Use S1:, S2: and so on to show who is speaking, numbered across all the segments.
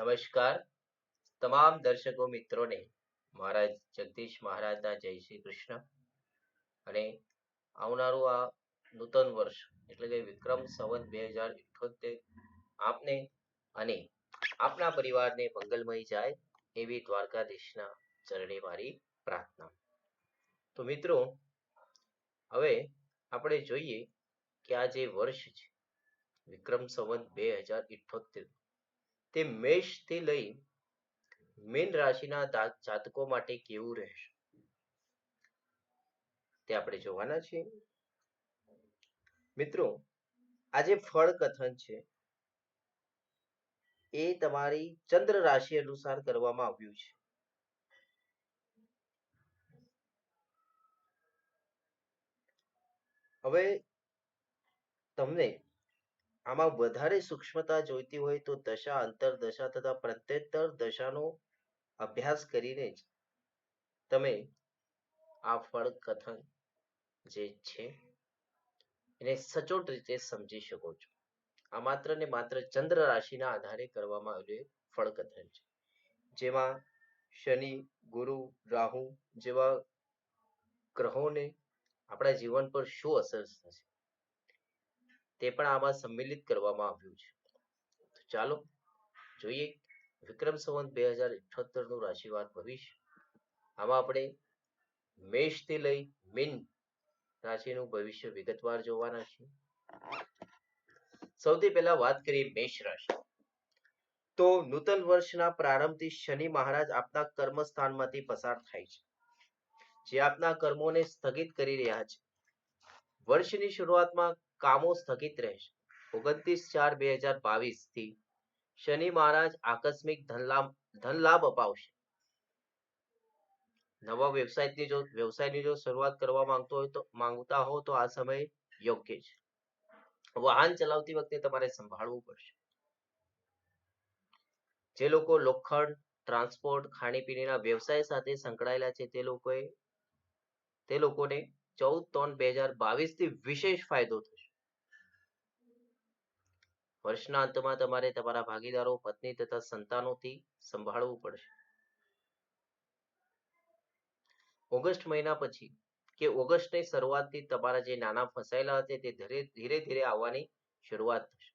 S1: નમસ્કાર તમામ દર્શકો મિત્રોને મહારાજ જગદીશ મહારાજના જય શ્રી કૃષ્ણ અને આવનારું આ નૂતન વર્ષ એટલે કે વિક્રમ સંવત 2078 આપને અને આપના પરિવારને મંગલમય જાય એવી દ્વારકાધીશના ચરણે મારી પ્રાર્થના। તો મિત્રો હવે આપણે જોઈએ કે આ જે વર્ષ છે વિક્રમ સંવત 2078 તે મેષ થી લઈ મીન રાશિના જાતકો માટે કેવું રહેશે તે આપણે જોવાના છીએ। મિત્રો આજે ફળ કથન છે એ તમારી ચંદ્ર રાશિ અનુસાર કરવામાં આવ્યું છે। હવે તમને આમાં વધારે સૂક્ષ્મતા જોઈતી હોય તો દશા અંતરદશા તથા પ્રત્યેતર દશાનો અભ્યાસ કરીને જ તમે આ ફળ કથન જે છે એને સચોટ રીતે સમજી શકો છો। આ માત્ર ને માત્ર ચંદ્ર રાશિના આધારે કરવામાં આવેલું ફળ કથન છે જેમાં શનિ ગુરુ રાહુ જેવા ગ્રહોને આપણા જીવન પર શું અસર થશે તે પણ આમાં સંમિલિત કરવામાં આવ્યું છે। તો ચાલો જોઈએ વિક્રમ સંવત 2078 નું રાશિવાર ભવિષ્ય। આમાં આપણે મેષ થી લઈ મીન રાશિનું ભવિષ્ય વિગતવાર જોવાના છીએ। સૌથી પહેલા વાત કરીએ મેષ રાશિ તો નૂતન વર્ષના પ્રારંભથી શનિ મહારાજ આપના કર્મસ્થાનમાંથી પસાર થાય છે જે આપના કર્મોને સ્થગિત કરી રહ્યા છે। વર્ષની શરૂઆતમાં કામો સ્થગિત રહેશે। 29/4/2022 થી શનિ મહારાજ આકસ્મિક ધન લાભ અપાવશે। નવા વ્યવસાયની જો શરૂઆત કરવા માંગતા હો તો આ સમય યોગ્ય છે। વાહન ચલાવતી વખતે તમારે સંભાળવું પડશે। જે લોકો લોખંડ ટ્રાન્સપોર્ટ ખાણીપીણીના વ્યવસાય સાથે સંકળાયેલા છે તે લોકોને 14/3/2022 થી વિશેષ ફાયદો થશે। વર્ષના અંતમાં તમારે તમારા ભાગીદારો પત્ની તથા સંતાનોથી સંભાળવું પડશે। ઓગસ્ટ મહિના પછી કે ઓગસ્ટની શરૂઆતથી તમારા જે નાના ફસાયેલા હતા તે ધીરે ધીરે આવવાની શરૂઆત થશે।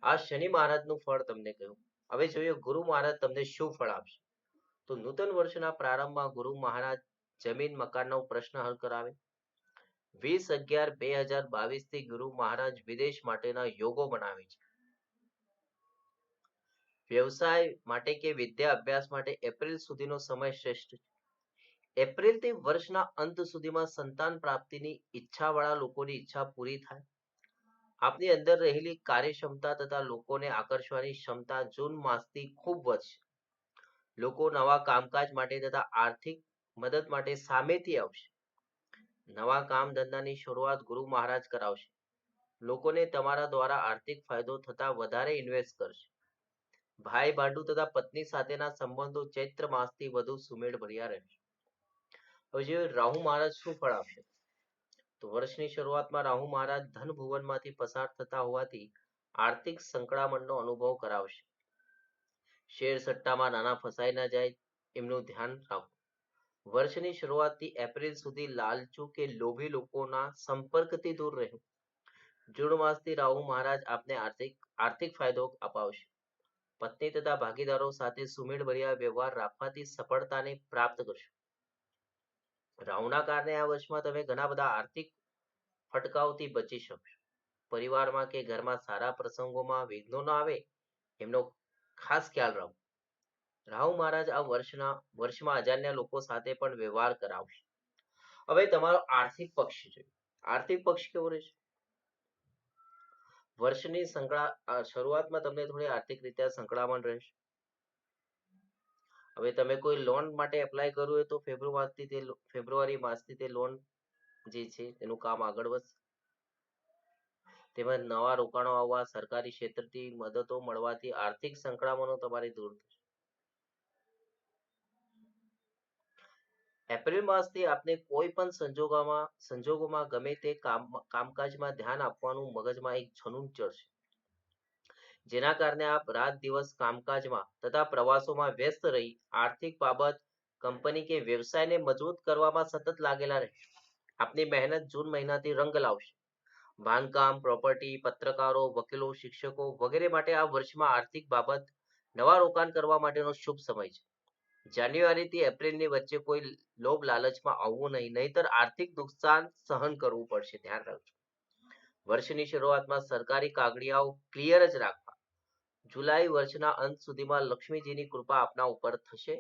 S1: આ શનિ મહારાજનું ફળ તમને કહ્યું। હવે જોઈએ ગુરુ મહારાજ તમને શું ફળ આપશે। તો નૂતન વર્ષના પ્રારંભમાં ગુરુ મહારાજ જમીન મકાનનો પ્રશ્ન હલ કરાવે। 20/11/2022 થી ગુરુ મહારાજ વિદેશ માટેના યોગો બનાવે છે। વ્યવસાય માટે કે વિદ્યા અભ્યાસ માટે એપ્રિલ સુધીનો સમય શ્રેષ્ઠ છે। એપ્રિલથી વર્ષના અંત સુધીમાં સંતાન પ્રાપ્તિની ઈચ્છાવાળા લોકોની ઈચ્છા પૂરી થાય। આપની અંદર રહેલી કાર્યક્ષમતા તથા લોકોને આકર્ષવાની ક્ષમતા જૂન માસથી ખૂબ વધશે। લોકો નવા કામકાજ માટે તથા આર્થિક મદદ માટે સામેથી આવશે। નવા કામ ધંધાની શરૂઆત ગુરુ મહારાજ કરાવશે। લોકોને તમારા દ્વારા આર્થિક ફાયદો થતા વધારે ઇન્વેસ્ટ કરશે। ભાઈ ભાડુ તથા પત્ની સાથેના સંબંધો ચૈત્ર માસથી વધુ સુમેળ ભર્યા રહેશે। હવે જે રાહુ મહારાજ શું ફળ આપશે તો વર્ષની શરૂઆતમાં રાહુ મહારાજ ધન ભુવનમાંથી પસાર થતા હોવાથી આર્થિક સંકળામણનો અનુભવ કરાવશે। શેર સટ્ટામાં નાના ફસાઈ ન જાય એમનું ધ્યાન રાખો। વર્ષની શરૂઆતથી એપ્રિલ સુધી લાલચુ કે લોભી લોકોના સંપર્કથી દૂર રહે। જૂન માસથી રાહુ મહારાજ આપને આર્થિક ફાયદો અપાવશે। પત્ની તથા ભાગીદારો સાથે સુમેળભર્યા વ્યવહાર રાખવાથી સફળતાને પ્રાપ્ત કરશો। રાહુના કારણે આ વર્ષમાં તમે ઘણા બધા આર્થિક ફટકાઓથી બચી શકશો। પરિવારમાં કે ઘરમાં સારા પ્રસંગોમાં વિઘ્નો ન આવે એમનો ખાસ ખ્યાલ રાખો। રાહુ મહારાજ આ વર્ષમાં અજાણ્યા લોકો સાથે પણ વ્યવહાર કરાવશે। હવે તમારો આર્થિક પક્ષ છે। આર્થિક પક્ષ કેવો રહેશે વર્ષની શરૂઆતમાં તમને થોડી આર્થિક રીતે સંકળામણ રહેશે। હવે તમે કોઈ લોન માટે એપ્લાય કરવું હોય તો ફેબ્રુઆરી માસથી તે લોન જે છે એનું કામ આગળ વધશે। તેમજ નવા રોકાણો આવવા સરકારી ક્ષેત્રથી મદદો મળવાથી આર્થિક સંકળામણો તમારી દૂર થશે। એપ્રિલ માસથી આપને કોઈ પણ સંજોગોમાં ગમે તે કામકાજમાં ધ્યાન આપવાનું મગજમાં એક જનૂન ચડશે। જેના કારણે આપ રાત દિવસ કામકાજમાં તથા પ્રવાસોમાં વ્યસ્ત રહી આર્થિક બાબત કંપની કે વ્યવસાયને મજબૂત કરવામાં સતત લાગેલા રહેશે. આપની મહેનત જૂન મહિનાથી રંગ લાવશે. બાંધકામ, પ્રોપર્ટી, પત્રકારો, વકીલો, શિક્ષકો વગેરે માટે આ વર્ષમાં આર્થિક બાબત નવા રોકાણ કરવા માટેનો શુભ સમય છે. જાન્યુઆરીથી એપ્રિલની વચ્ચે કોઈ લોભ લાલચમાં આવવું નહીં, નહીતર આર્થિક નુકસાન સહન કરવું પડશે. ધ્યાન રાખજો. વર્ષની શરૂઆતમાં સરકારી કાગળિયાઓ ક્લિયર જ રાખવા. જુલાઈ વર્ષના અંત સુધીમાં લક્ષ્મીજીની કૃપા આપના ઉપર થશે.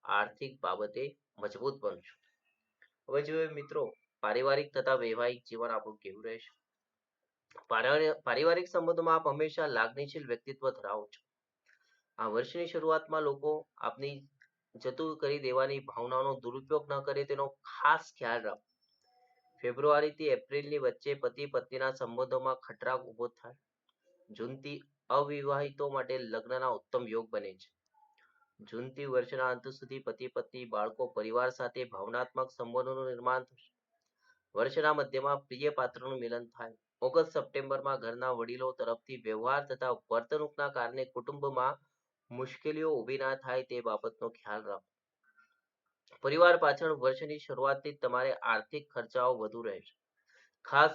S1: આર્થિક બાબતે મજબૂત બનશો. હવે જોઈએ મિત્રો, પારિવારિક તથા વૈવાહિક જીવન આપણું કેવું રહેશે. પારિવારિક સંબંધોમાં આપ હંમેશા લાગણીશીલ વ્યક્તિત્વ ધરાવો છો. આ વર્ષની શરૂઆતમાં લોકો આપની જતું કરી દેવાની ભાવનાનો દુરુપયોગ ન કરે તેનો ખાસ ખ્યાલ રાખો. ફેબ્રુઆરીથી એપ્રિલની વચ્ચે પતિ પત્નીના સંબંધોમાં ખટરાગ ઉભો થાય. જૂનથી અવિવાહિતો માટે લગ્નના ઉત્તમ યોગ બને છે. જૂનથી વર્ષના અંત સુધી પતિ પત્ની, બાળકો, પરિવાર સાથે ભાવનાત્મક સંબંધોનું નિર્માણ થશે. વર્ષના મધ્યમાં પ્રિય પાત્રનું મિલન થાય. ઓગસ્ટ સપ્ટેમ્બરમાં ઘરના વડીલો તરફથી વ્યવહાર તથા વર્તણૂકના કારણે કુટુંબમાં મુશ્કેલીઓ ઊભી ના થાય તે બાબતનો ખ્યાલ રાખો. પરિવાર પાછળ વર્ષની શરૂઆતથી તમારે આર્થિક ખર્ચાઓ વધુ રહેશે. ખાસ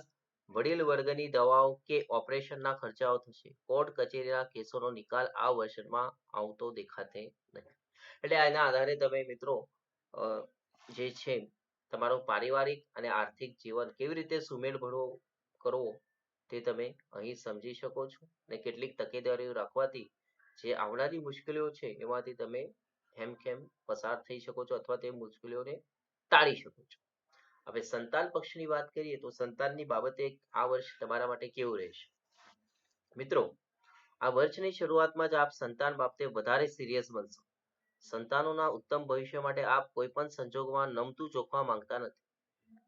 S1: વડીલ વર્ગની દવાઓ કે ઓપરેશનના ખર્ચાઓ થશે. કોર્ટ કચેરીના કેસોનો નિકાલ આ વર્ષમાં આવતો દેખાતે નહીં. એટલે આના આધારે તમે મિત્રો જે છે તમારો પારિવારિક અને આર્થિક જીવન કેવી રીતે સુમેળ કરવો તે તમે અહીં સમજી શકો છો. અને કેટલીક તકેદારીઓ રાખવાથી જે આવનારી મુશ્કેલીઓ છે એમાંથી તમે હેમખેમ પસાર થઈ શકો છો અથવા તે મુશ્કેલીઓને ટાળી શકો છો. હવે સંતાન પક્ષની વાત કરીએ તો સંતાનની બાબતે આ વર્ષ તમારા માટે કેવું રહેશે. મિત્રો, આ વર્ષની શરૂઆતમાં જ આપ સંતાન બાબતે વધારે સિરિયસ બનશો. સંતાનોના ઉત્તમ ભવિષ્ય માટે આપ કોઈ પણ સંજોગોમાં નમતું જોખવા માંગતા નથી.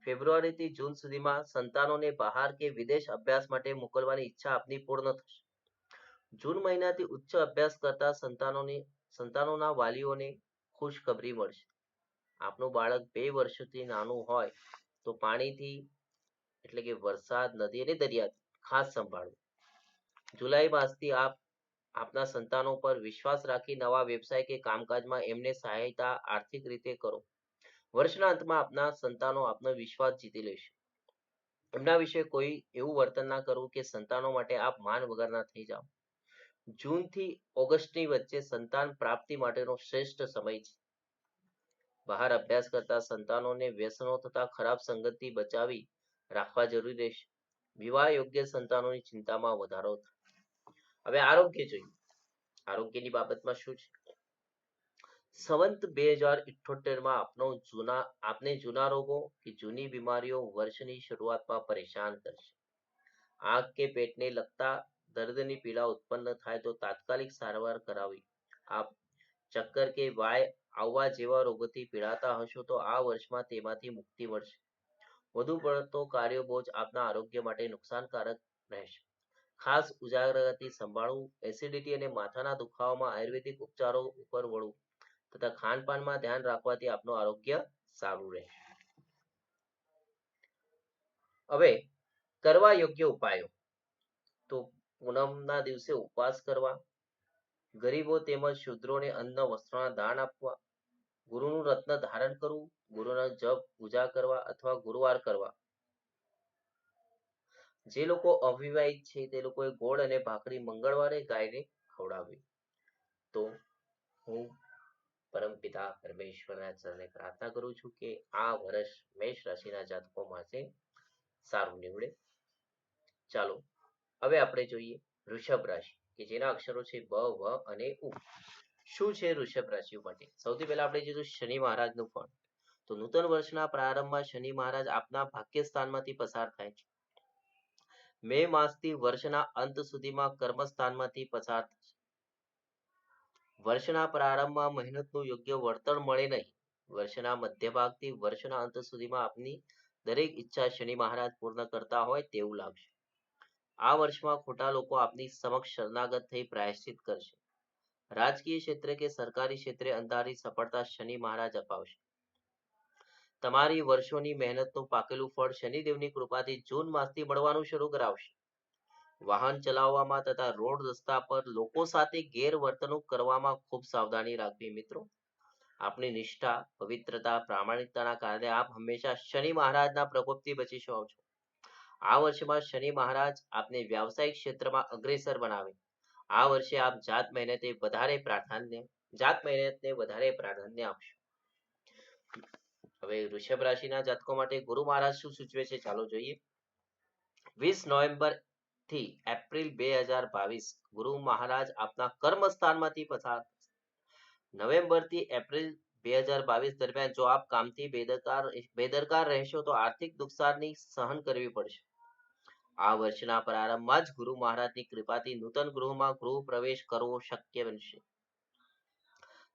S1: ફેબ્રુઆરીથી જૂન સુધીમાં સંતાનોને બહાર કે વિદેશ અભ્યાસ માટે મોકલવાની ઈચ્છા આપની પૂર્ણ થશે. જૂન મહિનાથી ઉચ્ચ અભ્યાસ કરતા સંતાનોના વાલીઓને ખુશખબરી મળશે. આપનું બાળક 2 વર્ષથી નાનું હોય તો પાણીથી એટલે કે વરસાદ, નદી અને દરિયાથી ખાસ સંભાળવું. જુલાઈ માસથી આપના સંતાનો પર વિશ્વાસ રાખી નવા વ્યવસાય કે કામકાજમાં એમને સહાયતા આર્થિક રીતે કરો. વર્ષના અંતમાં આપના સંતાનો આપનો વિશ્વાસ જીતી લેશે. એમના વિશે કોઈ એવું વર્તન ના કરવું કે સંતાનો માટે આપ માન વગરના થઈ જાઓ. જૂનથી ઓગસ્ટની વચ્ચે સંતાન પ્રાપ્તિ માટેનો શ્રેષ્ઠ સમય છે. બહાર અભ્યાસ કરતા સંતાનોને વ્યસનો તથા ખરાબ સંગતથી બચાવી રાખવા જરૂરી રહેશે. વિવાહ યોગ્ય સંતાનોની ચિંતામાં વધારો થાય. હવે આરોગ્ય જોઈએ. આરોગ્યની બાબતમાં શું છે. સંવંત 2078માં આપને જૂના રોગો કે જૂની બીમારીઓ વર્ષની શરૂઆતમાં પરેશાન કરશે. આંખ કે પેટને લગતા દર્દની પીડા ઉત્પન્ન થાય તો તાત્કાલિક સારવાર કરાવી. આપ ચક્કર કે વાય આવવા જેવા રોગોથી પીડાતા હશો તો આ વર્ષમાં તેમાંથી મુક્તિ મળશે. વધુ પડતો કાર્યબોજ આપના આરોગ્ય માટે નુકસાનકારક રહેશે. ખાસ ઉજાગરાથી સંભાળવું. એસિડિટી અને માથાના દુખાવામાં આયુર્વેદિક ઉપચારો ઉપર વળવું તથા ખાનપાનમાં ધ્યાન રાખવાથી આપનું આરોગ્ય સારું રહેશે. હવે કરવા યોગ્ય ઉપાયો તો પૂનમના દિવસે ઉપવાસ કરવા, ગરીબો તેમજ શૂદ્રોને અન્ન વસ્ત્રોના દાન આપવા, ગુરુનું રત્ન ધારણ કરવું, ગુરુના જપ પૂજા કરવા અથવા ગુરુવાર કરવા. જે લોકો અવિવાહિત છે તે લોકોએ ગોળ અને ભાખરી મંગળવારે ગાયને ખવડાવવી. તો હું પરમપિતા પરમેશ્વરના ચરણે પ્રાર્થના કરું છું કે આ વર્ષ મેષ રાશિના જાતકો માટે સારું નીવડે. ચાલો હવે આપણે જોઈએ વૃષભ રાશિ કે જેના અક્ષરો છે બ, વ અને ઉ. શું છે વૃષભ રાશિ માટે? સૌથી પહેલા આપણે જોઈશું શનિ મહારાજનું ફળ. તો નૂતન વર્ષના પ્રારંભમાં શનિ મહારાજ આપના ભાગ્ય સ્થાનમાંથી પસાર થાય છે. મે માસથી વર્ષના અંત સુધીમાં કર્મસ્થાનમાંથી પસાર થશે. વર્ષના પ્રારંભમાં મહેનતનું યોગ્ય વળતર મળે નહીં. વર્ષના મધ્ય ભાગથી વર્ષના અંત સુધીમાં આપની દરેક ઈચ્છા શનિ મહારાજ પૂર્ણ કરતા હોય તેવું લાગશે. આ વર્ષમાં ખોટા લોકો આપની સમક્ષ શરણાગત થઈ પ્રાયશ્ચિત કરશે. રાજકીય ક્ષેત્રે કે સરકારી ક્ષેત્રે અંધારી સફળતા શનિ મહારાજ અપાવશે. તમારી વર્ષોની મહેનતનું પાકેલું ફળ શનિદેવની કૃપાથી જૂન માસથી મળવાનું શરૂ કરાવશે. વાહન ચલાવવામાં તથા રોડ રસ્તા પર લોકો સાથે ગેરવર્તણૂક કરવામાં ખૂબ સાવધાની રાખવી મિત્રો. આપની નિષ્ઠા, પવિત્રતા, પ્રામાણિકતાના કારણે આપ હંમેશા શનિ મહારાજના પ્રકોપથી બચી શકો છો. આ વર્ષમાં શનિ મહારાજ આપને વ્યાવસાયિક ક્ષેત્રમાં અગ્રેસર બનાવે. આ વર્ષે આપ જાત મહેનતને વધારે પ્રાધાન્ય આપશો. હવે વૃષભ રાશિના જાતકો માટે ગુરુ મહારાજ શું સૂચવે છે ચાલો જોઈએ. 20 નવેમ્બર થી એપ્રિલ 2022 ગુરુ મહારાજ આપના કર્મસ્થાનમાંથી પસાર. નવેમ્બર થી એપ્રિલ 2022 દરમિયાન જો આપ કામથી બેદરકાર રહેશો તો આર્થિક નુકસાનની સહન કરવી પડશે. આ વર્ષના પ્રારંભમાં જ ગુરુ મહારાજની કૃપાથી નૂતન ગૃહમાં ગૃહ પ્રવેશ કરવો શક્ય બનશે.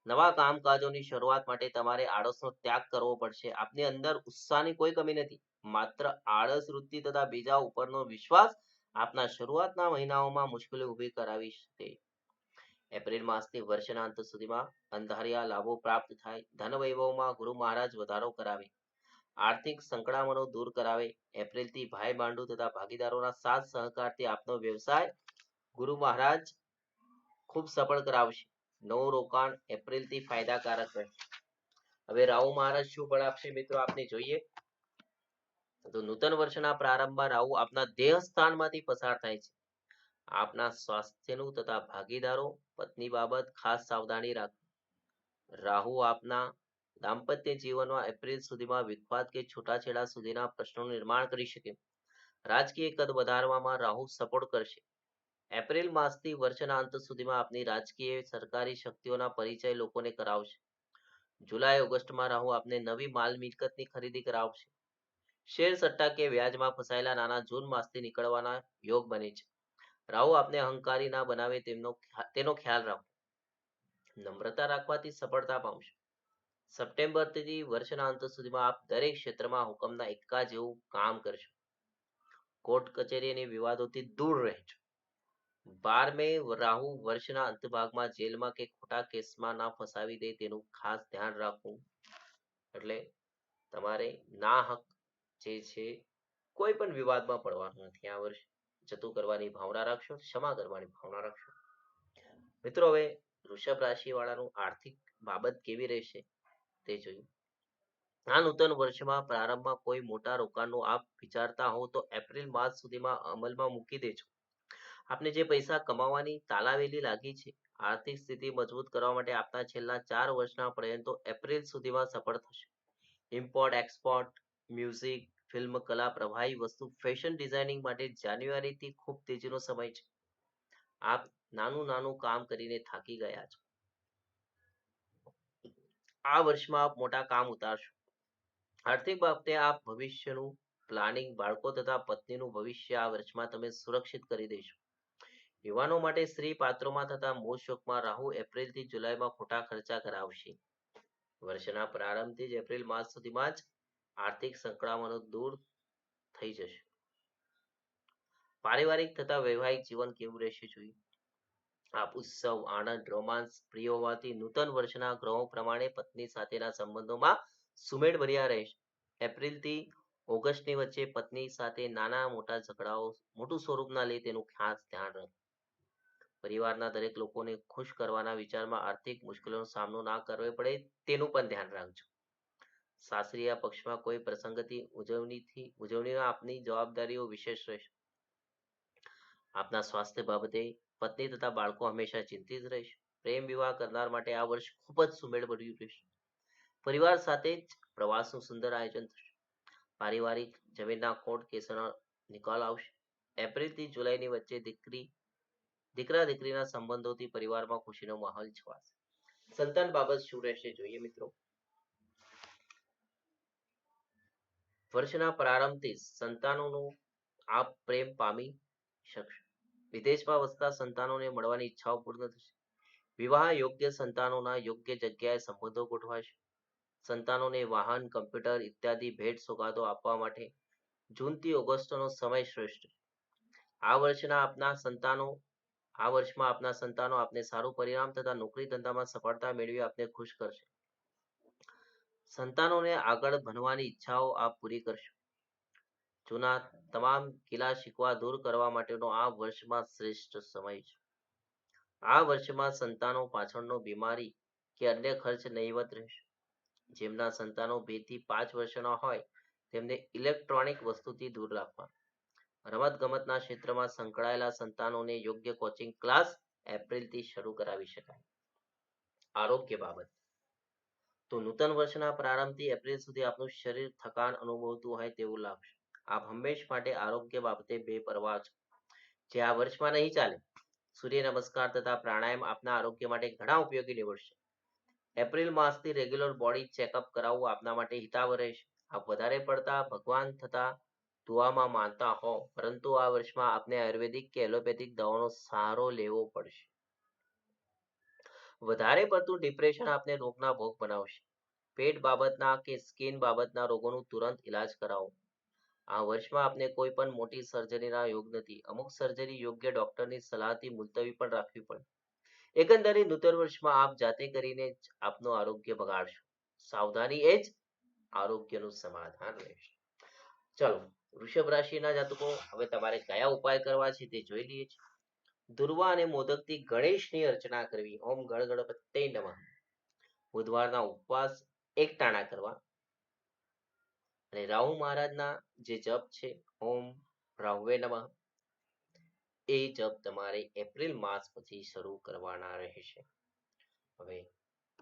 S1: નવા કામકાજોની શરૂઆત માટે તમારે આળસનો ત્યાગ કરવો પડશે. આપની અંદર ઉત્સાહની કોઈ કમી નથી, માત્ર આળસ વૃત્તિ તથા બીજા ઉપરનો વિશ્વાસ આપના શરૂઆતના મહિનાઓમાં મુશ્કેલી ઊભી કરાવી શકે. એપ્રિલ માસથી વર્ષના અંત સુધીમાં અંધારિયા લાભો પ્રાપ્ત થાય. ધન વૈભવમાં ગુરુ મહારાજ વધારો કરાવે. આર્થિક સંકળામણો દૂર કરાવે. એપ્રિલથી ભાઈ બાંડુ તથા ભાગીદારોના સાથ સહકારથી આપનો વ્યવસાય ગુરુ મહારાજ ખૂબ સફળ કરાવશે. નવું રોકાણ એપ્રિલથી ફાયદાકારક રહેશે. હવે રાહુ મહારાજ શું ફળ આપશે મિત્રો આપને જોઈએ. તો નૂતન વર્ષના પ્રારંભમાં રાહુ આપના દેહ સ્થાનમાંથી પસાર થાય છે. આપના સ્વાસ્થ્યનું તથા ભાગીદારો પત્ની બાબત ખાસ સાવધાની રાખો. રાહુ આપના દાંપત્ય જીવનમાં એપ્રિલ સુધીમાં વિખવાદ કે છૂટાછેડા સુધીના પ્રશ્નોનું નિર્માણ કરી શકે. રાજકીય કદ વધારવામાં રાહુ સપોર્ટ કરશે. એપ્રિલ માસથી વર્ષના અંત સુધીમાં આપની રાજકીય સરકારી શક્તિઓના પરિચય લોકોને કરાવશે. જુલાઈ ઓગસ્ટમાં રાહુ આપને નવી માલ મિલકતની ખરીદી કરાવશે. શેર સટ્ટા કે વ્યાજમાં ફસાયેલા નાના જૂન માસથી નીકળવાના યોગ બને છે. રાહુ આપને અહંકારી ના બનાવે તેનો ખ્યાલ રાખો. નમ્રતા રાખવાથી સફળતા પામશો. સપ્ટેમ્બરથી વર્ષના અંત સુધીમાં આપ દરેક ક્ષેત્રમાં હુકમના એકા જેવું કામ કરશો. કોર્ટ કચેરી અને વિવાદોથી દૂર રહેજો. 12મે રાહુ વર્ષના અંત ભાગમાં જેલમાં કે ખોટા કેસમાં ના ફસાવી દે તેનું ખાસ ધ્યાન રાખવું. એટલે તમારે ના હક જે છે કોઈ પણ વિવાદમાં પડવાનું નથી. આ વર્ષ જતું કરવાની ભાવના રાખશો, ક્ષમા કરવાની ભાવના રાખશો. મિત્રો હવે વૃષભ રાશિ વાળાનું આર્થિક બાબત કેવી રહેશે તે જોયું. આ નૂતન વર્ષમાં પ્રારંભમાં કોઈ મોટા રોકાણનું આપ વિચારતા હો તો એપ્રિલ માસ સુધીમાં અમલમાં મૂકી દેજો. આપને જે પૈસા કમાવાની તાલાવેલી લાગી છે, આર્થિક સ્થિતિ મજબૂત કરવા માટે આપના છેલ્લા 4 વર્ષના પ્રયત્નો એપ્રિલ સુધીમાં સફળ થશે. ઇમ્પોર્ટ એક્સપોર્ટ, મ્યુઝિક, ફિલ્મ, કલા, પ્રવાહી વસ્તુ, ફેશન ડિઝાઇનિંગ માટે જાન્યુઆરીથી ખૂબ તેજીનો સમય છે. આપ નાનું નાનું કામ કરીને થાકી ગયા છો. આ વર્ષમાં આપ મોટા કામ ઉતારશો. આર્થિક બાબતે આપ ભવિષ્યનું પ્લાનિંગ, બાળકો તથા પત્નીનું ભવિષ્ય આ વર્ષમાં તમે સુરક્ષિત કરી દેશો. યુવાનો માટે સ્ત્રી પાત્રોમાં થતા મોજ શોખમાં રાહુ એપ્રિલથી જુલાઈમાં ખોટા ખર્ચા કરાવશે. વર્ષના પ્રારંભથી જ એપ્રિલ માસ સુધીમાં જ આર્થિક સંકળામણો દૂર થઈ જશે. પારિવારિક તથા વૈવાહિક જીવન કેવું રહેશે જોઈએ. આપ ઉત્સવ, આનંદ, રોમાંસ પ્રિય હોવાથી નૂતન વર્ષના ગ્રહો પ્રમાણે પત્ની સાથેના સંબંધોમાં સુમેળ ભર્યા રહેશે. એપ્રિલથી ઓગસ્ટની વચ્ચે પત્ની સાથે નાના મોટા ઝઘડાઓ મોટું સ્વરૂપ ના લે તેનું ખાસ ધ્યાન રાખો. પરિવારના દરેક લોકોને ખુશ કરવાના વિચારમાં આર્થિક મુશ્કેલીનો સામનો ના કરવો પડે તેનું પણ ધ્યાન રાખજો. સાસરીયા પક્ષમાં કોઈ પ્રસંગથી ઉજવણીમાં આપની જવાબદારીઓ વિશેષ રહેશે. આપના સ્વાસ્થ્ય બાબતે પત્ની તથા બાળકો હંમેશા ચિંતિત રહેશે. પ્રેમ વિવાહ કરનાર માટે આ વર્ષ ખૂબ જ સુમેળ ભર્યું રહેશે. પરિવાર સાથે જ પ્રવાસનું સુંદર આયોજન થશે. પારિવારિક જમીનના કોર્ટ કેસોનો નિકાલ આવશે. એપ્રિલથી જુલાઈની વચ્ચે દીકરા દીકરીના સંબંધોથી પરિવારમાં ખુશીનો માહોલ છવાશે. સંતાન બાબત શું રહેશે જોઈએ મિત્રો. વર્ષના પ્રારંભથી સંતાનોનો આપ પ્રેમ પામી શકશો. વિદેશમાં વસતા સંતાનોને મળવાની ઈચ્છાઓ પૂર્ણ થશે. વિવાહ યોગ્ય સંતાનોના યોગ્ય જગ્યાએ સંબંધો ગોઠવાશે. સંતાનોને વાહન, કમ્પ્યુટર ઇત્યાદિ ભેટ સોગાદો આપવા માટે જૂનથી ઓગસ્ટનો સમય શ્રેષ્ઠ. આ વર્ષમાં આપના સંતાનો આપને સારું પરિણામ તથા નોકરી ધંધામાં સફળતા મેળવી આપને ખુશ કરશે. સંતાનોને આગળ ભણવાની ઈચ્છાઓ આપ પૂરી કરશો. જૂના તમામ ગીલા શીખવા દૂર કરવા માટેનો આ વર્ષમાં શ્રેષ્ઠ સમય છે. આ વર્ષમાં સંતાનો પાછળનો બીમારી કે અન્ય ખર્ચ નહીવત રહેશે. જેમના સંતાનો 2 થી 5 વર્ષના હોય તેમને ઇલેક્ટ્રોનિક વસ્તુથી દૂર રાખવા. રમત ગમતના ક્ષેત્રમાં સંકળાયેલા સંતાનોને યોગ્ય કોચિંગ ક્લાસ એપ્રિલથી શરૂ કરાવી શકાય. આરોગ્ય બાબત તો નૂતન વર્ષના પ્રારંભથી એપ્રિલ સુધી આપનું શરીર થકાન અનુભવતું હોય તેવું લાગશે. આપ હંમેશ માટે આરોગ્ય બાબતે બેપરવા છો, જે આ વર્ષમાં નહીં ચાલે. સૂર્ય નમસ્કાર તથા પ્રાણાયામ આપના આરોગ્ય માટે ઘણા ઉપયોગી નીવડશે. એપ્રિલ માસથી રેગ્યુલર બોડી ચેકઅપ કરાવવું આપના માટે હિતાવહ રહેશે. આપ વધારે પડતા ભગવાન થતા દુઆમાં માનતા હો, પરંતુ આ વર્ષમાં આપને આયુર્વેદિક કે એલોપેથિક દવાનો સહારો લેવો પડશે. વધારે પડતું ડિપ્રેશન આપને રોગના ભોગ બનાવશે. પેટ બાબતના કે સ્કિન બાબતના રોગોનું તુરંત ઇલાજ કરાવો. આ વર્ષમાં આપને કોઈ પણ મોટી સર્જરીના યોગ નથી. અમુક સર્જરી યોગ્ય ડોક્ટરની સલાહથી મુલતવી પણ રાખવી પડે. એકંદરે નૂતન વર્ષમાં આપ જાતે કરીને જ આપનું આરોગ્ય બગાડશો. સાવધાની એ જ આરોગ્યનું સમાધાન રહેશે. ચલો, વૃષભ રાશિના જાતકો, હવે તમારે કયા ઉપાય કરવા છે તે જોઈ લઈએ છીએ. દુર્વા અને મોદકથી ગણેશની અર્ચના કરવી. ઓમ ગણગણપતય નમઃ. બુધવારના ઉપવાસ એકટાણા કરવા અને રાહુ મહારાજના જે જપ છે ઓમ રાહુવે નમઃ, એ જપ તમારે એપ્રિલ માસ પછી શરૂ કરવાના રહેશે. હવે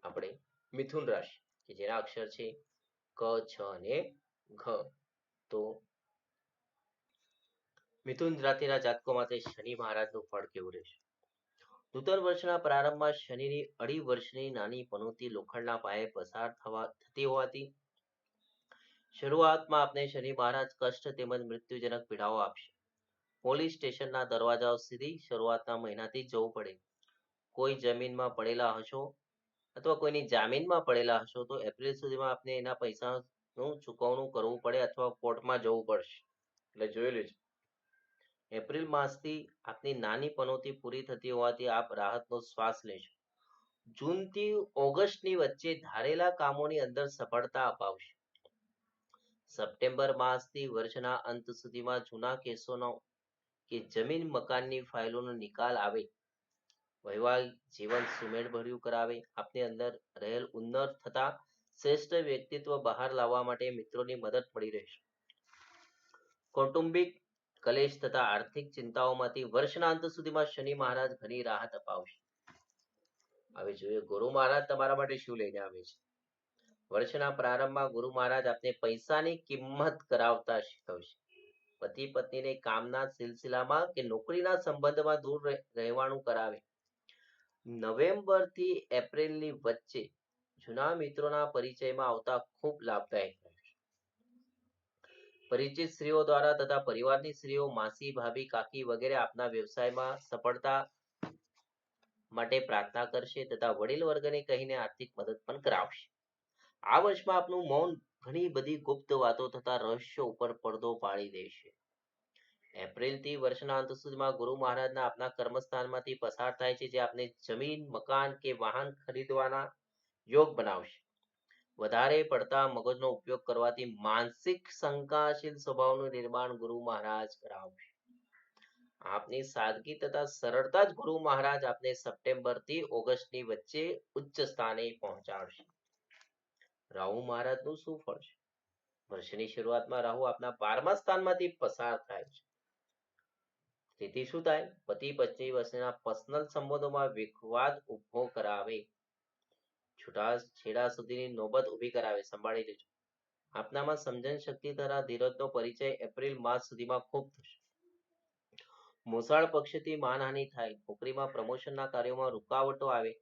S1: આપણે મિથુન રાશિ કે જેના અક્ષર છે ક, છ અને ઘ. તો મિથુન જાતિના જાતકો માટે શનિ મહારાજનું ફળ કેવું રહેશે? નૂતન વર્ષના પ્રારંભમાં શનિની 2.5 વર્ષની નાની પનોતી લોખંડના પાયે પસાર થતી હોવાથી શરૂઆતમાં આપને શનિ મહારાજ કષ્ટ તેમજ મૃત્યુજનક પીડાઓ આપશે. પોલીસ સ્ટેશનના દરવાજાઓ સીધી શરૂઆતના મહિનાથી જવું પડે. કોઈ જમીનમાં પડેલા હશો અથવા કોઈની જામીનમાં પડેલા હશો તો એપ્રિલ સુધીમાં આપને એના પૈસાનું ચૂકવણું કરવું પડે અથવા કોર્ટમાં જવું પડશે. એટલે જોઈ લેજો. એપ્રિલ માસથી આપની નાની પનોતી પૂરી થતી હોવાથી આપ રાહતનો શ્વાસ લેશો. જૂનથી ઓગસ્ટની વચ્ચે ધારેલા કામોની અંદર સફળતા અપાવશે. સપ્ટેમ્બર માસથી વર્ષના અંત સુધીમાં જૂના કેસોનો કે જમીન મકાનની ફાઇલોનો નિકાલ આવે. વૈવાહિક જીવન સુમેળભર્યું કરાવે. આપની અંદર રહેલ ઉન્નત થતા શ્રેષ્ઠ વ્યક્તિત્વ બહાર લાવવા માટે મિત્રોની મદદ મળી રહેશે. કૌટુંબિક કલેશ તથા આર્થિક ચિંતાઓમાંથી વર્ષના અંત સુધીમાં શનિ મહારાજ ઘણી રાહત અપાવશે. હવે જોઈએ ગુરુ મહારાજ તમારા માટે શું લઈને આવે છે. વર્ષના પ્રારંભમાં ગુરુ મહારાજ આપને પૈસાની કિંમત કરાવતા શીખવશે. પતિ પત્નીને કામના સિલસિલામાં કે નોકરીના સંબંધમાં દૂર રહેવાનું કરાવે. નવેમ્બર થી એપ્રિલની વચ્ચે જૂના મિત્રોના પરિચયમાં આવતા ખૂબ લાભદાયક રહેશે. પરિચિત સ્ત્રીઓ દ્વારા તથા પરિવારની સ્ત્રીઓ માસી, ભાભી, કાકી વગેરે આપના વ્યવસાયમાં સફળતા માટે પ્રાર્થના કરશે તથા વડીલ વર્ગને કહીને આર્થિક મદદ પણ કરાવશે. આ વર્ષમાં આપનું મૌન ઘણી બધી ગુપ્ત વાતો તથા રહસ્યો ઉપર પડદો પાડી દેશે. એપ્રિલથી વર્ષના અંત સુધીમાં ગુરુ મહારાજના આપના કર્મસ્થાનમાંથી પસાર થાય છે, જે આપને જમીન, મકાન કે વાહન ખરીદવાના યોગ બનાવશે. વધારે પડતા મગજનો ઉપયોગ કરવાથી માનસિક શંકાશીલ સ્વભાવનું નિર્માણ ગુરુ મહારાજ કરાવશે. આપની સાદગી તથા સરળતા જ ગુરુ મહારાજ આપને સપ્ટેમ્બર થી ઓગસ્ટની વચ્ચે ઉચ્ચ સ્થાને પહોંચાડશે. રાહુ મહારાજનું શું ફળ છે? વર્ષની શરૂઆતમાં રાહુ આપના 12મા સ્થાનમાંથી પસાર થાય છે. તેથી શું થાય? પતિ પત્ની વચ્ચેના પર્સનલ સંબંધોમાં વિવાદ ઉભો કરાવે. છૂટાછેડા સુધીની નોબત ઊભી કરાવે. સંભાળી લેજો. આપનામાં સમજણ શક્તિ તથા ધીરજનો પરિચય એપ્રિલ માસ સુધીમાં ખૂબ થશે. મોસાળ પક્ષથી માનહાનિ થાય. નોકરીમાં પ્રમોશનના કાર્યોમાં રૂકાવટો આવે.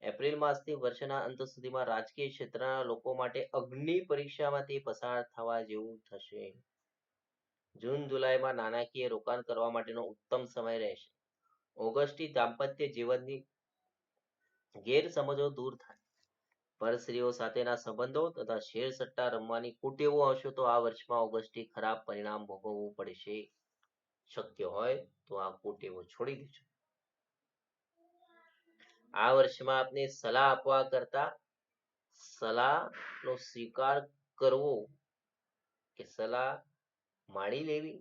S1: એપ્રિલ માસથી વર્ષના અંત સુધીમાં રાજકીય ક્ષેત્રના લોકો માટે અગ્નિ પરીક્ષામાંથી પસાર થવા જેવું થશે. જૂન જુલાઈમાં નાણાકીય રોકાણ કરવા માટેનો ઉત્તમ સમય રહેશે. ઓગસ્ટથી દાંપત્ય જીવનની ગેરસમજો દૂર થાય. પરસ્ત્રીઓ સાથેના સંબંધો તથા શેર સટ્ટા રમવાની કુટેવો હશે તો આ વર્ષમાં ઓગસ્ટથી ખરાબ પરિણામ ભોગવવું પડશે. શક્ય હોય તો આ કુટેવો છોડી દેજો. આ વર્ષમાં આપને સલાહ આપવા કરતા સલાહનો સ્વીકાર કરવો કે સલાહ માણી લેવી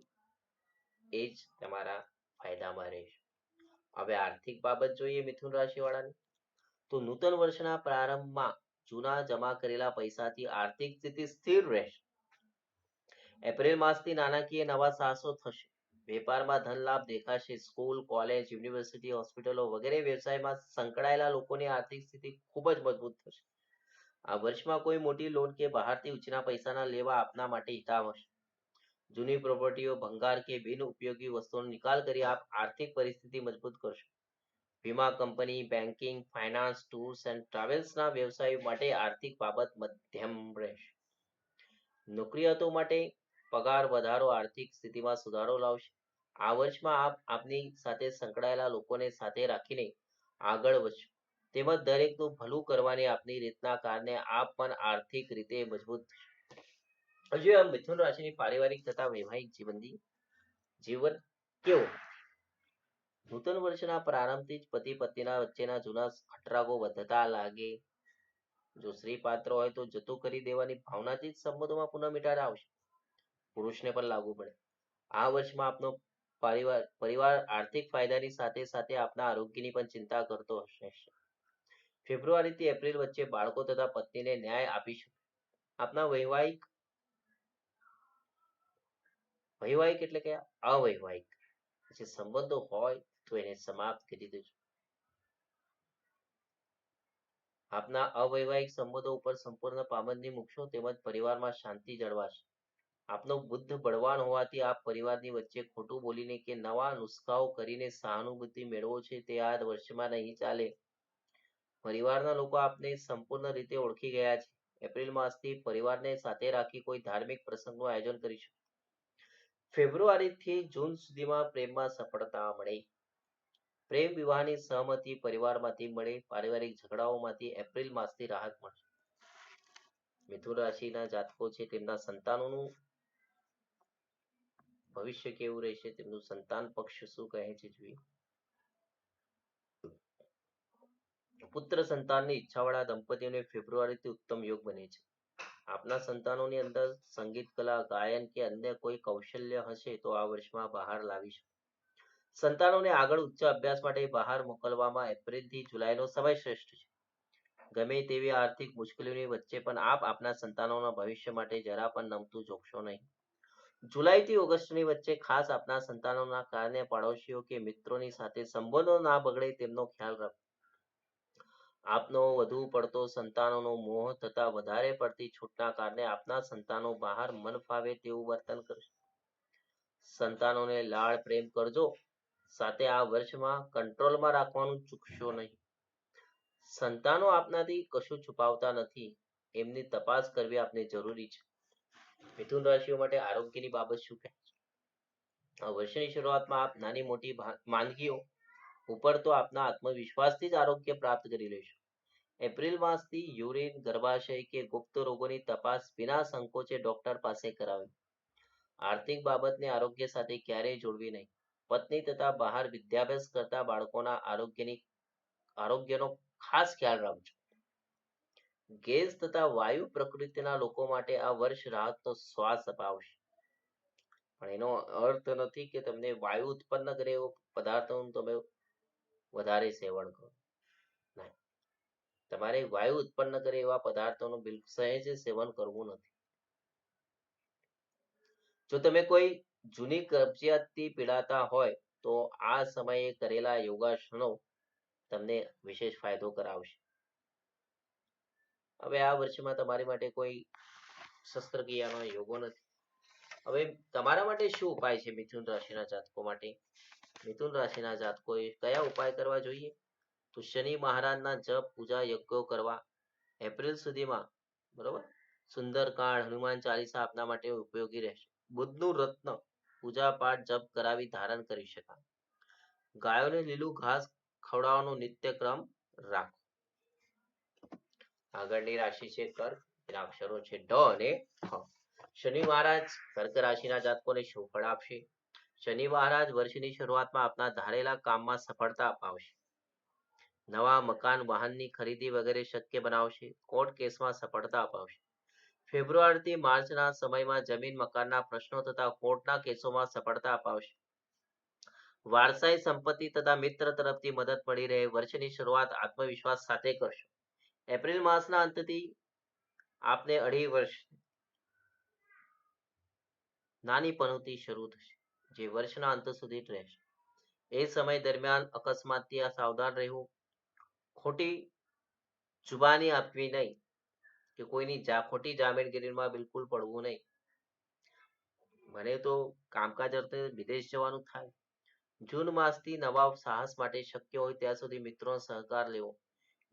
S1: એ જ તમારા ફાયદામાં રહેશે. હવે આર્થિક બાબત જોઈએ મિથુન રાશિ વાળાની, તો નૂતન વર્ષના પ્રારંભમાં જૂના જમા કરેલા પૈસાથી આર્થિક સ્થિતિ સ્થિર રહેશે. એપ્રિલ માસથી નાણાકીય નવા સાહસો થશે. વેપારમાં ધન લાભ દેખાશે. સ્કૂલ, કોલેજ, યુનિવર્સિટી, હોસ્પિટલો વગેરે વ્યવસાયમાં સંકળાયેલા લોકોની આર્થિક સ્થિતિ ખૂબ જ મજબૂત થશે. આ વર્ષમાં કોઈ મોટી લોન કે બહારથી ઉછીના પૈસાના લેવા આપના માટે હિતાવ હશે. જૂની પ્રોપર્ટીઓ, ભંગાર કે બિનઉપયોગી વસ્તુઓનો નિકાલ કરી આપ આર્થિક પરિસ્થિતિ મજબૂત કરશો. વીમા company, banking, finance, tours and ટ્રાવેલ્સના વ્યવસાયો માટે આર્થિક બાબત મધ્યમ રહેશે. નોકરીયાતો માટે પગાર વધારો આર્થિક સ્થિતિમાં સુધારો લાવશે. આ વર્ષમાં આપ આપની સાથે સંકળાયેલા લોકોને સાથે રાખીને આગળ વધશો. તેમજ દરેકનું ભલું કરવાની આપની રીતના કારણે આપ પણ આર્થિક રીતે મજબૂત થશો. હજુ આ મિથુન રાશિની પારિવારિક તથા વૈવાહિક જીવન કેવું? નૂતન વર્ષના પ્રારંભથી જ પતિ પત્નીના વચ્ચેના જૂના ખટરાગો વધતા લાગે. જો સ્ત્રી પાત્ર હોય તો જતું કરી દેવાની ભાવનાથી જ સંબંધોમાં પુનઃ મીઠાશ આવશે. પુરુષને પણ લાગુ પડે. આ વર્ષમાં આપનો પરિવાર આર્થિક ફાયદાની સાથે સાથે આપના આરોગ્યની પણ ચિંતા કરતો હશે. ફેબ્રુઆરીથી એપ્રિલ વચ્ચે બાળકો તથા પત્નીને ન્યાય આપી શકે. આપના વૈવાહિક એટલે કે અવૈવાહિક જે સંબંધો હોય તો એને સમાપ્ત કરી દેજો. આપના અવૈવાહિક સંબંધો ઉપર સંપૂર્ણ પાબંદી મૂકશો તેમજ પરિવારમાં શાંતિ જળવાશે. આપનો બુદ્ધ બળવાન હોવાથી આપ પરિવારની વચ્ચે ખોટું બોલીને કે નવા નુસ્ખાઓ કરીને સહાનુભૂતિ મેળવો છે તે આ વર્ષમાં નહીં ચાલે. પરિવારના લોકો આપને સંપૂર્ણ રીતે ઓળખી ગયા છે. એપ્રિલ માસથી પરિવારને સાથે રાખી કોઈ ધાર્મિક પ્રસંગનું આયોજન કરીશું. ફેબ્રુઆરીથી જૂન સુધીમાં પ્રેમમાં સફળતા મળે. પ્રેમ વિવાહની સહમતિ પરિવારમાંથી મળે. પારિવારિક ઝઘડાઓમાંથી એપ્રિલ માસથી રાહત મળશે. મિથુન રાશિના જાતકો છે તેમના સંતાનોનું ભવિષ્ય કેવું રહેશે, તેમનું સંતાન પક્ષ શું કહે છે જોઈએ. પુત્ર સંતાનની ઈચ્છાવાળા દંપતીઓને ફેબ્રુઆરીથી ઉત્તમ યોગ બને છે. આપના સંતાનોની અંદર સંગીત કલા, ગાયન કે અન્ય કોઈ કૌશલ્ય હશે તો આ વર્ષમાં બહાર લાવી શકો. સંતાનોને આગળ ઉચ્ચ અભ્યાસ માટે બહાર મોકલવામાં એપ્રિલથી જુલાઈનો સમય શ્રેષ્ઠ છે. ગમે તેવી આર્થિક મુશ્કેલીઓની વચ્ચે પણ આપ આપના સંતાનોના ભવિષ્ય માટે જરા પણ નમતું જોખશો નહીં. જુલાઈથી ઓગસ્ટની વચ્ચે ખાસ આપના સંતાનોના કારણે પાડોશીઓ કે મિત્રોની સાથે સંબંધો ના બગડે તેમનો ખ્યાલ રાખો. આપનો વધુ પડતો સંતાનોનો મોહ તથા વધારે પડતી છૂટના કારણે આપના સંતાનો બહાર મન ફાવે તેવું વર્તન કરશે. સંતાનોને લાડ પ્રેમ કરજો, સાથે આ વર્ષમાં કંટ્રોલમાં રાખવાનું ચૂકશો નહીં. સંતાનો આપનાથી કશું છુપાવતા નથી, એમની તપાસ કરવી આપને જરૂરી છે. મિથુન રાશિઓ માટે આરોગ્યની બાબત શું કહે છે? આ વર્ષની શરૂઆતમાં આપ નાની મોટી માંદગીઓ ઉપર તો આપના આત્મવિશ્વાસથી જ આરોગ્ય પ્રાપ્ત કરી લેશો. એપ્રિલ માસથી યુરિન, ગર્ભાશય કે ગુપ્ત રોગોની તપાસ વિના સંકોચે ડોક્ટર પાસે કરાવી. આર્થિક બાબતને આરોગ્ય સાથે ક્યારેય જોડવી નહીં. પત્ની તથા બહાર વિદ્યાભ્યાસ કરતા બાળકોના આરોગ્યનો ખાસ ખ્યાલ રાખજો. ગેસ તથા વાયુ પ્રકૃતિના લોકો માટે આ વર્ષ રાહતનો શ્વાસ અપાવશે. પણ એનો અર્થ નથી કે તમને વાયુ ઉત્પન્ન કરે એવો પદાર્થોનું તમે વધારે સેવન કરો. નહીં, તમારે વાયુ ઉત્પન્ન કરે એવા પદાર્થોનું બિલકુલ સહેજ સેવન કરવું નથી. જો તમે કોઈ જૂની કબજિયાતથી પીડાતા હોય તો આ સમયે કરેલા યોગાસનો તમને વિશેષ ફાયદો કરાવશે. હવે આ વર્ષમાં તમારી માટે કોઈ શસ્ત્રક્રિયાનો યોગો નથી. હવે તમારા માટે શું ઉપાય છે મિથુન રાશિના જાતકો માટે? મિથુન રાશિના જાતકોએ કયા ઉપાય કરવા જોઈએ? તો શનિ મહારાજના જપ, પૂજા, યજ્ઞો કરવા એપ્રિલ સુધીમાં, બરોબર, સુંદરકાંડ, હનુમાન ચાલીસા આપના માટે ઉપયોગી રહેશે. બુધનું રત્ન પૂજા પાઠ જપ કરાવી ધારણ કરી શકાય. ગાયોને લીલું ઘાસ ખવડાવવાનો નિત્યક્રમ રાખો. આગળની રાશિ છે કર્ક, એના અક્ષરો છે ડ અને હ. શનિ મહારાજ કર્ક રાશિના જાતકોને શું ફળ આપશે? શનિ મહારાજ વર્ષની શરૂઆતમાં આપના ધારેલા કામમાં સફળતા અપાવશે. નવા મકાન, વાહનની ખરીદી વગેરે શક્ય બનાવશે. કોર્ટ કેસમાં સફળતા અપાવશે. ફેબ્રુઆરીથી માર્ચના સમયમાં જમીન મકાનના પ્રશ્નો તથા કોર્ટના કેસોમાં સફળતા અપાવશે. વારસાઈ સંપત્તિ તથા મિત્ર તરફથી મદદ મળી રહે. વર્ષની શરૂઆત આત્મવિશ્વાસ સાથે કરશો. એપ્રિલ માસના અંતથી આપને 2.5 વર્ષ નાની પનોતી શરૂ થશે, જે વર્ષના અંત સુધી રહેશે. એ સમય દરમિયાન અકસ્માતથી સાવધાન રહેવું, ખોટી જુબાની આપવી નહીં, કે કોઈની ખોટી જામીનગીરીમાં બિલકુલ પડવું નહીં. મને તો કામકાજ અર્થે વિદેશ જવાનું થાય. જૂન માસથી નવા સાહસ માટે શક્ય હોય ત્યાં સુધી મિત્રોનો સહકાર લેવો.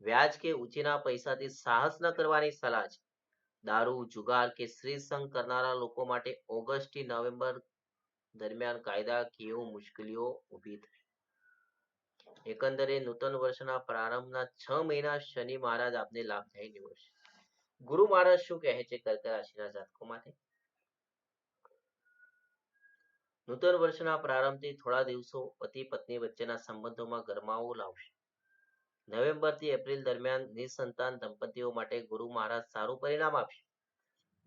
S1: વ્યાજ કે ઉછીના પૈસાથી સાહસ ન કરવાની સલાહ છે. દારૂ, જુગાર કે સ્ત્રી સંગ કરનારા લોકો માટે ઓગસ્ટથી નવેમ્બર દરમિયાન કાયદાકીય મુશ્કેલીઓ ઊભી થશે. એકંદરે નૂતન વર્ષના પ્રારંભના 6 મહિના શનિ મહારાજ આપને લાભદાયી નીવડશે. ગુરુ મહારાજ શું કહે છે કર્ક રાશિના જાતકો માટે? નૂતન વર્ષના પ્રારંભથી થોડા દિવસો પતિ પત્ની વચ્ચેના સંબંધોમાં ગરમાવો લાવશે. નવેમ્બરથી એપ્રિલ દરમિયાન નિસંતાન દંપતીઓ માટે ગુરુ મહારાજ સારું પરિણામ આપશે.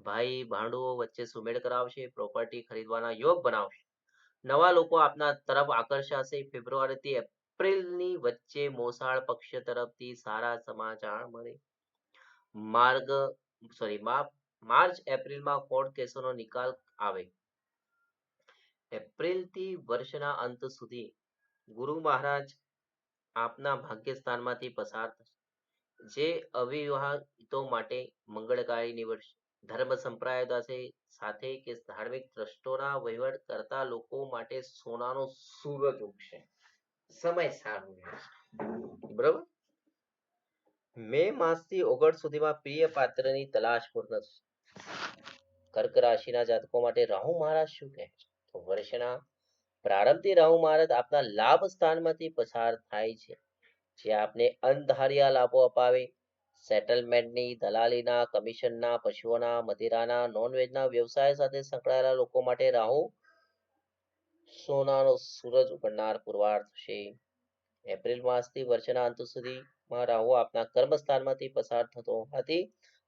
S1: ભાઈ ભાંડુઓ વચ્ચે સુમેળ કરાવશે. પ્રોપર્ટી ખરીદવાના યોગ બનાવશે. નવા લોકો આપના તરફ આકર્ષાશે. ફેબ્રુઆરીથી એપ્રિલની વચ્ચે મોસાળ પક્ષ તરફથી સારા સમાચાર મળે. માર્ચ એપ્રિલમાં કોર્ટ કેસોનો નિકાલ આવે. એપ્રિલથી વર્ષના અંત સુધી ગુરુ મહારાજ આપના ભાગ્યસ્થાનમાંથી પસાર થશે, જે અવિવાહિતો માટે મંગળકારી નીવડશે. ધર્મ સંપ્રદાય સાથે કે ધાર્મિક ટ્રસ્ટોના વહીવટ કરતા લોકો માટે સોનાનો સૂરજ ઉગશે. સમય સારો રહેશે. બરાબર. મે માસથી ઓગસ્ટ સુધીમાં પ્રિય પાત્રની તલાશ પૂર્ણ થશે. કર્ક રાશિના જાતકો માટે રાહુ મહારાજ શું કહે છે? તો વર્ષના પ્રારંભથી રાહુ મહારાજ આપના લાભ સ્થાનમાંથી પસાર થાય છે, જે આપને અણધાર્યા લાભો અપાવે. સેટલમેન્ટની, દલાલીના, કમિશનના, પશુઓના, મદિરાના, નોનવેજના વ્યવસાય સાથે સંકળાયેલા લોકો માટે રાહુ સોનાનો સૂરજ ઉગડનાર પુરવાર થશે. એપ્રિલ માસથી વર્ષના અંત સુધીમાં રાહુ આપના કર્મસ્થાનમાંથી પસાર થતો હોવાથી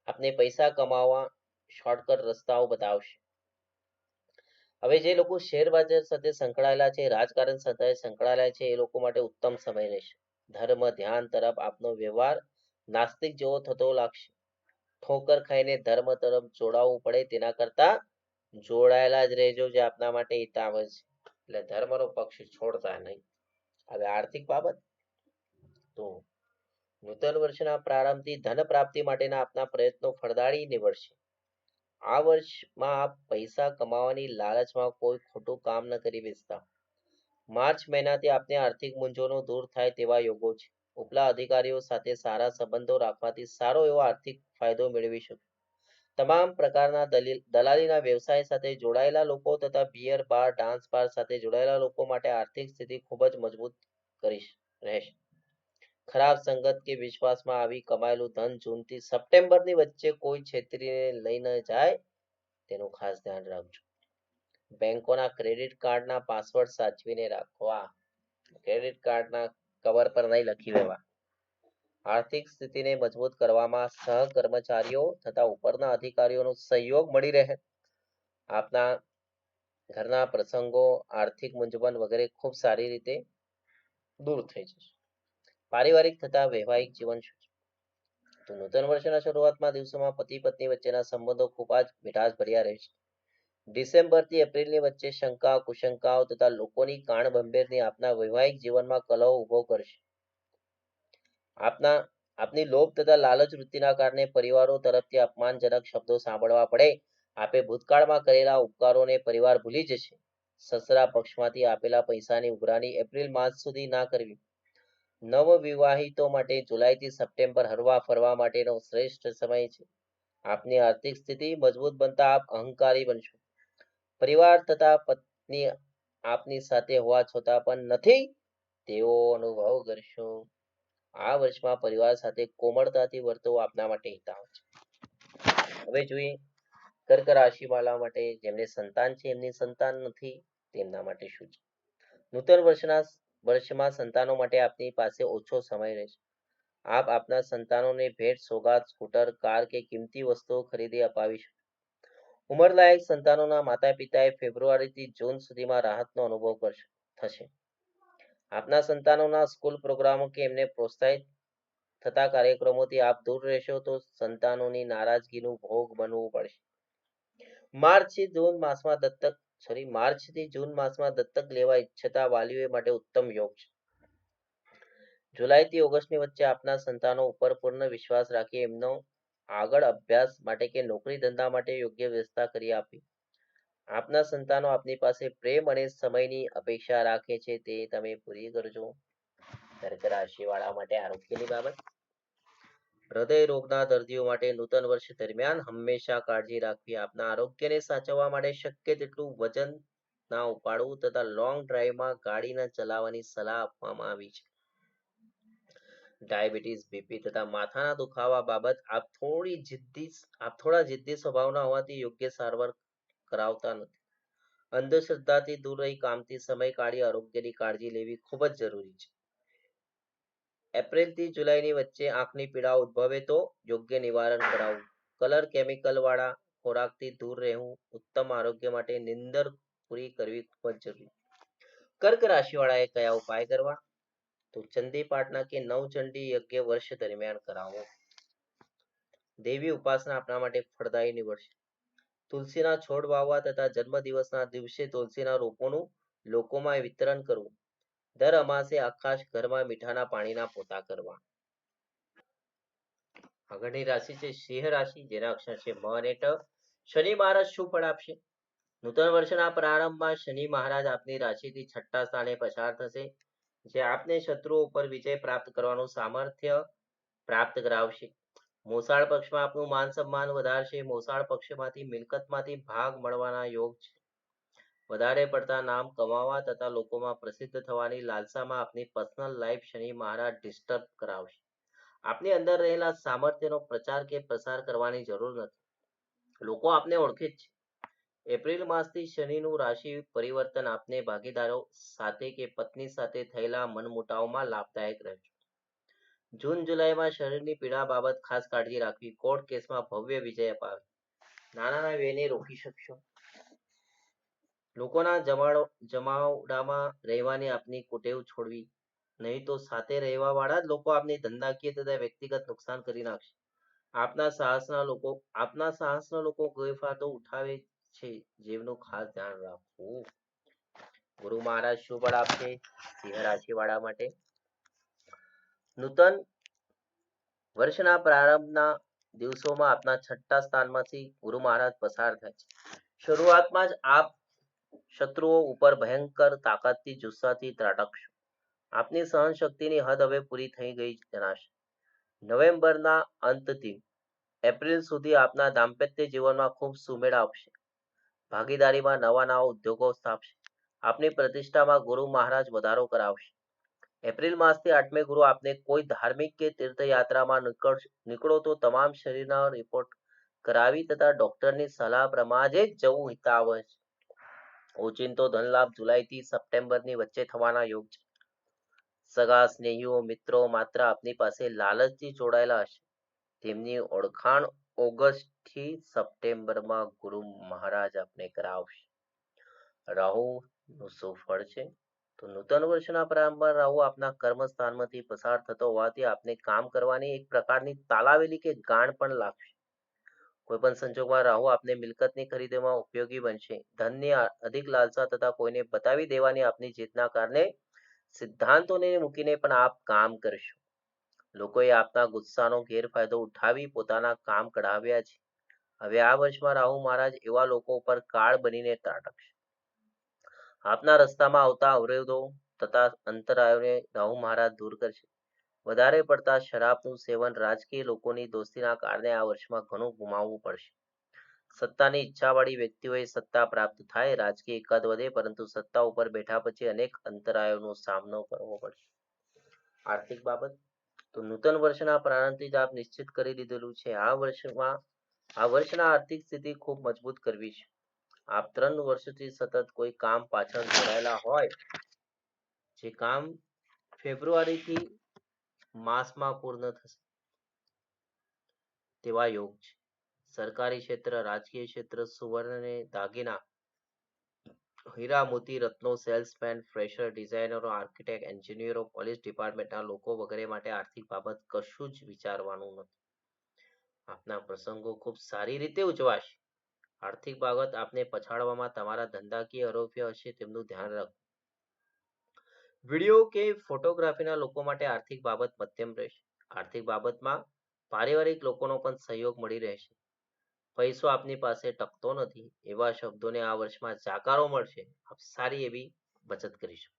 S1: આપને પૈસા કમાવા શોર્ટકટ રસ્તાઓ બતાવશે. હવે જે લોકો શેર બજાર સાથે સંકળાયેલા છે, રાજકારણ સાથે સંકળાયેલા છે, એ લોકો માટે ઉત્તમ સમય રહેશે. ધર્મ ધ્યાન તરફ આપનો વ્યવહાર નાસ્તિક જેવો થતો લાગશે. ઠોકર ખાઈને ધર્મ તરફ જોડાવવું પડે તેના કરતા જોડાયેલા જ રહેજો, જે આપના માટે હિતાવ છે. એટલે ધર્મનો પક્ષ છોડતા નહીં. હવે આર્થિક બાબત, તો નૂતન વર્ષના પ્રારંભથી ધન પ્રાપ્તિ માટેના આપના પ્રયત્નો ફળદાયી નીવડશે. આ વર્ષમાં આપ પૈસા કમાવાની લાલચમાં કોઈ ખોટું કામ ન કરી બેસતા. માર્ચ મહિનાથી આપને આર્થિક મૂંઝવણો દૂર થાય તેવા યોગો છે. ઉપલા અધિકારીઓ સાથે સારા સંબંધો રાખવાથી સારો એવો આર્થિક ફાયદો મેળવી શકો. તમામ પ્રકારના દલાલીના વ્યવસાય સાથે જોડાયેલા લોકો તથા બિયર બાર, ડાન્સ બાર સાથે જોડાયેલા લોકો માટે આર્થિક સ્થિતિ ખૂબ જ મજબૂત રહેશે. ખરાબ સંગત કે વિશ્વાસમાં આવી કમાયેલું ધન જૂનથી સપ્ટેમ્બરની વચ્ચે કોઈ છેતરીને લઈ ન જાય, તેનું ખાસ ધ્યાન રાખજો. બેંકોના ક્રેડિટ કાર્ડના પાસવર્ડ સાચવીને રાખવા. ક્રેડિટ કાર્ડના કવર પર નહીં લખી દેવા. આર્થિક સ્થિતિને મજબૂત કરવામાં સહકર્મચારીઓ તથા ઉપરના અધિકારીઓનો સહયોગ મળી રહે. આપના ઘરના પ્રસંગો, આર્થિક મૂંઝવણ વગેરે ખૂબ સારી રીતે દૂર થઈ જશે. પારિવારિક તથા વૈવાહિક જીવન શું છે? તો નૂતન વર્ષના શરૂઆતમાં દિવસોમાં પતિ પત્ની વચ્ચેના સંબંધો ખૂબ જ મીઠાશ ભર્યા રહેશે. ડિસેમ્બરથી એપ્રિલની વચ્ચે શંકા કુશંકાઓ તથા લોકોની કાણ બંભેરની આપના વૈવાહિક જીવનમાં કલહ ઉભો કરશે. આપની લોભ તથા લાલચ વૃત્તિના કારણે પરિવારો તરફથી અપમાનજનક શબ્દો સાંભળવા પડે. આપે ભૂતકાળમાં કરેલા ઉપકારોને પરિવાર ભૂલી જશે. સસરા પક્ષમાંથી આપેલા પૈસાની ઉઘરાણી એપ્રિલ માસ સુધી ના કરવી. નવ વિવાહિતો માટે જુલાઈથી સપ્ટેમ્બર હરવા ફરવા માટેનો શ્રેષ્ઠ સમય છે. આપની આર્થિક સ્થિતિ મજબૂત બનતા આપ અહંકારી બનશો. પરિવાર તથા પત્ની આપની સાથે હોવા છતાં પણ નથી તેવો અનુભવ કરશો. આ વર્ષમાં પરિવાર સાથે કોમળતાથી વર્તવું આપના માટે હિતાવ છે. હવે જોઈએ કર્ક રાશિ વાળા માટે જેમને સંતાન છે, એમની સંતાન નથી, તેમના માટે શું છે? નૂતન વર્ષમાં સંતાનો માટે આપની પાસે ઓછો સમય રહેશે. આપ આપના સંતાનોને ભેટ, સોગાદ, સ્કૂટર, કાર કે કિંમતી વસ્તુઓ ખરીદી અપાવી શકો. ઉંમરલાયક સંતાનોના માતા પિતાએ ફેબ્રુઆરીથી જૂન સુધીમાં રાહતનો અનુભવ થશે. આપના સંતાનોના સ્કૂલ પ્રોગ્રામો કે એમને પ્રોત્સાહિત થતા કાર્યક્રમોથી આપ દૂર રહેશો તો સંતાનોની નારાજગીનું ભોગ બનવું પડશે. માર્ચથી જૂન માસમાં દત્તક લેવા ઈચ્છતા વાલીઓ માટે ઉત્તમ યોગ છે. જુલાઈથી ઓગસ્ટની વચ્ચે આપના સંતાનો ઉપર પૂર્ણ વિશ્વાસ રાખી એમનો આગળ અભ્યાસ માટે કે નોકરી ધંધા માટે યોગ્ય વ્યવસ્થા કરી આપી. આપના સંતાનો આપની પાસે પ્રેમ અને સમયની અપેક્ષા રાખે છે, તે તમે પૂરી કરજો. કર્ક રાશિવાળા માટે આરોગ્યની બાબત. હૃદય રોગના દર્દીઓ માટે નૂતન વર્ષ દરમિયાન હંમેશા કાળજી રાખવી. આપના આરોગ્યને સાચવવા માટે શક્ય તેટલું વજન ના ઉપાડવું તથા લોંગ ડ્રાઈવમાં ગાડી ન ચલાવવાની સલાહ આપવામાં આવી છે. ડાયાબિટીસ, બીપી તથા માથાના દુખાવા બાબત આપ થોડા જિદ્દી સ્વભાવના હોવાથી યોગ્ય સારવાર કરાવતા નથી. અંધશ્રદ્ધાથી દૂર રહી કામથી સમય કાઢી આરોગ્યની કાળજી લેવી ખૂબ જ જરૂરી છે. એપ્રિલથી જુલાઈની વચ્ચે આંખની પીડા ઉદ્ભવે તો યોગ્ય નિવારણ કરાવવું. કલર કેમિકલ વાળા ખોરાકથી દૂર રહેવું. ઉત્તમ આરોગ્ય માટે નિંદર પૂરી કરવી ખૂબ જ જરૂરી. કર્ક રાશિવાળાએ કયા ઉપાય કરવા? તો ચંડી પાઠના કે નવચંડી યજ્ઞ વર્ષ દરમિયાન કરાવો. દેવી ઉપાસના આપણા માટે ફળદાયી નીવડશે. તુલસીના છોડ વાવવા તથા જન્મદિવસના દિવસે તુલસીના રોપોનું લોકોમાં વિતરણ કરવું. દર અમાસે આકાશ ઘરમાં મીઠાના પાણીના પોતા કરવા. આગળની રાશિ છે સિંહ રાશિ, જેના અક્ષર છે મ અને ટ. શનિ મહારાજ શું ફળ આપશે? નૂતન વર્ષના પ્રારંભમાં શનિ મહારાજ આપની રાશિથી 6ઠ્ઠા સ્થાને પસાર થશે, જે આપને શત્રુઓ ઉપર વિજય પ્રાપ્ત કરવાનું સામર્થ્ય પ્રાપ્ત કરાવશે. મોસાળ પક્ષમાં આપનું માન સન્માન વધારશે. મોસાળ પક્ષમાંથી મિલકતમાંથી ભાગ મળવાના યોગ છે. વધારે પડતા નામ કમાવા તથા લોકોમાં પ્રસિદ્ધ થવાની લાલસામાં આપની પર્સનલ લાઈફ શનિ મહારાજ ડિસ્ટર્બ કરાવશે. આપની અંદર રહેલા સામર્થ્યનો પ્રચાર કે પ્રસાર કરવાની જરૂર નથી. લોકો આપને ઓળખે જ છે. એપ્રિલ માસથી શનિનું રાશિ પરિવર્તન આપને ભાગીદારો સાથે કે પત્ની સાથે થયેલા મનમુટાવમાં લાભદાયક રહેશે. જૂન જુલાઈમાં શરીરની પીડા બાબત ખાસ કાળજી રાખવી. કોર્ટ કેસમાં ભવ્ય વિજય અપાવે. નાના વ્યયને રોકી શકશો. લોકોના જમાવડામાં રહેવાની આપની કુટેવ છોડવી, નહીં તો સાથે રહેવા વાળા જ લોકો આપની ધંધાકીય તથા વ્યક્તિગત નુકસાન કરી નાખશે. આપના સાહસના લોકો ગેરફાયદો ઉઠાવે છે, જેમનું ખાસ ધ્યાન રાખવું. ગુરુ મહારાજ શું ફળ આપશે સિંહ રાશિ વાળા માટે? નૂતન વર્ષના પ્રારંભના દિવસોમાં આપના 6ઠ્ઠા સ્થાનમાંથી ગુરુ મહારાજ પસાર થાય છે. શરૂઆતમાં જ આપ શત્રુઓ ઉપર ભયંકર તાકાતથી જુસ્સાથી ત્રાટકશો. આપની સહન શક્તિની હદ હવે પૂરી થઈ ગઈ જણાશે. નવેમ્બરના અંતથી એપ્રિલ સુધી આપના દાંપત્ય જીવનમાં ખૂબ સુમેળ આવશે. ભાગીદારીમાં નવા ઉદ્યોગો સ્થાપશે. આપની પ્રતિષ્ઠામાં ગુરુ મહારાજ વધારો કરાવશે. એપ્રિલ માસથી 8મે ગુરુ આપને કોઈ ધાર્મિક કે તીર્થયાત્રામાં નીકળો તો તમામ શરીરના રિપોર્ટ કરાવી તથા ડોક્ટરની સલાહ પ્રમાણે જ જવું હિતાવહ છે. ઓચિંતો ધન લાભ જુલાઈથી સપ્ટેમ્બરની વચ્ચે થવાના યોગ છે. સગા સ્નેહીઓ મિત્રો માત્ર આપની પાસે લાલચથી જોડાયેલા હશે. તેમની ઓળખાણ ઓગસ્ટથી સપ્ટેમ્બરમાં ગુરુ મહારાજ આપને કરાવશે. રાહુનું શું ફળ છે? તો નૂતન વર્ષના પ્રારંભમાં રાહુ આપના કર્મસ્થાનમાંથી પસાર થતો હોવાથી આપને કામ કરવાની એક પ્રકારની તાલાવેલી કે ગાણ પણ લાગશે. કોઈ પણ સંજોગમાં રાહુ આપને મિલકતની ખરીદીમાં ઉપયોગી બનશે. ધનની અધિક લાલસા તથા કોઈને બતાવી દેવાની આપની જીતના કારણે સિદ્ધાંતોને મૂકીને પણ આપ કામ કરશો. લોકોએ આપના ગુસ્સાનો ગેરફાયદો ઉઠાવી પોતાના કામ કઢાવ્યા છે. હવે આ વર્ષમાં રાહુ મહારાજ એવા લોકો ઉપર કાળ બનીને ત્રાટકશે. આપના રસ્તામાં આવતા અવરોધો તથા અંતરાયોને રાહુ મહારાજ દૂર કરશે. વધારે પડતા શરાબનું સેવન, રાજકીય લોકોની દોસ્તીના કારણે આ વર્ષમાં ઘણું ગુમાવવું પડશે. સત્તાની ઈચ્છાવાળી વ્યક્તિઓએ સત્તા પ્રાપ્ત થાય, રાજકીય કદ વધે, પરંતુ સત્તા ઉપર બેઠા પછી અનેક અંતરાયોનો સામનો કરવો પડશે. આર્થિક બાબત. તો નૂતન વર્ષના પ્રારંભથી જ આપ નિશ્ચિત કરી દીધેલું છે. આ વર્ષના આર્થિક સ્થિતિ ખૂબ મજબૂત કરવી છે. આપ 3 વર્ષથી સતત કોઈ કામ પાછળ જોડાયેલા હોય, જે કામ ફેબ્રુઆરીથી માસમાં પૂર્ણ થશે તેવા યોગ છે. સરકારી ક્ષેત્ર, રાજકીય ક્ષેત્ર, સુવર્ણ અને દાગીના, હીરા મોતી રત્નો, સેલ્સમેન, ફ્રેશર, ડિઝાઇનરો, આર્કિટેક્ટ, એન્જિનિયરો, પોલીસ ડિપાર્ટમેન્ટના લોકો વગેરે માટે આર્થિક બાબત કશું જ વિચારવાનું નથી. આપના પ્રસંગો ખૂબ સારી રીતે ઉજવાશે. આર્થિક બાબત આપને પછાડવામાં તમારા ધંધાકીય આરોગ્ય હશે તેમનું ધ્યાન રાખો. વિડીયો કે ફોટોગ્રાફીના લોકો માટે આર્થિક બાબત મધ્યમ રહેશે. આર્થિક બાબતમાં પારિવારિક લોકોનો પણ સહયોગ મળી રહેશે. પૈસો આપની પાસે ટકતો નથી એવા શબ્દોને આ વર્ષમાં જાકારો મળશે. આપ સારી એવી બચત કરીશું.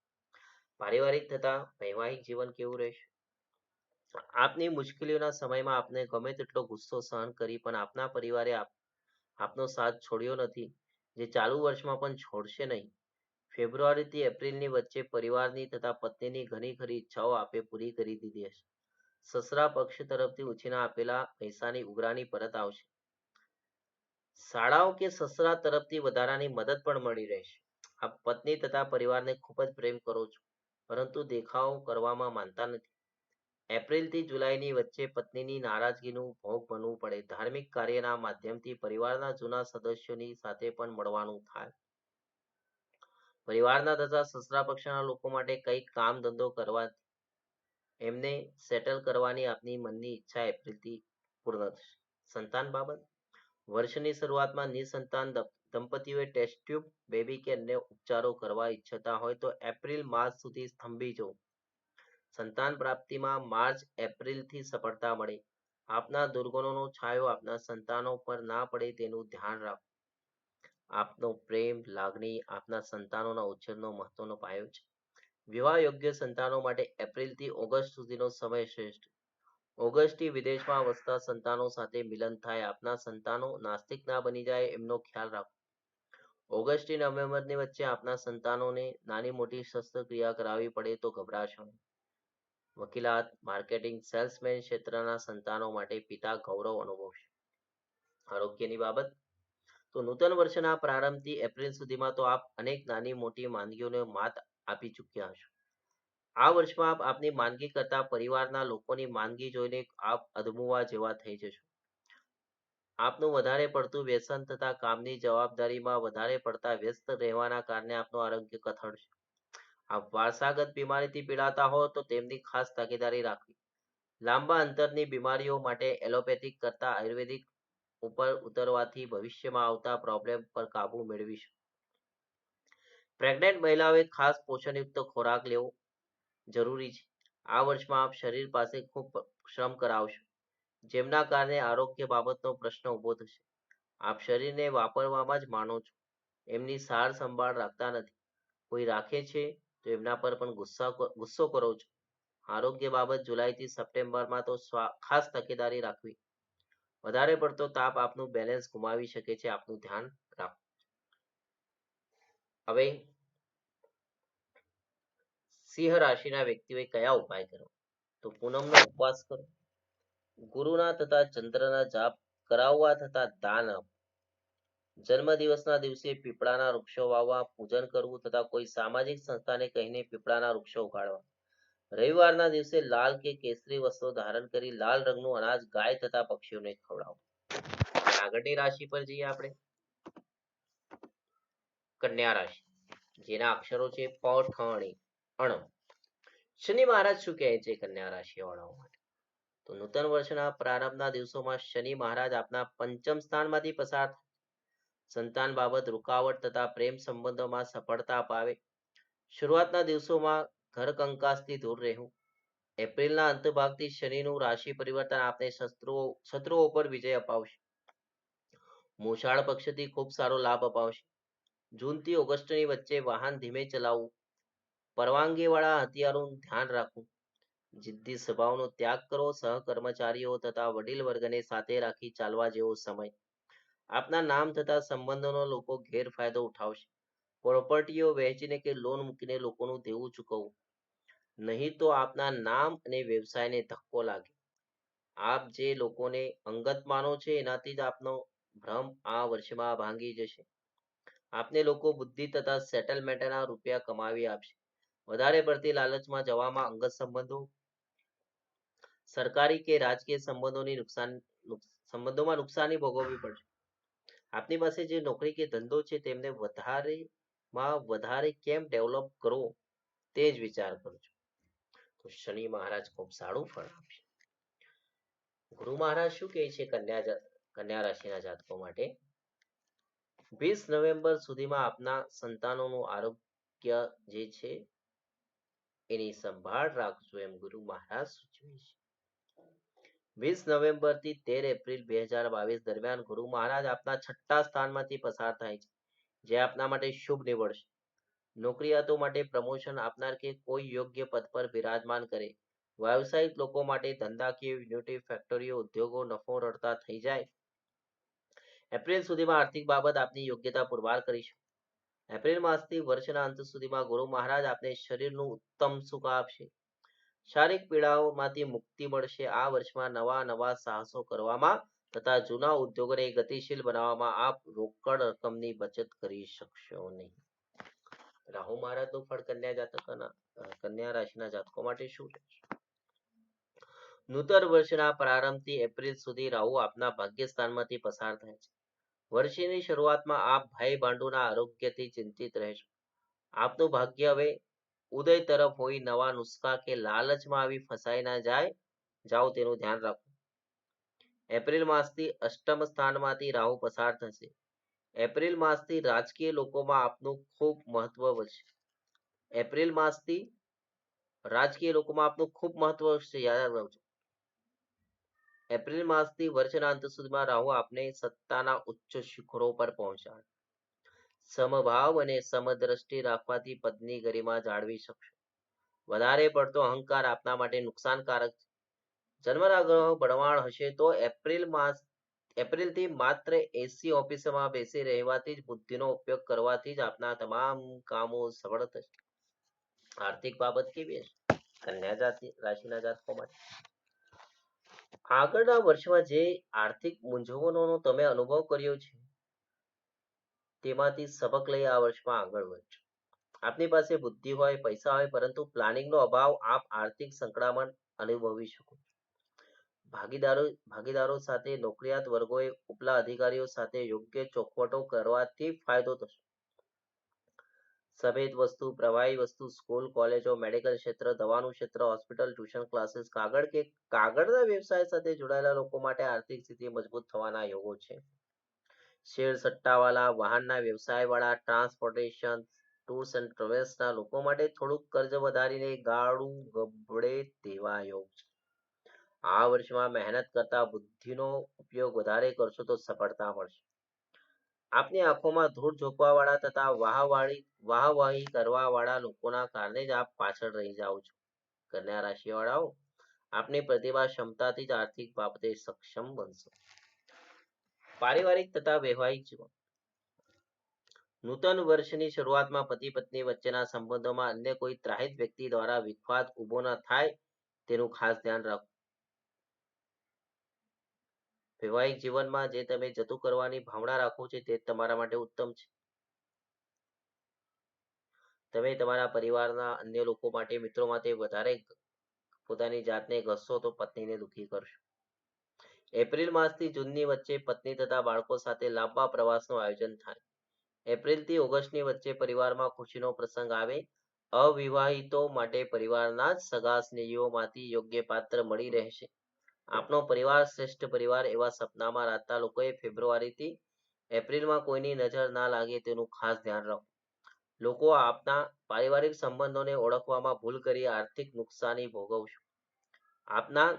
S1: પારિવારિક તથા વૈવાહિક જીવન કેવું રહેશે? આપની મુશ્કેલીઓના સમયમાં આપને ગમે તેટલો ગુસ્સો સહન કરી પણ આપના પરિવારે આપનો સાથ છોડ્યો નથી, જે ચાલુ વર્ષમાં પણ છોડશે નહીં. ફેબ્રુઆરીથી એપ્રિલની વચ્ચે પરિવારની તથા પત્નીની ઘણી ખરી ઈચ્છાઓ આપે પૂરી કરી દીધી હશે. સસરા પક્ષ તરફથી ઉછીના આપેલા પૈસાની ઉઘરાણી પરત આવશે. શાળાઓ કે સસરા તરફથી વધારાની મદદ પણ મળી રહેશે. આપ પત્ની તથા પરિવારને ખૂબ જ પ્રેમ કરો છો, પરંતુ દેખાવ કરવામાં માનતા નથી. એપ્રિલથી જુલાઈની વચ્ચે પત્નીની નારાજગીનું ભોગ બનવું પડે. ધાર્મિક કાર્યના માધ્યમથી પરિવારના જૂના સદસ્યોની સાથે પણ મળવાનું થાય. પરિવારના તથા સસરા પક્ષના લોકો માટે કંઈક કામ ધંધો કરવા એમને સેટલ કરવાની આપની મનની ઈચ્છા એપ્રિલથી પૂર્ણ થશે. સંતાન બાબત વર્ષની શરૂઆતમાં નિસંતાન દંપતીઓએ ટેસ્ટ ટ્યુબ, બેબી કે અન્ય ઉપચારો કરવા ઈચ્છતા હોય તો એપ્રિલ માસ સુધી સ્તંભી જવું. સંતાન પ્રાપ્તિમાં માર્ચ એપ્રિલથી સફળતા મળે. આપના દુર્ગુણોનો છાયો આપના સંતાનો પર ના પડે તેનું ધ્યાન રાખો. આપનો પ્રેમ, લાગણી આપના સંતાનોના ઉછેરનો મહત્વનો પાયો છે. વિવાહ યોગ્ય સંતાનો માટે એપ્રિલથી ઓગસ્ટ સુધીનો સમય શ્રેષ્ઠ. ઓગસ્ટથી વિદેશમાં વસતા સંતાનો સાથે મિલન થાય. આપના સંતાનો નાસ્તિક ના બની જાય એમનો ખ્યાલ રાખો. ઓગસ્ટથી નવેમ્બરની વચ્ચે આપના સંતાનોને નાની મોટી શસ્ત્રક્રિયા કરાવવી પડે તો ગભરાશો નહીં. વકીલાત, માર્કેટિંગ, સેલ્સમેન ક્ષેત્રના સંતાનો માટે પિતા ગૌરવ અનુભવશે. આરોગ્યની બાબત તો નૂતન વર્ષના પ્રારંભથી એપ્રિલ સુધીમાં તો આપ અનેક નાની મોટી માંદગીઓને માત આપી ચૂક્યા હશો. આ વર્ષમાં આપ આપની માંદગી કરતા પરિવારના લોકોની માંદગી જોઈને આપ અધમુવા જેવા થઈ જશો. આપનું વધારે પડતું વ્યસન તથા કામની જવાબદારીમાં વધારે પડતા વ્યસ્ત રહેવાના કારણે આપનું આરોગ્ય કથળશે. આપ વારસાગત બીમારીથી પીડાતા હો તો તેમની ખાસ તકેદારી રાખવી. લાંબા અંતરની બીમારીઓ માટે એલોપેથિક કરતા આયુર્વેદિક ઉપર ઉતરવાથી ભવિષ્યમાં આવતા પ્રોબ્લેમ પર કાબુ મેળવીશું. પ્રેગ્નેન્ટ મહિલાઓએ ખાસ પોષણયુક્ત ખોરાક લેવો જરૂરી છે. આ વર્ષમાં આપ શરીર પાસે ખૂબ શ્રમ કરાવશો, જેમના કારણે આરોગ્ય બાબતનો પ્રશ્ન ઊભો થશે. આપ શરીરને વાપરવામાં જ માનો છો, એમની સાર સંભાળ રાખતા નથી. કોઈ રાખે છે તો એમના પર પણ ગુસ્સો કરો છો. આરોગ્ય બાબત જુલાઈથી સપ્ટેમ્બરમાં તો ખાસ તકેદારી રાખવી. વધારે પડતો તાપ આપનું બેલેન્સ ગુમાવી શકે છે. આપનું ધ્યાન રાખો. હવે સિંહ રાશિના વ્યક્તિઓએ કયા ઉપાય કરવા? તો પૂનમનો ઉપવાસ કરો, ગુરુના તથા ચંદ્રના જાપ કરાવવા તથા દાન આપો. જન્મદિવસના દિવસે પીપળાના વૃક્ષો વાવવા, પૂજન કરવું તથા કોઈ સામાજિક સંસ્થાને કહીને પીપળાના વૃક્ષો ઉગાડવા. રવિવારના દિવસે લાલ કે કેસરી વસ્ત્રો ધારણ કરી લાલ રંગનું અનાજ ગાય તથા પક્ષીઓને ખવડાવો. આગળની રાશિ પર જઈએ આપણે. કન્યા રાશિ, જેના અક્ષરો છે પ, ઠ અને અણ. શનિ મહારાજ શું કહે છે કન્યા રાશિ વાળાઓ માટે? તો નૂતન વર્ષના પ્રારંભના દિવસોમાં શનિ મહારાજ આપના પંચમ સ્થાનમાંથી પસાર. સંતાન બાબત રૂકાવટ તથા પ્રેમ સંબંધોમાં સફળતા અપાવે. શરૂઆતના દિવસોમાં ઘર કંકાસથી દૂર રહેવું. એપ્રિલના અંત ભાગથી શનિનું રાશિ પરિવર્તન આપને શત્રુઓ પર વિજય અપાવશે. મોસાળ પક્ષથી ખૂબ સારો લાભ અપાવશે. જૂનથી ઓગસ્ટની વચ્ચે વાહન ધીમે ચલાવવું. પરવાનગી વાળા હથિયારોનું ધ્યાન રાખવું. જિદ્દી સ્વભાવનો ત્યાગ કરો. સહકર્મચારીઓ તથા વડીલ વર્ગને સાથે રાખી ચાલવા જેવો સમય. આપના નામ તથા સંબંધોનો લોકો ગેરફાયદો ઉઠાવશે. પ્રોપર્ટીઓ વહેંચીને કે લોન મૂકીને લોકોનું દેવું ચૂકવવું. નહીં તો આપના નામ અને વ્યવસાયને ધક્કો લાગે. આપ જે લોકોને અંગત માનો છે એનાથી જ આપનો ભ્રમ આ વર્ષમાં ભાંગી જશે. આપને લોકો બુદ્ધિ તથા સેટલમેન્ટના રૂપિયા કમાવી આપશે. વધારે પડતી લાલચમાં જવામાં અંગત સંબંધો સરકારી કે રાજકીય સંબંધોમાં નુકસાની ભોગવવી પડશે. આપની પાસે જે નોકરી કે ધંધો છે તેમને વધારે કેમ ડેવલપ કરવો તે જ વિચાર કરજો. તો શનિ મહારાજ ખૂબ સારું ફળ આપશે. ગુરુ મહારાજ શું કહે છે કન્યા રાશિના જાતકો માટે? 20 નવેમ્બર સુધીમાં આપના સંતાનોનું આરોગ્ય જે છે એની સંભાળ રાખજો એમ ગુરુ મહારાજ સૂચવે છે. 20 નવેમ્બર થી 13 એપ્રિલ 2022 દરમિયાન ગુરુ મહારાજ આપના 6ઠ્ઠા સ્થાનમાંથી પસાર થાય છે, જે આપના માટે શુભ નીવડશે. નોકરિયાતો માટે પ્રમોશન આપનાર કે કોઈ યોગ્ય પદ પર બિરાજમાન કરે. વ્યવસાયિક લોકો માટે ધંધાકીય યુનિટી, ફેક્ટરીઓ, ઉદ્યોગો નફો રળતા થઈ જાય. એપ્રિલ સુધીમાં આર્થિક બાબત આપની યોગ્યતા પુરવાર કરીશું. એપ્રિલ માસથી વર્ષના અંત સુધીમાં ગુરુ મહારાજ આપને શરીરનું ઉત્તમ સુખ આપશે. શારીરિક પીડાઓમાંથી મુક્તિ મળશે. આ વર્ષમાં નવા સાહસો કરવામાં તથા જૂના ઉદ્યોગોને ગતિશીલ બનાવવામાં આપ રોકડ રકમની બચત કરી શકશો નહીં. રાહુ મહારાજનું ફળ કન્યા રાશિના જાતકો માટે શું રહેશે? નૂતન વર્ષના પ્રારંભથી એપ્રિલ સુધી રાહુ આપના ભાગ્યસ્થાનમાંથી પસાર થાય છે. વર્ષની શરૂઆતમાં આપ ભાઈ ભાંડુના આરોગ્યથી ચિંતિત રહેશો. આપનું ભાગ્ય હવે ઉદય તરફ હોય. નવા નુસ્ખા કે લાલચમાં આવી ફસાઈ ના જાઓ તેનું ધ્યાન રાખો. એપ્રિલ માસથી અષ્ટમ સ્થાનમાંથી રાહુ પસાર થશે. એપ્રિલ માસથી રાજકીય લોકોમાં આપનું ખૂબ મહત્વ વધશે. એપ્રિલ માસથી રાજકીય લોકોમાં આપનું ખૂબ મહત્વ વધશે, યાદ રાખજો. એપ્રિલ માસથી વર્ષના અંત સુધીમાં રાહુ આપને સત્તાના ઉચ્ચ શિખરો પર પહોંચાડે. સમભાવ અને સમદ્રષ્ટિ રાખવાથી પદની ગરિમા જાળવી શકશો. વધારે પડતો અહંકાર આપના માટે નુકસાનકારક છે. જન્મના ગ્રહો બળવાન હશે તો એપ્રિલથી માત્ર એસી ઓફિસમાં બેસી રહેવાથી જ બુદ્ધિનો ઉપયોગ કરવાથી જ આપના તમામ કામો સફળ થશે. આર્થિક બાબત કેવી હશે કન્યા રાશિના જાતકો માટે? આગળના વર્ષમાં જે આર્થિક મૂંઝવણોનો તમે અનુભવ કર્યો છે તેમાંથી સબક લઈ આ વર્ષમાં આગળ વધજો. આપની પાસે બુદ્ધિ હોય, પૈસા હોય, પરંતુ પ્લાનિંગનો અભાવ આપ આર્થિક સંકળામણ અનુભવી શકો. ભાગીદારો સાથે નોકરિયાત વર્ગોએ ઉપલા અધિકારીઓ સાથે યોગ્ય ચોખવટો કરવાથી ફાયદો થશે. સફેદ વસ્તુ, પ્રવાહી વસ્તુ, સ્કૂલ, કોલેજો, મેડિકલ ક્ષેત્ર, દવાનું ક્ષેત્ર, હોસ્પિટલ, ટ્યુશન ક્લાસીસ, કાગળના વ્યવસાય સાથે જોડાયેલા લોકો માટે આર્થિક સ્થિતિ મજબૂત થવાના યોગો છે. શેર સટ્ટાવાળા, વાહનના વ્યવસાયવાળા, ટ્રાન્સપોર્ટેશન, ટૂર્સ એન્ડ ટ્રાવેલ્સના લોકો માટે થોડુંક કર્જ વધારીને ગાળું ગબડે તેવા યોગ છે. આ વર્ષમાં મહેનત કરતા બુદ્ધિનો ઉપયોગ વધારે કરશો તો સફળતા મળશે. આપની આંખોમાં ધૂળ ઝોંકવાવાળા તથા વાહવાહી કરવાવાળા લોકોના કારણે જ આપ પાછળ રહી જાઓ છો. કન્યા રાશિવાળાઓ, આપની પ્રતિભા ક્ષમતાથી જ આર્થિક બાબતે સક્ષમ બનશો. પારિવારિક તથા વૈવાહિક જીવન. નૂતન વર્ષની શરૂઆતમાં પતિ પત્ની વચ્ચેના સંબંધોમાં અન્ય કોઈ ત્રાહિત વ્યક્તિ દ્વારા વિખવાદ ઉભો ન થાય તેનું ખાસ ધ્યાન રાખો. વૈવાહિક જીવનમાં જે તમે જતું કરવાની ભાવના રાખો છો તે તમારા માટે ઉત્તમ છે. તમે તમારા પરિવારના અન્ય લોકો માટે, મિત્રો માટે વધારે પોતાની જાતને ઘસશો તો પત્નીને દુઃખી કરશો. એપ્રિલ માસથી જૂનની વચ્ચે પત્ની તથા બાળકો સાથે લાંબા પ્રવાસનું આયોજન થાય. એપ્રિલથી ઓગસ્ટની વચ્ચે પરિવારમાં ખુશીનો પ્રસંગ આવે. અવિવાહિતો માટે પરિવારના જ સગા સ્નેહીઓમાંથી યોગ્ય પાત્ર મળી રહેશે. આપનો પરિવાર શ્રેષ્ઠ પરિવાર એવા સપનામાં રાખતા લોકોએ ફેબ્રુઆરીથી એપ્રિલમાં કોઈની નજર ના લાગે તેનું ખાસ ધ્યાન રાખો. લોકો આપના પારિવારિક સંબંધોને ઓળખવામાં ભૂલ કરી આર્થિક નુકસાની ભોગવશો. આપના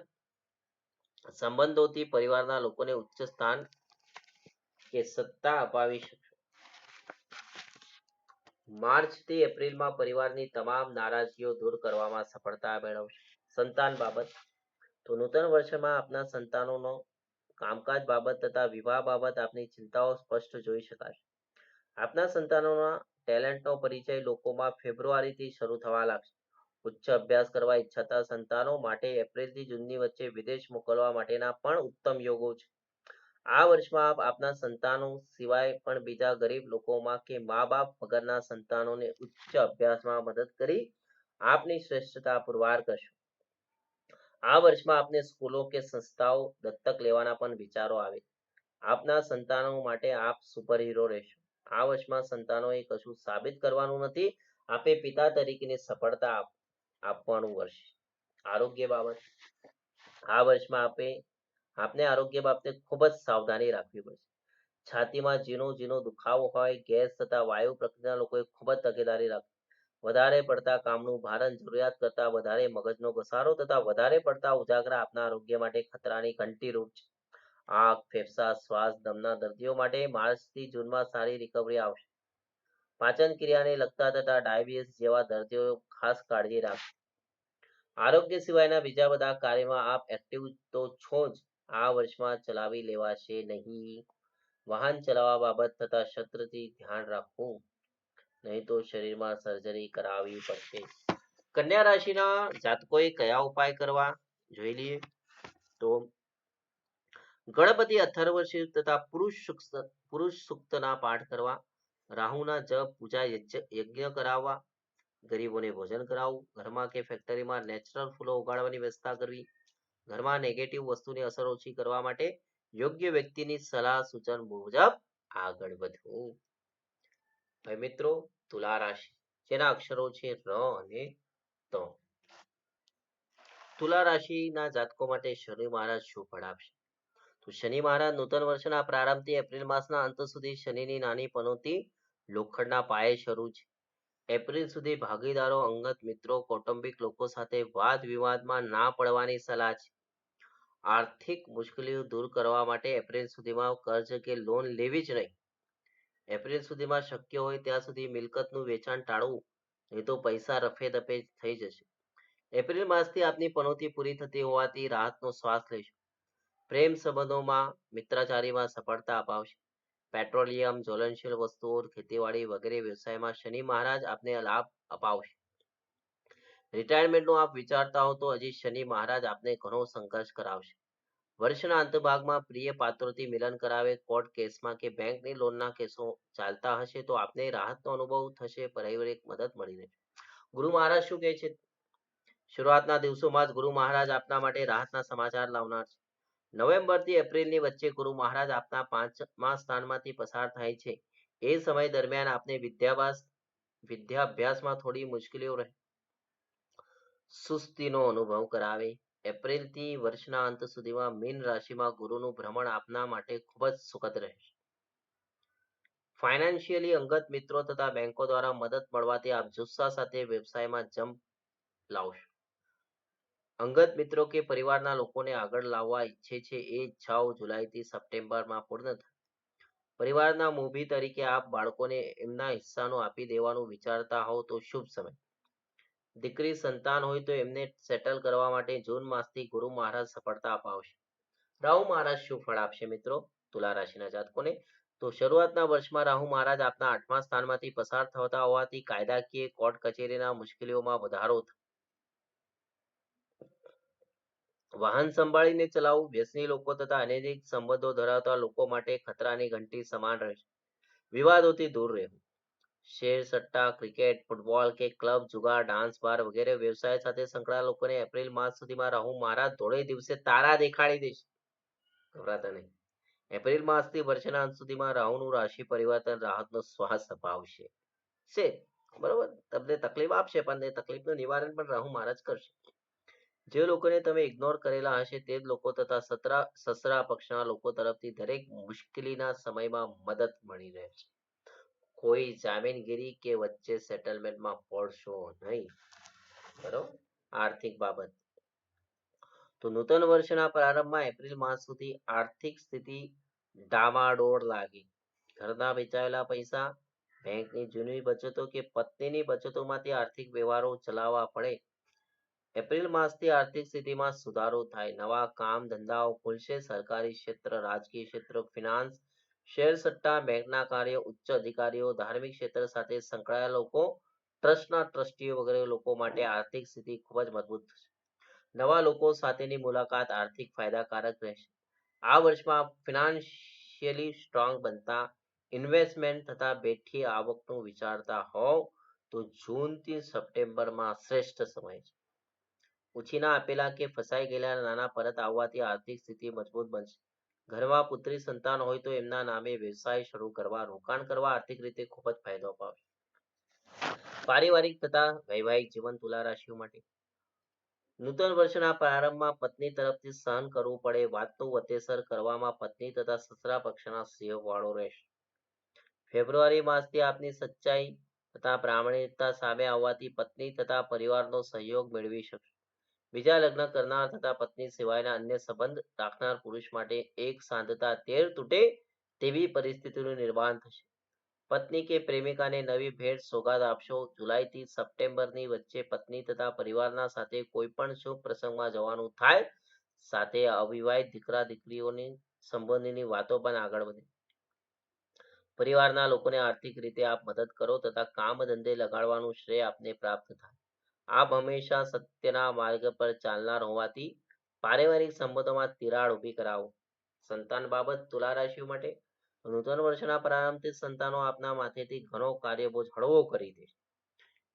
S1: સંબંધોથી પરિવારના લોકોને ઉચ્ચ સ્થાન કે સત્તા અપાવી શકશો. માર્ચથી એપ્રિલમાં પરિવારની તમામ નારાજગીઓ દૂર કરવામાં સફળતા મેળવશે. સંતાન બાબત. તો નૂતન વર્ષમાં આપના સંતાનોનો કામકાજ બાબત તથા વિવાહ બાબત આપની ચિંતાઓ સ્પષ્ટ જોઈ શકાશે. આપના સંતાનોના ટેલેન્ટનો પરિચય લોકોમાં ફેબ્રુઆરીથી શરૂ થવા લાગશે. ઉચ્ચ અભ્યાસ કરવા ઈચ્છતા સંતાનો માટે એપ્રિલથી જૂનની વચ્ચે વિદેશ મોકલવા માટેના પણ ઉત્તમ યોગો છે. આ વર્ષમાં આપ આપના સંતાનો સિવાય પણ બીજા ગરીબ લોકોમાં કે મા બાપ વગરના સંતાનોને ઉચ્ચ અભ્યાસમાં મદદ કરી આપની શ્રેષ્ઠતા પુરવાર કરશો. આ વર્ષમાં આપને સ્કૂલો કે સંસ્થાઓ દત્તક લેવાના પણ વિચારો આવે. આપના સંતાનો માટે આપ સુપર હીરો રહેશો. આ વર્ષમાં સંતાનોએ કશું સાબિત કરવાનું નથી. આપે પિતા તરીકેની સફળતા આપવાનું વર્ષ. આરોગ્ય બાબત. આ વર્ષમાં આપને આરોગ્ય બાબતે ખૂબ જ સાવધાની રાખવી પડશે. છાતીમાં ઝીણો ઝીણો દુખાવો હોય, ગેસ તથા વાયુ પ્રક્રિયાના લોકોએ ખૂબ જ તકેદારી રાખવી. વધારે પડતા કામનું ભારણ, જરૂરિયાત કરતા વધારે મગજનો ઘસારો તથા વધારે પડતા ઉજાગરા આપના આરોગ્ય માટે ખતરાની ઘંટીરૂપ છે. આંખ, ફેફસા, શ્વાસ, દમના દર્દીઓ માટે માર્ચથી જૂનમાં સારી રિકવરી આવશે. પાચન ક્રિયાને લગતા તથા ડાયાબિટીસ જેવા દર્દીઓ ખાસ કાળજી રાખવી. આરોગ્ય સિવાયના બીજા બધા કાર્યમાં આપ એક્ટિવ તો છો જ, આ વર્ષમાં ચલાવી લેવાશે નહીં. વાહન ચલાવવા બાબત તથા ક્ષત્રથી ધ્યાન રાખવું, નહીં તો શરીરમાં સર્જરી કરાવવી પડશે. કન્યા રાશિના જાતકોએ કયા ઉપાય કરવા જોઈ લઈએ તો ગણપતિ અથર્વશીર્ષ તથા પુરુષ સૂક્તના પાઠ કરવા, રાહુના જપ પૂજા યજ્ઞ કરાવવા, ગરીબોને ભોજન કરાવવું, ઘરમાં કે ફેક્ટરીમાં નેચરલ ફૂલો ઉગાડવાની વ્યવસ્થા કરવી, ઘરમાં નેગેટિવ વસ્તુની અસર ઓછી કરવા માટે યોગ્ય વ્યક્તિની સલાહ સૂચન મુજબ આગળ વધવું. હવે મિત્રો, તુલા રાશિ જેના અક્ષરો છે ર અને ત. તુલા રાશિના જાતકો માટે શનિ મહારાજ શું ફળ આપશે? તો શનિ મહારાજ નૂતન વર્ષના પ્રારંભથી એપ્રિલ માસના અંત સુધી શનિની નાની પનોતી લોખંડના પાયે શરૂ છે. એપ્રિલ સુધી ભાગીદારો, અંગત મિત્રો, કૌટુંબિક લોકો સાથે વાદ વિવાદમાં ના પડવાની સલાહ છે. આર્થિક મુશ્કેલીઓ દૂર કરવા માટે એપ્રિલ સુધીમાં કર્જ કે લોન લેવી જ નહીં. એપ્રિલ સુધીમાં શક્ય હોય ત્યાં સુધી મિલકતનું વેચાણ ટાળવું, નહીં તો પૈસા રફે દફે થઈ જશે. એપ્રિલ માસથી આપની પનોતી પૂરી થતી હોવાથી રાહતનો શ્વાસ લેશો. પ્રેમ સંબંધોમાં, મિત્રાચારીમાં સફળતા અપાવશે. પેટ્રોલિયમ, જ્વલનશીલ વસ્તુઓ, ખેતીવાડી વગેરે વ્યવસાયમાં શનિ મહારાજ આપને લાભ અપાવશે. રિટાયરમેન્ટનું આપ વિચારતા હો તો હજી શનિ મહારાજ આપને ઘણો સંઘર્ષ કરાવશે. વર્ષના અંત ભાગમાં પ્રિય પાત્રોથી મિલન કરાવે. કોર્ટ કેસમાં કે બેંકની લોનના કેસો ચાલતા હશે તો આપને રાહતનો અનુભવ થશે. પારિવારિક મદદ મળી રહેશે. ગુરુ મહારાજ શું કહે છે? શરૂઆતના દિવસોમાં જ ગુરુ મહારાજ આપના માટે રાહતના સમાચાર લાવનાર છે. નવેમ્બરથી એપ્રિલની વચ્ચે ગુરુ મહારાજ આપના 5મા સ્થાનમાંથી પસાર થાય છે. એ સમય દરમિયાન આપને વિદ્યાભ્યાસમાં થોડી મુશ્કેલીઓ રહે, સુસ્તીનો અનુભવ કરાવે. એપ્રિલથી વર્ષના અંત સુધીમાં મીન રાશિમાં ગુરુનું ભ્રમણ આપના માટે ખૂબ જ સુખદ રહેશે. ફાઇનાન્શિયલી અંગત મિત્રો તથા બેંકો દ્વારા મદદ મળવાથી આપ જુસ્સા સાથે વ્યવસાયમાં જંપ લાવશો. અંગત મિત્રો કે પરિવારના લોકોને આગળ લાવવા ઈચ્છે છે એ ઈચ્છાઓ જુલાઈથી સપ્ટેમ્બરમાં પૂર્ણ થાય. પરિવારના મોભી તરીકે આપ બાળકોને એમના હિસ્સાનું આપી દેવાનું વિચારતા હોવ તો શુભ સમય. દીકરી સંતાન હોય તો એમને સેટલ કરવા માટે જૂન માસથી ગુરુ મહારાજ સફળતા અપાવશે. રાહુ મહારાજ શું ફળ આપશે મિત્રો તુલા રાશિના જાતકોને? તો શરૂઆતના વર્ષમાં રાહુ મહારાજ આપના 8મા સ્થાનમાંથી પસાર થતા હોવાથી કાયદાકીય કોર્ટ કચેરીના મુશ્કેલીઓમાં વધારો થાય. વાહન સંભાળીને ચલાવવું. વ્યસની લોકો તથા અનૈતિક સંબંધો ધરાવતા લોકો માટે ખતરાની ઘંટી સમાન રહેશે. વિવાદોથી દૂર રહેવું. શેર સટ્ટા, ક્રિકેટ, ફૂટબોલ કે ક્લબ, જુગાર, ડાન્સ બાર વગેરે વ્યવસાય સાથે સંકળાયેલા લોકોને એપ્રિલ માસ સુધીમાં રાહુ મહારાજ ધોળે દિવસે તારા દેખાડી દેશે. ગભરાતા નહીં. એપ્રિલ માસથી વર્ષના અંત સુધીમાં રાહુનું રાશિ પરિવર્તન રાહતનો શ્વાસ અપાવશે. છે બરોબર, તમને તકલીફ આપશે પણ એ તકલીફનું નિવારણ પણ રાહુ મહારાજ કરશે. જે લોકોને તમે ઇગ્નોર કરેલા હશે તે જ લોકો તથા સસરા પક્ષના લોકો તરફથી દરેક મુશ્કેલીના સમયમાં મદદ મળી રહે છે. કોઈ જામીનગીરી કે વચ્ચે સેટલમેન્ટમાં પડશો નહીં. બરોબર. આર્થિક બાબત. તો નૂતન વર્ષના પ્રારંભમાં એપ્રિલ માસ સુધી આર્થિક સ્થિતિ ડામાડોળ લાગી. ઘરના વેચાયેલા પૈસા, બેંકની જૂની બચતો કે પત્નીની બચતોમાંથી આર્થિક વ્યવહારો ચલાવવા પડે. એપ્રિલ માસથી આર્થિક સ્થિતિમાં સુધારો થાય. નવા કામ ધંધાઓ ખુલશે. સરકારી ક્ષેત્ર, રાજકીય ક્ષેત્ર, ફિનાન્સ, શેર સટ્ટા, બેંકના કાર્યો, ઉચ્ચ અધિકારીઓ, ધાર્મિક ક્ષેત્ર સાથે સંકળાયેલા લોકો, ટ્રસ્ટના ટ્રસ્ટીઓ વગેરે લોકો માટે આર્થિક સ્થિતિ ખૂબ જ મજબૂત થશે. નવા લોકો સાથેની મુલાકાત આર્થિક ફાયદાકારક રહેશે. આ વર્ષમાં ફિનાન્શિયલી સ્ટ્રોંગ બનતા, ઇન્વેસ્ટમેન્ટ તથા બેઠી આવકનું વિચારતા હોવ તો જૂનથી સપ્ટેમ્બરમાં શ્રેષ્ઠ સમય છે. ઉછીના આપેલા કે ફસાઈ ગયેલા નાણાં પરત આવવાથી આર્થિક સ્થિતિ મજબૂત બનશે. ઘરમાં પુત્રી સંતાન હોય તો એમના નામે વ્યવસાય શરૂ કરવા, રોકાણ કરવા આર્થિક રીતે ખૂબ જ ફાયદો અપાવશે. પારિવારિક તથા વૈવાહિક જીવન તુલા રાશિઓ માટે નૂતન વર્ષના પ્રારંભમાં પત્ની તરફથી સહન કરવું પડે વાતનું વતેસર કરવામાં પત્ની તથા સસરા પક્ષના સહયોગવાળો રહેશે. ફેબ્રુઆરી માસથી આપની સચ્ચાઈ તથા પ્રામાણિકતા સામે આવવાથી પત્ની તથા પરિવારનો સહયોગ મેળવી શકશે. બીજા લગ્ન કરનાર તથા પત્ની સિવાયના અન્ય સંબંધ રાખનાર પુરુષ માટે એક સાંધતા તેર તૂટે તેવી પરિસ્થિતિનું નિર્માણ થશે. પત્ની કે પ્રેમિકાને નવી ભેટ સોગાદ આપશો. જુલાઈથી સપ્ટેમ્બરની વચ્ચે પત્ની તથા પરિવારના સાથે કોઈ પણ શુભ પ્રસંગમાં જવાનું થાય. સાથે અવિવાહિત દીકરા દીકરીઓની સંબંધીની વાતો પણ આગળ વધે. પરિવારના લોકોને આર્થિક રીતે આપ મદદ કરો તથા કામ ધંધે લગાડવાનું શ્રેય આપને પ્રાપ્ત થાય. આપ હંમેશા સત્યના માર્ગ પર ચાલનાર હોવાથી પારિવારિક સંબંધોમાં તિરાડ ઊભી કરાવો. સંતાન બાબત તુલા રાશિઓ માટે નૂતન વર્ષના પ્રારંભથી સંતાનો આપના માથેથી ઘણો કાર્યબોજ હળવો કરી દે.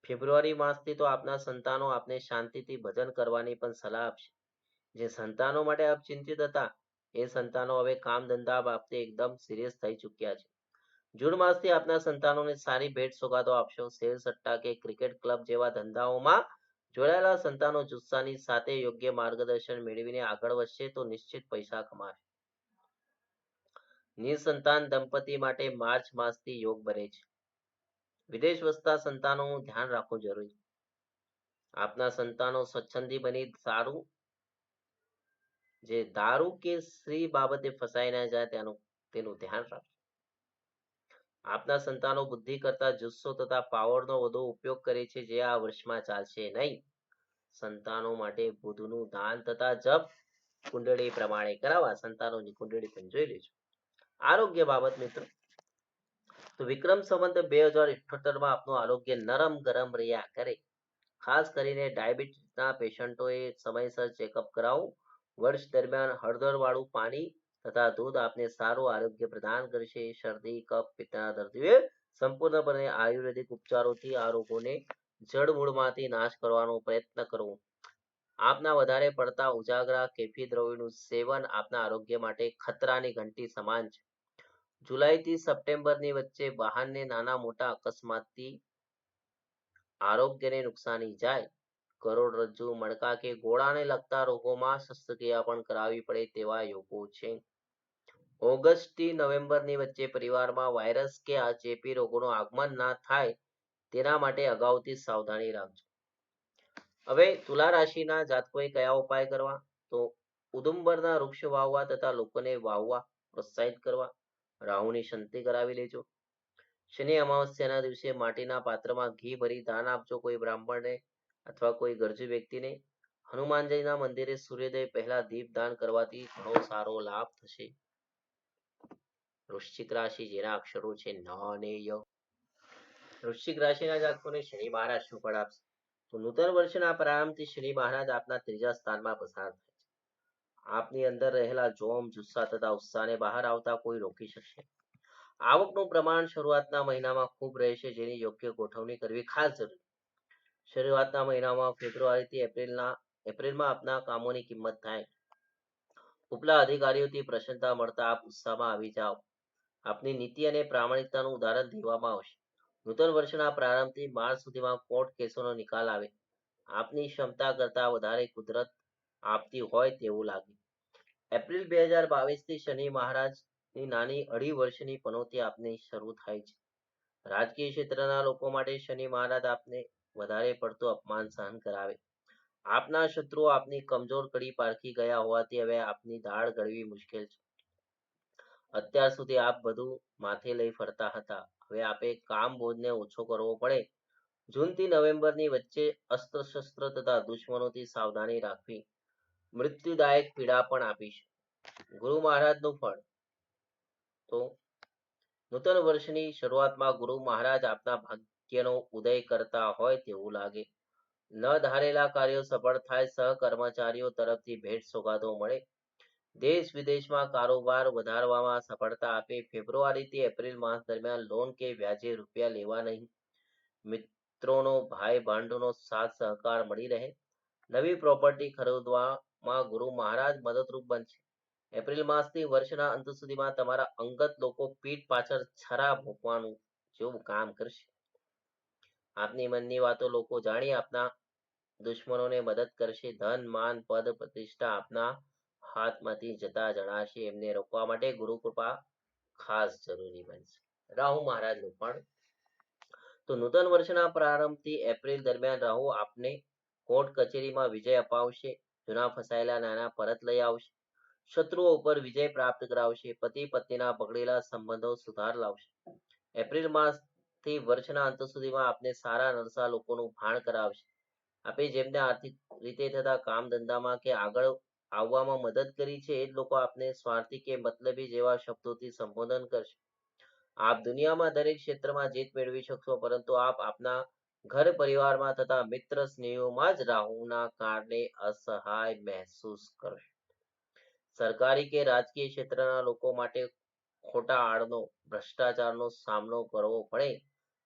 S1: ફેબ્રુઆરી માસથી તો આપના સંતાનો આપને શાંતિથી ભજન કરવાની પણ સલાહ આપશે. જે સંતાનો માટે આપ ચિંતિત હતા એ સંતાનો હવે કામ ધંધા બાબતે એકદમ સિરિયસ થઈ ચૂક્યા છે. જૂન માસથી આપના સંતાનોને સારી ભેટ સોગાદો આપશો. શેર સટ્ટા કે ક્રિકેટ ક્લબ જેવા ધંધાઓમાં જોડાયેલા સંતાનો જુસ્સાની સાથે યોગ્ય માર્ગદર્શન મેળવીને આગળ વધશે તો નિશ્ચિત પૈસા કમાશે. નિસંતાન દંપતી માટે માર્ચ માસથી યોગ બને છે. વિદેશ વસતા સંતાનોનું ધ્યાન રાખવું જરૂરી. આપના સંતાનો સ્વચ્છંદી બની સારું જે દારૂ કે સ્ત્રી બાબતે ફસાઈ ના જાય તેનું ધ્યાન રાખો. આપના સંતાનો બુદ્ધિ કરતા જુસ્સો તથા પાવરનો વધુ ઉપયોગ કરે છે જે આ વર્ષમાં ચાલશે નહીં. સંતાનો માટે બુધનું દાન તથા જપ કુંડળી પ્રમાણે કરાવવા. સંતાનોની કુંડળી પણ જોઈ લેજો. આરોગ્ય બાબત મિત્રો તો વિક્રમ સંવત 2078 માં આપનું આરોગ્ય નરમ ગરમ રહ્યા કરે. ખાસ કરીને ડાયાબિટીસના પેશન્ટોએ સમયસર ચેકઅપ કરાવવું. વર્ષ દરમિયાન હળદર વાળું પાણી તથા દૂધ આપને સારું આરોગ્ય પ્રદાન કરશે. શરદી કફ પિત્તના દર્દીઓએ સંપૂર્ણપણે આયુર્વેદિક ઉપચારોથી આ રોગોને જડમૂળમાંથી નાશ કરવાનો પ્રયત્ન કરવો. આપના વધારે પડતા ઉજાગરા કેફી દ્રવ્યોનું સેવન આપના આરોગ્ય માટે ખતરાની ઘંટી સમાન છે. જુલાઈથી સપ્ટેમ્બરની વચ્ચે વાહનને નાના મોટા અકસ્માતથી આરોગ્યને નુકસાની જાય. કરોડરજ્જુ મણકા કે ગોળાને લગતા રોગોમાં શસ્ત્રક્રિયા પણ કરાવવી પડે તેવા યોગો છે. ઓગસ્ટથી નવેમ્બરની વચ્ચે પરિવારમાં વાયરસ કે આ ચેપી રોગોનું આગમન ના થાય તેના માટે અગાઉથી સાવધાની રાખજો. હવે તુલા રાશિના જાતકોએ કયા ઉપાય કરવા તો ઉદુંબરના વૃક્ષ વાવવા તથા લોકોને વાવવા પ્રોત્સાહિત કરવા. રાહુની શાંતિ કરાવી લેજો. શનિ અમાવસ્યાના દિવસે માટીના પાત્રમાં ઘી ભરી દાન આપજો કોઈ બ્રાહ્મણને અથવા કોઈ ગરજુ વ્યક્તિને. હનુમાનજીના મંદિરે સૂર્યોદય પહેલા દીપદાન કરવાથી ઘણો સારો લાભ થશે. વૃશ્ચિક રાશિ જેના અક્ષરો છે ન અને ય. વૃશ્ચિક રાશિના જાતકોને શનિ મહારાજ શું ફળ આપશે તો નૂતન વર્ષના પ્રારંભથી શનિ મહારાજ આપના ત્રીજા સ્થાનમાં પસાર થાય છે. આપની અંદર રહેલા જોમ જુસ્સા તથા ઉત્સાહને બહાર આવતા કોઈ રોકી શકશે. આવકનું પ્રમાણ શરૂઆતના મહિનામાં ખૂબ રહેશે જેની યોગ્ય ગોઠવણી કરવી ખાસ જરૂરી. શરૂઆતના મહિનામાં ફેબ્રુઆરીથી એપ્રિલમાં આપના કામોની કિંમત થાય. ઉપલા અધિકારીઓથી પ્રસન્નતા મળતા આપ ઉત્સાહમાં આવી જાઓ. આપની નીતિ અને પ્રામાણિકતાનું ઉદાહરણ દેવામાં આવશે. નૂતન વર્ષના પ્રારંભથી માર્ચ સુધીમાં કોર્ટ કેસોનો નિકાલ આવે. આપની ક્ષમતા કરતા વધારે કુદરત આપતી હોય તેવું લાગે. એપ્રિલ 2022થી શનિ મહારાજની નાની અઢી વર્ષની પનોતી આપને શરૂ થાય છે. રાજકીય ક્ષેત્રના લોકો માટે શનિ મહારાજ આપને વધારે પડતું અપમાન સહન કરાવે. આપના શત્રુઓ આપની કમજોર કડી પારખી ગયા હોવાથી હવે આપની દાળ ગળવી મુશ્કેલ છે. અત્યાર સુધી આપ બધું માથે લઈ ફરતા હતા. હવે આપે કામ બોજને ઓછો કરવો પડે. જૂનથી નવેમ્બરની વચ્ચે અસ્ત્ર શસ્ત્ર તથા દુશ્મનોથી સાવધાની રાખવી મૃત્યુદાયક પીડા પણ આપી છે. ગુરુ મહારાજનું ફળ તો નૂતન વર્ષની શરૂઆતમાં ગુરુ મહારાજ આપના ભાગ્યનો ઉદય કરતા હોય તેવું લાગે. ન ધારેલા કાર્યો સફળ થાય. સહકર્મચારીઓ તરફથી ભેટ સોગાદો મળે. દેશ વિદેશમાં કારોબાર વધારવામાં સફળતા આપે. ફેબ્રુઆરીથી એપ્રિલ માસ દરમિયાન લોન કે વ્યાજે રૂપિયા લેવા નહીં. મિત્રોનો ભાઈ ભાંડુનો સાથ સહકાર મળી રહે. નવી પ્રોપર્ટી ખરીદવામાં ગુરુ મહારાજ મદદરૂપ બનશે. એપ્રિલ માસથી વર્ષના અંત સુધીમાં તમારા અંગત લોકો પીઠ પાછળ છરા ભોંકવાનું જેવું કામ કરશે. આપની મનની વાતો લોકો જાણી આપના દુશ્મનોને મદદ કરશે. ધન માન પદ પ્રતિષ્ઠા આપના હાથમાંથી જતા જણાશે. એમને રોકવા માટે ગુરુ કૃપા ખાસ જરૂરી બનશે. રાહુ મહારાજનું પણ તો નૂતન વર્ષના પ્રારંભથી એપ્રિલ દરમિયાન રાહુ આપને કોર્ટ કચેરીમાં વિજય અપાવશે. જૂના ફસાયેલા નાના પરત લઈ આવશે. શત્રુઓ ઉપર વિજય પ્રાપ્ત કરાવશે. પતિ પત્નીના બગડેલા સંબંધો સુધાર લાવશે. એપ્રિલ માસથી વર્ષના અંત સુધીમાં આપને સારા નરસા લોકોનું ભાણ કરાવશે. આપે જેમને આર્થિક રીતે થતા કામ ધંધામાં કે આગળ આવવામાં મદદ કરી છે એ જ લોકો આપને સ્વાર્થી કે મતલબી જેવા શબ્દોથી સંબોધન કરશે. આપ દુનિયામાં દરેક ક્ષેત્રમાં જીત મેળવી શકશો, પરંતુ આપ આપના ઘર પરિવારમાં તથા મિત્ર સ્નેહીઓમાં જ રાહુના કારણે અસહાય મહેસૂસ કરશો. સરકારી કે રાજકીય ક્ષેત્રના લોકો માટે ખોટા આડનો ભ્રષ્ટાચારનો સામનો કરવો પડે.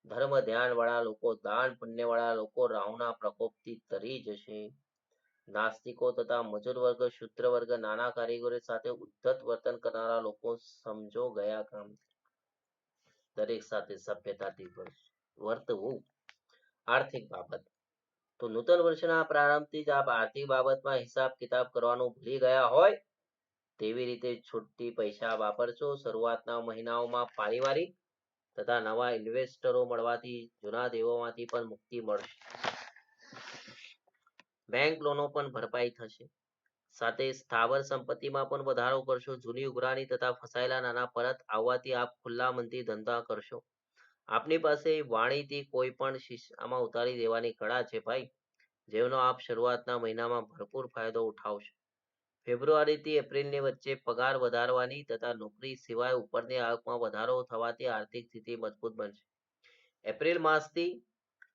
S1: ધર્મ ધ્યાન વાળા લોકો, દાન પુણ્ય વાળા લોકો રાહુના પ્રકોપથી તરી જશે. નાસ્તિકો તથા મજૂર વર્ગ, શૂદ્ર વર્ગ, નાના કારીગરો સાથે ઉદ્ધત વર્તન કરનારા લોકો સમજો ગયા કામ. દરેક સાથે સભ્યતાથી વર્તવું. આર્થિક બાબત તો નૂતન વર્ષના પ્રારંભથી જ આપ આર્થિક બાબતમાં હિસાબ કિતાબ કરવાનું ભૂલી ગયા હોય તેવી રીતે છૂટથી પૈસા વાપરશો. શરૂઆતના મહિનાઓમાં પારિવારિક તથા નવા ઇન્વેસ્ટરો મળવાથી જૂના દેવોમાંથી પણ મુક્તિ મળશે. બેંક લોનો પણ ભરપાઈ થશે. સાથે સ્થાવર સંપત્તિમાં પણ વધારો કરશો. જૂની ઉઘરાણી તથા ફસાયેલા નાના પરત આવવાથી આપ ખુલ્લા મનથી ધંધા કરશો. આપની પાસે વાણીથી કોઈ પણ શીશામાં ઉતારી દેવાની કળા છે ભાઈ, જેનો આપ શરૂઆતના મહિનામાં ભરપૂર ફાયદો ઉઠાવશો. ફેબ્રુઆરીથી એપ્રિલની વચ્ચે પગાર વધારવાની તથા નોકરી સિવાય ઉપરની આવકમાં વધારો થવાથી આર્થિક સ્થિતિ મજબૂત બનશે. એપ્રિલ માસથી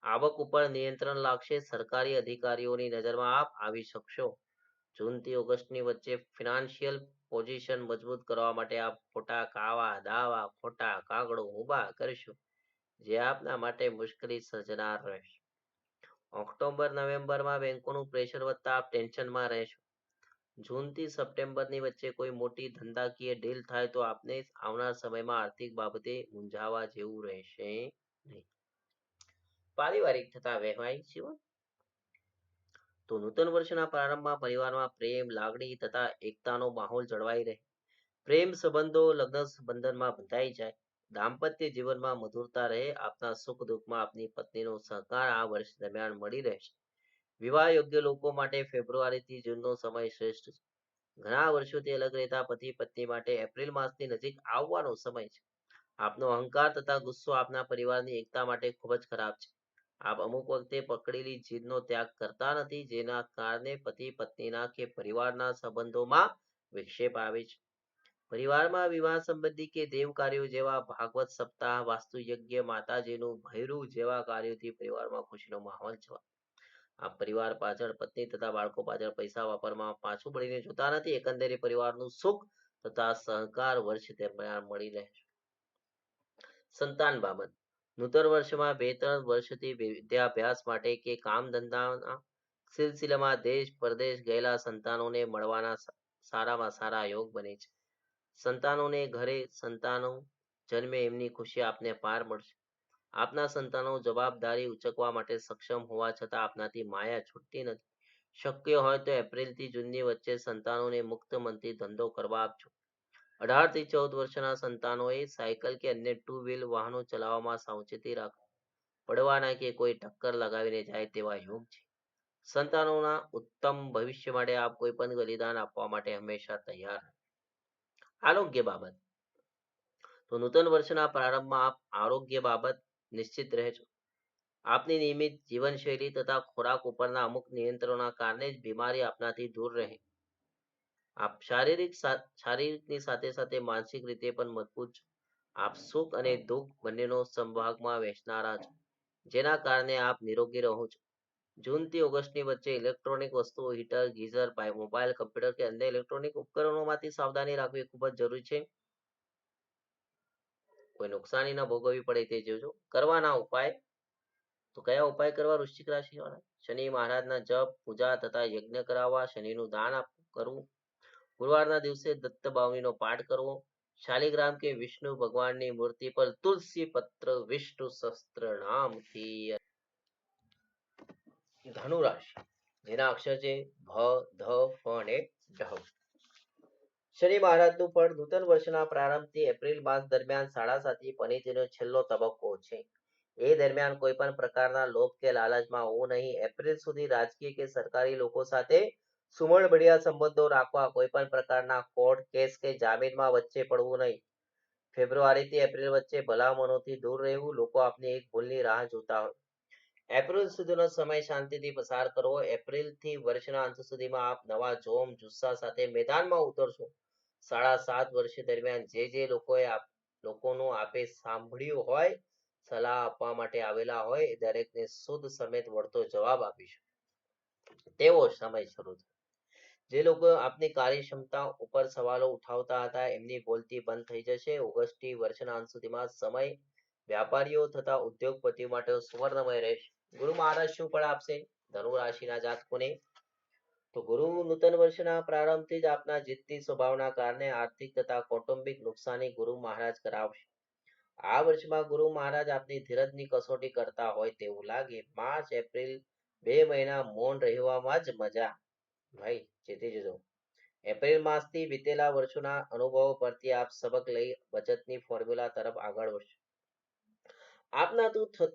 S1: આવક ઉપર નિયંત્રણ લાગશે. સરકારી અધિકારીઓની નજરમાં આપ આવી શકશો. જૂનથી ઓગસ્ટની વચ્ચે ફિનાન્શિયલ પોઝિશન મજબૂત કરવા માટે આપ ખોટા કાવા દાવા, ખોટા કાગળો ઊભા કરશો, જે આપના માટે મુશ્કેલી સર્જનાર રહેશે. ઓક્ટોબર નવેમ્બરમાં બેંકોનું પ્રેશર વધતા આપ ટેન્શનમાં રહેશો. જૂનથી સપ્ટેમ્બરની વચ્ચે કોઈ મોટી ધંધાકીય ડીલ થાય તો આપને આવનાર સમયમાં આર્થિક બાબતે મૂંઝાવા જેવું રહેશે નહીં. પારિવારિક તથા વૈવાહિક જીવન તો નૂતન વર્ષના પ્રારંભમાં પરિવારમાં પ્રેમ, લાગણી તથા એકતાનો માહોલ જળવાઈ રહે. પ્રેમ સંબંધો લગ્ન બંધનમાં બંધાઈ જાય. દાંપત્ય જીવનમાં મધુરતા રહે. આપના સુખ દુઃખમાં આપની પત્નીનો સહકાર આ વર્ષ દરમિયાન મળી રહેશે. વિવાહ યોગ્ય લોકો માટે ફેબ્રુઆરીથી જૂનનો સમય શ્રેષ્ઠ છે. ઘણા વર્ષોથી અલગ રહેતા પતિ પત્ની માટે એપ્રિલ માસની નજીક આવવાનો સમય છે. આપનો અહંકાર તથા ગુસ્સો આપના પરિવારની એકતા માટે ખૂબ જ ખરાબ છે. આપ અમુક વખતે પકડેલી જીદનો ત્યાગ કરતા નથી, જેના કારણે પતિ પત્નીના કે પરિવારના સંબંધોમાં વિક્ષેપ આવે છે. પરિવારમાં વિવાહ સંબંધી કે દેવ કાર્યો જેવા ભાગવત સપ્તાહ, વાસ્તુ યજ્ઞ, માતાજીનું ભૈરું જેવા કાર્યોથી પરિવારમાં ખુશીનો માહોલ છે. આ પરિવાર પાછળ, પત્ની તથા બાળકો પાછળ પૈસા વાપરવામાં પાછું પડીને જોતા નથી. એકંદરે પરિવારનું સુખ તથા સહકાર વર્ષ દરમિયાન મળી રહે છે. સંતાન બાબત નૂતન વર્ષમાં 2-3 વર્ષથી વિદ્યાભ્યાસ માટે કે કામ ધંધાના સિલસિલામાં દેશ પરદેશ ગયેલા સંતાનોને મળવાના સારામાં સારા યોગ બને છે. સંતાનોને ઘરે સંતાનો જન્મે એમની ખુશી આપને પાર મળશે. આપના સંતાનો જવાબદારી ઉચકવા માટે સક્ષમ હોવા છતાં આપનાથી માયા છૂટતી નથી. શક્ય હોય તો એપ્રિલથી જૂનની વચ્ચે સંતાનોને મુક્ત મનથી ધંધો કરવા આપજો. 18 થી 14 વર્ષના સંતાનોએ સાયકલ કે અન્ય ટુ વ્હીલ વાહનો ચલાવવામાં સાવચેતી રાખો. પડવાના કે કોઈ ટક્કર લગાવીને જાય તેવા યોગ છે. સંતાનોના ઉત્તમ ભવિષ્ય માટે આપ કોઈ પણ બલિદાન આપવા માટે હંમેશા તૈયાર. આરોગ્ય બાબત તો નૂતન વર્ષના પ્રારંભમાં આપ આરોગ્ય બાબત નિશ્ચિત રહેજો. આપની નિયમિત જીવનશૈલી તથા ખોરાક ઉપરના અમુક નિયંત્રણોના કારણે જ બીમારી આપનાથી દૂર રહે. આપ શારીરિકની સાથે સાથે માનસિક રીતે પણ મજબૂત છો. આપ સુખ અને દુઃખ બંનેનો સમભાગમાં વહેંચનારા છો, જેના કારણે આપ નિરોગી રહો છો. જૂનથી ઓગસ્ટની વચ્ચે ઇલેક્ટ્રોનિક વસ્તુઓ, હીટર, ગીઝર, મોબાઈલ, કમ્પ્યુટર કે અન્ય ઇલેક્ટ્રોનિક ઉપકરણોમાંથી સાવધાની રાખવી ખૂબ જ જરૂરી છે. કોઈ નુકસાની ન ભોગવવી પડે તે જોજો. કરવાના ઉપાય તો કયા ઉપાય કરવા વૃશ્ચિક રાશિ વાળા? શનિ મહારાજના જપ પૂજા તથા યજ્ઞ કરાવવા, શનિનું દાન કરવું, ગુરુવારના દિવસે દત્ત બાવનીનો પાઠ કરવો, શાલિગ્રામ કે વિષ્ણુ ભગવાનની મૂર્તિ પર તુલસી પત્ર વિષ્ણુ શસ્ત્ર નામથી. ધનુ રાશિ, જેના અક્ષર છે ભ, ધ, ફ અને ઢ. શનિ મહારાજનું ફળ નૂતન વર્ષના પ્રારંભથી એપ્રિલ માસ દરમિયાન 7.5 પનિતીનો છેલ્લો તબક્કો છે. એ દરમિયાન કોઈ પણ પ્રકારના લોભ કે લાલચમાં હોવું નહીં. એપ્રિલ સુધી રાજકીય કે સરકારી લોકો સાથે સુમળબળિયા સંબંધો રાખવા, કોઈ પણ પ્રકારના કોર્ટ કેસ કે જામીનમાં વચ્ચે પડવું નહીં. ફેબ્રુઆરીથી એપ્રિલ વચ્ચે ભલામણોથી દૂર રહેવું. લોકો આપની એક ભૂલની રાહ જોતા હોય. એપ્રિલ સુધીનો સમય શાંતિથી પસાર કરવો. એપ્રિલથી વર્ષના અંત સુધીમાં આપ નવા જોમ જુસ્સા સાથે મેદાનમાં ઉતરશો. 7.5 વર્ષ દરમિયાન જે લોકોનું આપે સાંભળ્યું હોય, સલાહ આપવા માટે આવેલા હોય, એ દરેકને શુદ્ધ સમેત વળતો જવાબ આપીશું. તેવો સમય શરૂ થયો. જે લોકો આપની કાર્યક્ષમતા ઉપર સવાલો ઉઠાવતા હતા, એમની બોલતી બંધ થઈ જશે. ઓગસ્ટથી વર્ષના અંત સુધીમાં સમય વ્યાપારીઓ તથા ઉદ્યોગપતિઓ માટે સુવર્ણમય રહેશે. ગુરુ મહારાજ શું ફળ આપશે ધનુ રાશિના જાતકોને? તો ગુરુ નૂતન વર્ષના પ્રારંભથી જ આપના જીતની સ્વભાવના કારણે આર્થિક તથા કૌટુંબિક નુકસાની ગુરુ મહારાજ કરાવશે. આ વર્ષમાં ગુરુ મહારાજ આપની ધીરજની કસોટી કરતા હોય તેવું લાગે. માર્ચ એપ્રિલ 2 મહિના મૌન રહેવામાં જ મજા. ભાઈ ચેતી જજો. એપ્રિલ માસથી વીતેલા વર્ષોના અનુભવો પરથી આપ સબક લઈ બચતની ફોર્મ્યુલા તરફ આગળ વધશો.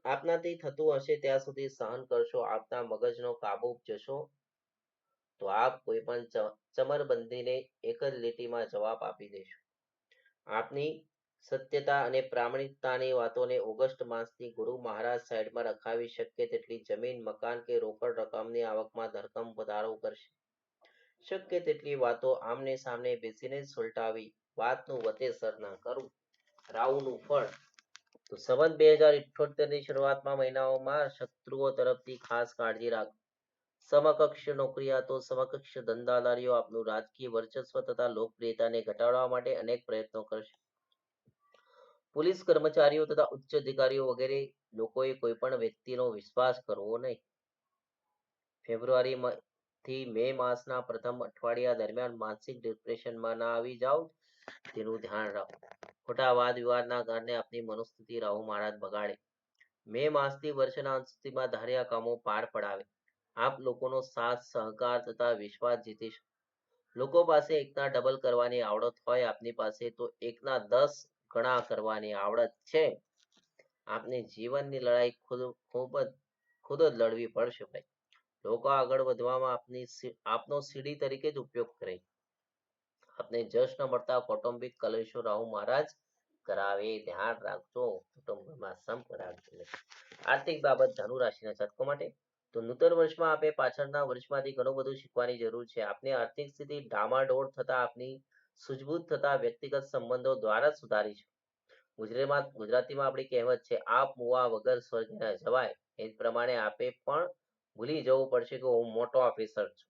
S1: આપનાથી થતું હશે ત્યાં સુધી સહન કરશો. આપના મગજનો કાબુ જશો તો આપ કોઈ પણ ચમરબંધીને એક જ લીટીમાં જવાબ આપી દેશો. આપની સત્યતા અને પ્રામાણિકતાની વાતોને ઓગસ્ટ માસથી ગુરુ મહારાજ સાઈડમાં રખાવી શક્ય તેટલી જમીન, મકાન કે રોકડ રકમની આવકમાં ધરખમ વધારો કરશે. શક્ય તેટલી વાતો આમને સામને બેસીને સુલટાવી વાતનું વતેસર ના કરવું. રાહુનું ફળ તો સંવત 2078 ની શરૂઆતમાં મહિનાઓમાં શત્રુઓ તરફથી ખાસ કાળજી રાખો. સમકક્ષ નોકરિયાતો, સમકક્ષ ધંધાદારીઓ આપનું રાજકીય વર્ચસ્વ તથા લોકપ્રિયતાને ઘટાડવા માટે અનેક પ્રયત્નો કરશે. પોલીસ કર્મચારીઓ તથા ઉચ્ચ અધિકારીઓ વગેરે લોકોએ કોઈ પણ વ્યક્તિનો વિશ્વાસ કરવો નહીં. ફેબ્રુઆરી થી મે માસના પ્રથમ અઠવાડિયા દરમિયાન માનસિક ડિપ્રેશનમાં ના આવી જાઓ, તેનું ધ્યાન રાખો. ખોટા વાદ વિવાદના કારણે આપની મનોસ્થિતિ રાહુ મહારાજ બગાડે. મે માસથી વર્ષના અંત સુધીમાં ધાર્યા કામો પાર પડાવે. આપ લોકોનો સાથ સહકાર તથા વિશ્વાસ જીતીશ. લોકો પાસે એકના ડબલ કરવાની આવડત હોય આપની પાસે, તો એકના 10 ગણા કરવાની આવડત છે. આપને જીવનની લડાઈ ખુદ જ લડવી પડશે ભાઈ. લોકો આગળ વધવામાં આપનો સીડી તરીકે જ ઉપયોગ કરે. આપને જશ ન મળતા કૌટુંબિક કલેશો રાહુ મહારાજ કરાવે. ધ્યાન રાખજો. કુટુંબમાં સંપ રાખજો. આર્થિક બાબત ધનુ રાશિના જાતકો માટે તો નૂતન વર્ષમાં આપે પાછળના વર્ષમાંથી ઘણું બધું શીખવાની જરૂર છે. આપની આર્થિક સ્થિતિ ડામાડોળ થતા આપની સૂઝબૂછ થતા વ્યક્તિગત સંબંધો દ્વારા સુધારી છે. ગુજરાતીમાં આપણી કહેવત છે, આપ મુવા વગર સ્વર્ગ ન જવાય. એ જ પ્રમાણે આપે પણ ભૂલી જવું પડશે કે હું મોટો ઓફિસર છું,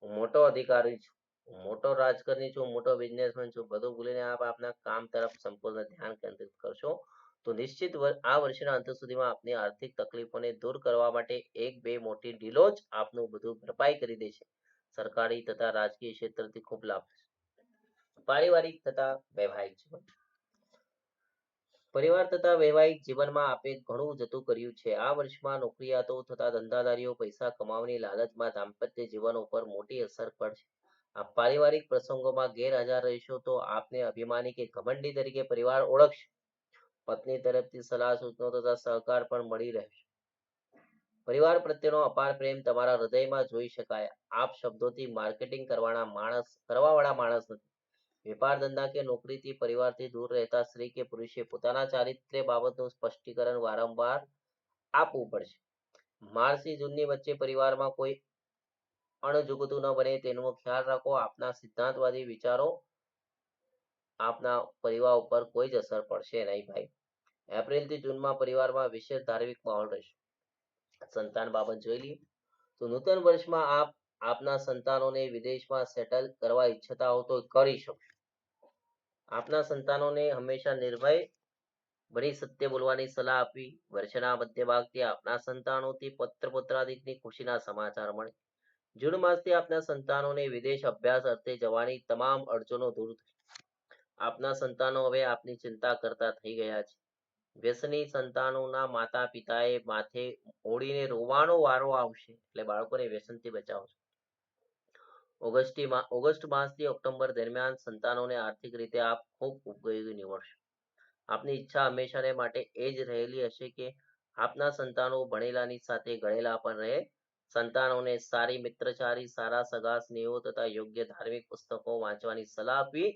S1: હું મોટો અધિકારી છું, હું મોટો રાજકારણી છું, મોટો બિઝનેસમેન છું. બધું ભૂલીને આપ આપના કામ તરફ સંપૂર્ણ ધ્યાન કેન્દ્રિત કરશો તો નિશ્ચિત આ વર્ષના અંત સુધીમાં આપની આર્થિક તકલીફોને દૂર કરવા માટે 1-2 મોટી ડીલો જ આપનું બધું ભરપાઈ કરી દેશે. સરકારી તથા રાજકીય ક્ષેત્રથી ખૂબ લાભ થશે. પારિવારિક તથા વૈવાહિક જીવન. પરિવાર તથા વૈવાહિક જીવનમાં આપે ઘણું જતું કર્યું છે. આ વર્ષમાં નોકરિયાતો તથા ધંધાદારીઓ પૈસા કમાવાની લાલચમાં દાંપત્ય જીવન ઉપર મોટી અસર પડશે. આ પારિવારિક પ્રસંગોમાં ગેરહાજર રહેશો તો આપને અભિમાની કે ઘમંડી તરીકે પરિવાર ઓળખશે. પત્ની તરફથી સલાહ સૂચનો તથા સહકાર પણ મળી રહેશે. પરિવાર પ્રત્યેનો અપાર પ્રેમ તમારા હૃદયમાં જોઈ શકાય. આપ શબ્દોથી માર્કેટિંગ કરવાવાળા માણસ નથી. વેપાર ધંધા કે નોકરીથી પરિવારથી દૂર રહેતા સ્ત્રી કે પુરુષે પોતાના ચારિત્ર્ય બાબતનું સ્પષ્ટીકરણ વારંવાર આપવું પડશે. માર્ચથી જૂનની વચ્ચે પરિવારમાં કોઈ અણજુગતું ન બને તેનો ખ્યાલ રાખો. આપના સિદ્ધાંતવાદી વિચારો આપના પરિવાર ઉપર કોઈ જ અસર પડશે નહીં ભાઈ. એપ્રિલથી જૂનમાં પરિવારમાં વિશેષ ધાર્મિક માહોલ રહેશે. સંતાન બાબત જોઈ લઈએ તો નૂતન વર્ષમાં આપના સંતાનોને વિદેશમાં સેટલ કરવા ઈચ્છતા હો તો કરી શકશો. આપના સંતાનોને હંમેશા નિર્ભય બની સત્ય બોલવાની સલાહ આપવી. વર્ષના મધ્ય ભાગથી આપના સંતાનોથી પુત્ર પુત્રાદિકની ખુશીના સમાચાર મળે. જૂન માસથી આપના સંતાનોને વિદેશ અભ્યાસ અર્થે જવાની તમામ અડચણો દૂર થઈ. આપના સંતાનો હવે આપની ચિંતા કરતા થઈ ગયા છે. વ્યસની સંતાનોના માતા પિતાએ માથે ઓળીને રોવાનો વારો આવશે. એટલે બાળકોને વ્યસનથી બચાવશે. ઓગસ્ટ માસથી ઓક્ટોબર દરમિયાન સંતાનોને આર્થિક રીતે આપ ખૂબ ઉપયોગી નીવડશે. આપની ઈચ્છા હંમેશાને માટે એ જ રહેલી હશે કે આપના સંતાનો ભણેલાની સાથે ગળેલા પણ રહે. સંતાનોને સારી મિત્રચારી, સારા સગા સ્નેહો તથા યોગ્ય ધાર્મિક પુસ્તકો વાંચવાની સલાહ આપવી.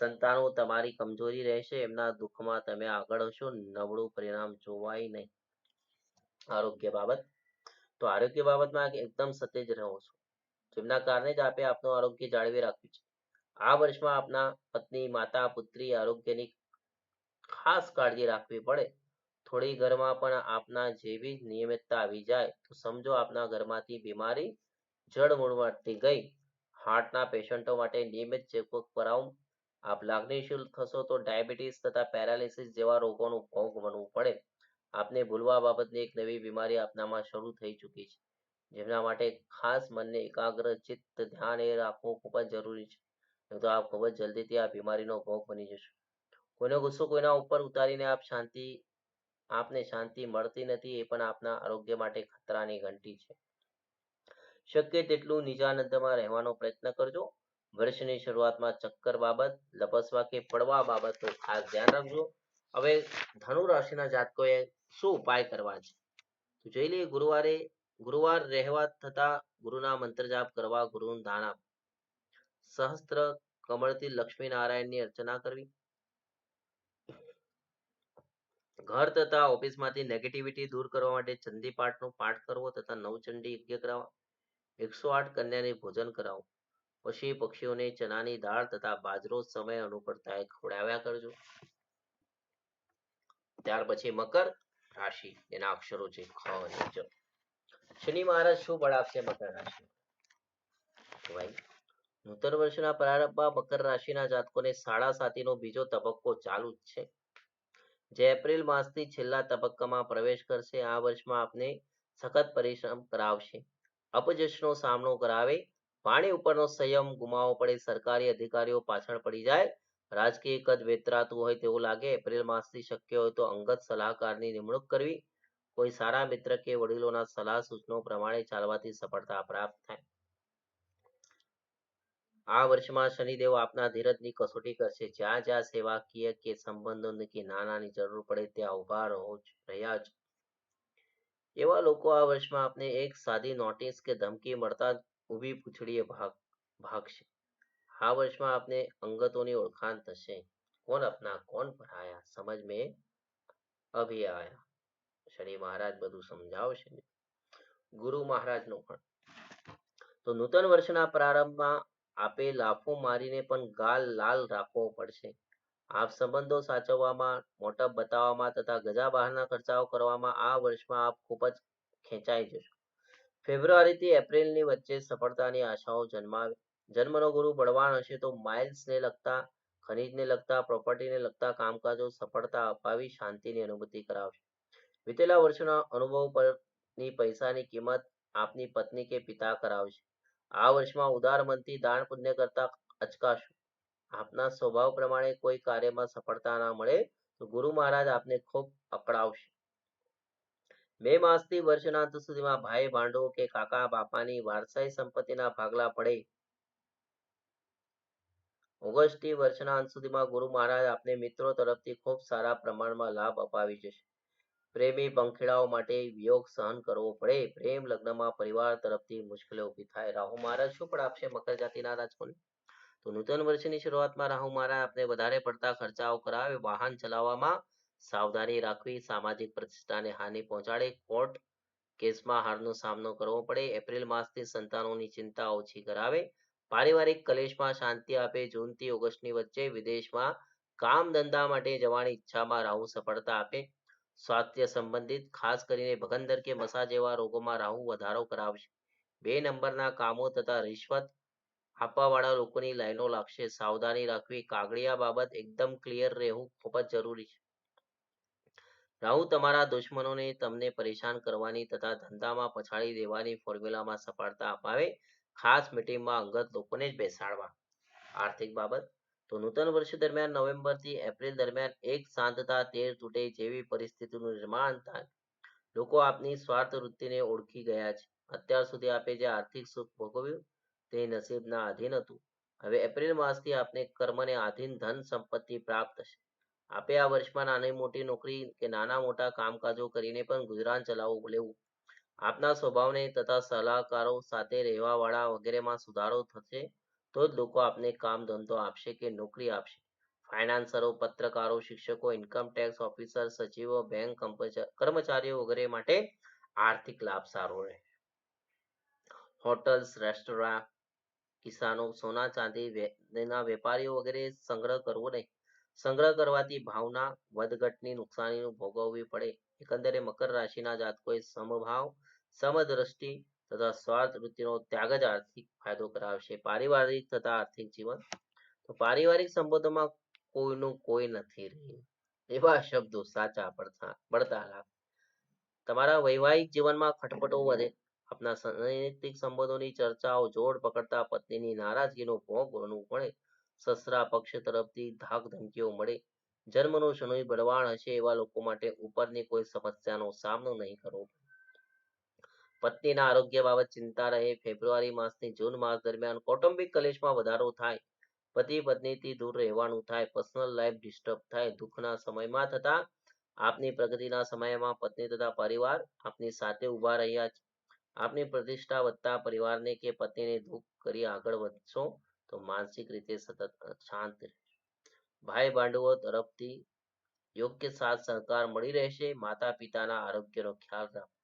S1: સંતાનો તમારી કમજોરી રહેશે, એમના દુઃખમાં તમે આગળ હશો, નબળું પરિણામ જોવાય નહીં. આરોગ્ય બાબત, તો આરોગ્ય બાબતમાં એકદમ સતેજ રહો છો, જેમના કારણે જ આપે આપનું આરોગ્ય જાળવી રાખ્યું છે. આ વર્ષમાં આપના પત્ની, માતા, પુત્રી આરોગ્યની ખાસ કાળજી રાખવી પડે. થોડી ઘરમાં પણ આપના જેવી નિયમિતતા આવી જાય તો સમજો આપના ઘરમાંથી બીમારી જડમૂળ મળતી ગઈ. હાર્ટના પેશન્ટો માટે નિયમિત ચેકઅપ કરાવો. આપ લાગણીશીલ થશો તો ડાયાબિટીસ તથા પેરાલિસિસ જેવા રોગોનું ભોગ બનવું પડે. આપને ભૂલવા બાબતની એક નવી બીમારી આપનામાં શરૂ થઈ ચૂકી છે, જેમના માટે ખાસ મનને એકાગ્ર ચિત્ત ધ્યાન એ રાખવું ખૂબ જ જરૂરી છે. તો આપ ખૂબ જ જલ્દીથી આ બીમારીનો ભોગ બની જશો. કોઈનો ગુસ્સો કોઈના ઉપર ઉતારીને આપને શાંતિ મળતી નથી, એ પણ આપના આરોગ્ય માટે ખતરાની ઘંટી છે. શક્ય તેટલું નિજાનંદમાં રહેવાનો પ્રયત્ન કરજો. વર્ષની શરૂઆતમાં ચક્કર બાબત, લપસવા કે પડવા બાબતનું ખાસ ધ્યાન રાખજો. હવે ધનુ રાશિના જાતકોએ શું ઉપાય કરવા છે, તો જોઈ લઈએ. ગુરુવાર રહેવા થતા ગુરુના મંત્ર જાપ કરવા, ગુરુનું દાન આપ. સહસ્ત્ર કમળથી લક્ષ્મી નારાયણની અર્ચના કરવી. ઘર તથા ઓફિસમાંથી નેગેટિવિટી દૂર કરવા માટે ચંડી પાઠનો પાઠ કરવો તથા નવચંડી યજ્ઞ કરાવવા. 108 કન્યાને ભોજન કરાવો. પશુ પક્ષીઓને ચનાની દાળ તથા બાજરો સમય અનુકૂળતાએ ખવડાવ્યા કરજો. ત્યાર પછી મકર રાશિ, એના અક્ષરો છે ખ અને જ. શનિ મહારાજ શું બળ આપશે મકર રાશિ? ભાઈ, નૂતન વર્ષના પ્રારંભમાં મકર રાશિના જાતકોને સાડા સાતીનો બીજો તબક્કો ચાલુ જ છે, જે એપ્રિલ માસથી છેલ્લા તબક્કામાં પ્રવેશ કરશે. આ વર્ષમાં આપને સખત પરિશ્રમ કરાવશે, અપજશનો સામનો કરાવે. પાણી ઉપરનો સંયમ ગુમાવવો પડે. સરકારી અધિકારીઓ પાછળ પડી જાય. રાજકીય કદ વેતરાતું હોય તેવું લાગે. એપ્રિલ માસથી શક્ય હોય તો અંગત સલાહકારની નિમણૂક કરવી. કોઈ સારા મિત્ર કે વડીલોના સલાહ સૂચનો પ્રમાણે ચાલવાથી સફળતા પ્રાપ્ત થાય. આ વર્ષમાં શનિદેવ આપના ધીરજની કસોટી કરશે. જ્યાં જ્યાં સેવાકીય કે સંબંધોની કે નાનાની જરૂર પડે ત્યાં ઉભા રહ્યા જ. એવા લોકો આ વર્ષમાં આપને એક સાદી નોટિસ કે ધમકી મળતા ઊભી પૂંછડીએ ભાગશે. આ વર્ષમાં આપને અંગતોની ઓળખાણ થશે. કોણ અપના કોણ પરાયા, સમજ મેં અભી આયા. શનિ મહારાજ બધું સમજાવશે. ગુરુ મહારાજનો પણ. તો નૂતન વર્ષના પ્રારંભમાં આપે લાફો મારીને પણ ગાલ લાલ રાખવો પડશે. આપ સંબંધો સાચવવામાં, મોટપ બતાવવામાં તથા ગજા બહારના ખર્ચાઓ કરવામાં આ વર્ષમાં આપ ખૂબ જ ખેંચાઈ જશો. ફેબ્રુઆરીથી એપ્રિલની વચ્ચે સફળતાની આશાઓ જન્માવે. જન્મનો ગુરુ બળવાન હશે તો માઇલ્સને લગતા, ખનીજને લગતા, પ્રોપર્ટીને લગતા કામકાજો સફળતા અપાવી શાંતિની અનુભૂતિ કરાવશે. વીતેલા વર્ષોના અનુભવ પરની પૈસાની કિંમત આપની પત્ની કે પિતા કરાવશે. આ વર્ષમાં ઉદાર મનથી દાન પુણ્ય કરતા અચકાશો. આપના સ્વભાવ પ્રમાણે કોઈ કાર્યમાં સફળતા ના મળે તો ગુરુ મહારાજ આપને ખૂબ અકળાવશે. મે માસથી વર્ષના અંત સુધીમાં ભાઈ ભાંડો કે કાકા બાપાની વારસાઈ સંપત્તિના ભાગલા પડે. ઓગસ્ટથી વર્ષના અંત સુધીમાં ગુરુ મહારાજ આપને મિત્રો તરફથી ખૂબ સારા પ્રમાણમાં લાભ અપાવી જશે. પ્રેમી પંખીડાઓ માટે વિયોગ સહન કરવો પડે. પ્રેમ લગ્નમાં પરિવાર તરફથી મુશ્કેલીઓ ઊભી થાય. રાહુ મહારાજ શું પણ આપશે મકર જાતિના રાજકોને? તો નૂતન વર્ષની શરૂઆતમાં રાહુ મહારાજ આપને વધારે પડતા ખર્ચાઓ કરાવે. વાહન ચલાવવામાં સાવધાની રાખવી. સામાજિક પ્રતિષ્ઠાને હાનિ પહોંચાડે. કોર્ટ કેસમાં હારનો સામનો કરવો પડે. એપ્રિલ માસથી સંતાનોની ચિંતા ઓછી કરાવે. પારિવારિક કલેશમાં શાંતિ આપે. જૂનથી ઓગસ્ટની વચ્ચે વિદેશમાં કામ ધંધા માટે જવાની ઈચ્છામાં રાહુ સફળતા આપે. સ્વાસ્થ્ય સંબંધિત ખાસ કરીને ભગંદર કે મસા જેવા રોગોમાં રાહુ વધારો કરાવશે. 2 નંબરના કામો તથા રિશ્વત આપવાવાળા લોકોની લાઈનો લાગશે. સાવધાની રાખવી. કાગળિયા બાબત એકદમ ક્લિયર રહેવું ખૂબ જ જરૂરી છે. રાહુ તમારા દુશ્મનોને તમને પરેશાન કરવાની તથા ધંધામાં પછાડી દેવાની ફોર્મ્યુલામાં સફળતા અપાવે. ખાસ મીટિંગમાં અંગત લોકોને જ બેસાડવા. આર્થિક બાબત તો નૂતન વર્ષ દરમિયાન નવેમ્બર થી એપ્રિલ દરમિયાન એક શાંતતા તેર તૂટે જેવી પરિસ્થિતિનું નિર્માણ થાય. લોકો આપની સ્વાર્થ વૃત્તિને ઓળખી ગયા છે. અત્યાર સુધી આપે જે આર્થિક સુખ ભોગવ્યું તે નસીબના આધીન હતું. હવે એપ્રિલ માસથી આપને કર્મને આધીન ધન સંપત્તિ પ્રાપ્ત થશે. આપે આ વર્ષમાં નાની મોટી નોકરી કે નાના મોટા કામકાજો કરીને પણ ગુજરાન ચલાવવું લેવું. આપના સ્વભાવને તથા સલાહકારો સાથે રહેવાવાળા વગેરેમાં સુધારો થશે તો જ લોકો આપને કામ ધંધો આપશે કે નોકરી આપશે. ફાઇનાન્સરો, પત્રકારો, શિક્ષકો, ઇન્કમ ટેક્સ ઓફિસર, સચિવો, બેંક કર્મચારીઓ વગેરે માટે આર્થિક લાભ સારો રહે. હોટલ્સ, રેસ્ટોરાં, કિસાનો, સોના ચાંદીના વેપારીઓ વગેરે સંગ્રહ કરવો નહીં. સંગ્રહ કરવાથી ભાવના વધઘટની નુકસાનીનું ભોગવવી પડે. એકંદરે મકર રાશિના જાતકોએ સમભાવ, સમદ્રષ્ટિ તથા સ્વાર્થ વૃત્તિનો ત્યાગ જ આર્થિક ફાયદો કરાવશે. પારિવારિક તથા આર્થિક જીવન તો પારિવારિક સંબંધોમાં કોઈનું કોઈ નથી રહ્યું એવા શબ્દો સાચા પડતા લાગે. તમારા વૈવાહિક જીવનમાં ખટપટો વધે. આપના નૈતિક સંબંધોની ચર્ચાઓ જોડ પકડતા પત્નીની નારાજગીનો ભોગ બનવું પડે. સસરા પક્ષ તરફથી ધાક ધમકીઓ મળે. જન્મનું શનિ બળવાન હશે એવા લોકો માટે ઉપરની કોઈ સમસ્યાનો સામનો નહીં કરવો. પત્નીના આરોગ્ય બાબત ચિંતા રહે. ફેબ્રુઆરી માસથી જૂન માસ દરમિયાન કૌટુંબિક કલેશમાં વધારો થાય. પતિ પત્નીથી દૂર રહેવાનું થાય. પર્સનલ લાઈફ ડિસ્ટર્બ થાય. દુઃખના સમયમાં થતા આપની પ્રગતિના સમયમાં પત્ની તથા પરિવાર આપની સાથે ઉભા રહ્યા છે. આપની પ્રતિષ્ઠા વધતા પરિવારને કે પત્નીને દુઃખ કરી આગળ વધશો તો માનસિક રીતે સતત શાંત રહેશે. ભાઈ ભાંડુઓ તરફથી યોગ્ય સાથ સહકાર મળી રહેશે. માતા પિતાના આરોગ્યનો ખ્યાલ રાખો.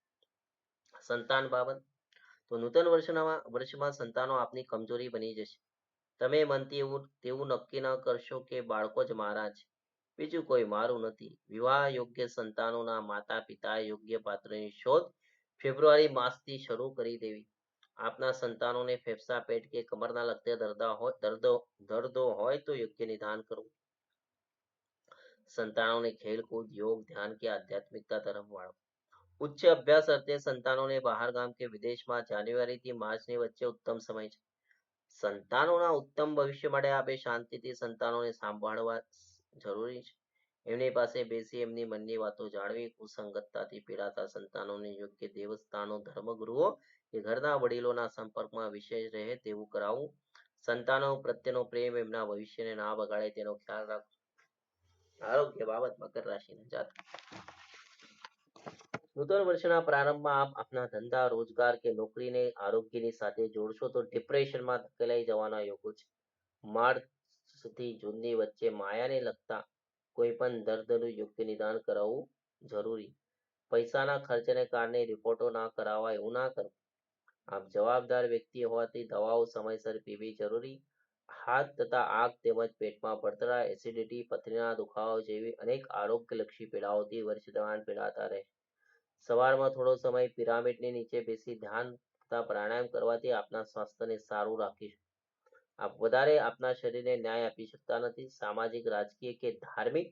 S1: સંતાન બાબત તો નૂતન વર્ષમાં સંતાનો આપની કમજોરી બની જશે. તમે મનથી તેવું નક્કી ન કરશો કે બાળકો જ મારા છે, બીજું કોઈ મારું નથી. વિવાહ યોગ્ય સંતાનોના માતા પિતા યોગ્ય પાત્રની શોધ ફેબ્રુઆરી માસથી શરૂ કરી દેવી. આપના સંતાનોને ફેફસા, પેટ કે કમરના લગતા દર્દો હોય તો યોગ્ય નિદાન કરવું. સંતાનોને ખેલકૂદ, યોગ, ધ્યાન કે આધ્યાત્મિકતા તરફ વાળો. ઉચ્ચ અભ્યાસ અર્થે સંતાનોને બહાર ગામ કે વિદેશમાં જાન્યુઆરી થી માર્ચની વચ્ચે ઉત્તમ સમય છે. સંતાનોના ઉત્તમ ભવિષ્ય માટે આપણે શાંતિથી સંતાનોને સાંભળવા જરૂરી છે. એમની પાસે બેસી એમની મનની વાતો જાણવી. કુસંગતતાથી પીડાતા સંતાનોને યોગ્ય દેવસ્થાનો, ધર્મગુરુઓ કે ઘરના વડીલોના સંપર્કમાં વિશેષ રહે તેવું કરાવવું. સંતાનો પ્રત્યેનો પ્રેમ એમના ભવિષ્યને ના બગાડે તેનો ખ્યાલ રાખવો. આરોગ્ય બાબત મકર રાશિના જાતકો નૂતન વર્ષના પ્રારંભમાં આપ આપના ધંધા, રોજગાર કે નોકરીને આરોગ્યની સાથે જોડશો તો ડિપ્રેશનમાં ધકેલાઈ જવાના યોગો છે. માર્ચ થી જૂનની વચ્ચે માયાને લગતા કોઈ પણ દર્દનું યોગ્ય નિદાન કરાવવું જરૂરી. પૈસાના ખર્ચને કારણે રિપોર્ટો ના કરાવવા એવું ના કરવું. આપ જવાબદાર વ્યક્તિ હોવાથી દવાઓ સમયસર પીવી જરૂરી. હાથ તથા આંખ તેમજ પેટમાં બળતરા, એસિડિટી, પથરીના દુખાવા જેવી અનેક આરોગ્યલક્ષી પીડાઓથી વર્ષ દરમિયાન પીડાતા રહે. સવારમાં થોડો સમય પિરામિડની નીચે બેસી ધ્યાન તથા પ્રાણાયામ કરવાથી આપના સ્વાસ્થ્યને સારું રાખીશું. આપ વધારે આપના શરીરને ન્યાય આપી શકતા નથી. સામાજિક, રાજકીય કે ધાર્મિક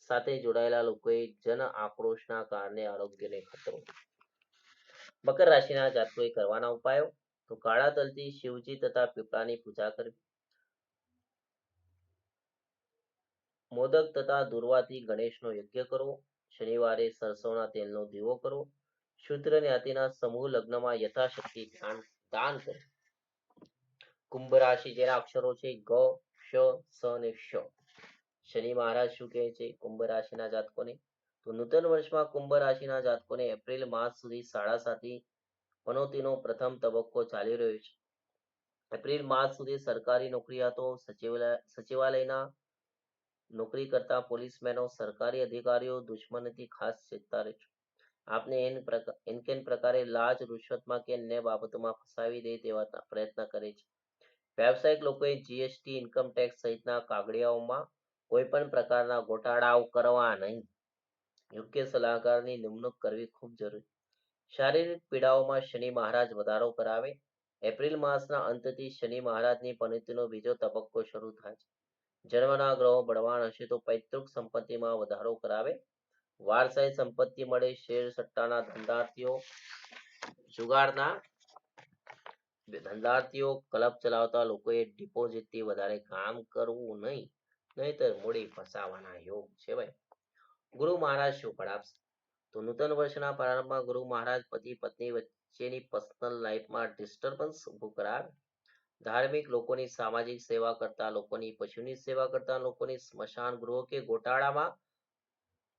S1: સાથે જોડાયેલા લોકોએ જન આક્રોશના કારણે આરોગ્યને ખતરો. મકર રાશિના જાતકોએ કરવાના ઉપાયો તો કાળા તલથી શિવજી તથા પીપળાની પૂજા કરવી. મોદક તથા દુર્વાથી ગણેશનો યજ્ઞ કરવો. શનિવારે સરસવના તેલનો દીવો કરવો. શુદ્ર જ્ઞાતિના સમૂહ લગ્નમાં યથાશક્તિ દાન કરવું. કુંભ રાશિ જેના અક્ષરો છે ગ, શ, સ અને શ. શનિ મહારાજ શું કહે છે કુંભ રાશિના જાતકોને તો નૂતન વર્ષમાં કુંભ રાશિના જાતકોને એપ્રિલ માસ સુધી સાડાસાતી પનોતીનો પ્રથમ તબક્કો ચાલી રહ્યો છે. એપ્રિલ માસ સુધી સરકારી નોકરીયાતો, સચિવાલયના નોકરી કરતા પોલીસમેનો, સરકારી અધિકારીઓ દુશ્મનથી ખાસ ચેતતા રહેજો. આપને એન કેન પ્રકારે લાજ, રૂશ્વતમાં કે અન્ય બાબતોમાં ફસાવી દે તેવા પ્રયત્ન કરે છે. વ્યવસાયિક લોકોએ જીએસટી, ઇન્કમ ટેક્સ સહિતના કાગળિયાઓમાં કોઈ પણ પ્રકારના ગોટાળાઓ કરવા નહીં. યોગ્ય સલાહકારની નિમણૂક કરવી ખૂબ જરૂરી. શારીરિક પીડાઓમાં શનિ મહારાજ વધારો કરાવે. એપ્રિલ માસના અંતથી શનિ મહારાજની પનોતીનો બીજો તબક્કો શરૂ થાય છે. જન્મના ગ્રહો બળવાન હશે તો પૈતૃક સંપત્તિમાં વધારો કરાવે. વારસાઈ સંપત્તિ મળે, શેર સટ્ટાના ધંધાર્થીઓ, જુગારના ધંધાર્થીઓ, ક્લબ ચલાવતા લોકોએ ડિપોઝિટથી વધારે કામ કરવું નહીં, નહીતર મૂડી ફસાવાના યોગ છે ભાઈ. ગુરુ મહારાજ શું ફળ આપશે? તો નૂતન વર્ષના પ્રારંભમાં ગુરુ મહારાજ પતિ પત્ની વચ્ચેની પર્સનલ લાઈફમાં ડિસ્ટર્બન્સ ઊભું કરાવે. ધાર્મિક લોકોની, સામાજિક સેવા કરતા લોકોની, પશુની સેવા કરતા લોકોની, સ્મશાન ગૃહો કે ગોટાળામાં,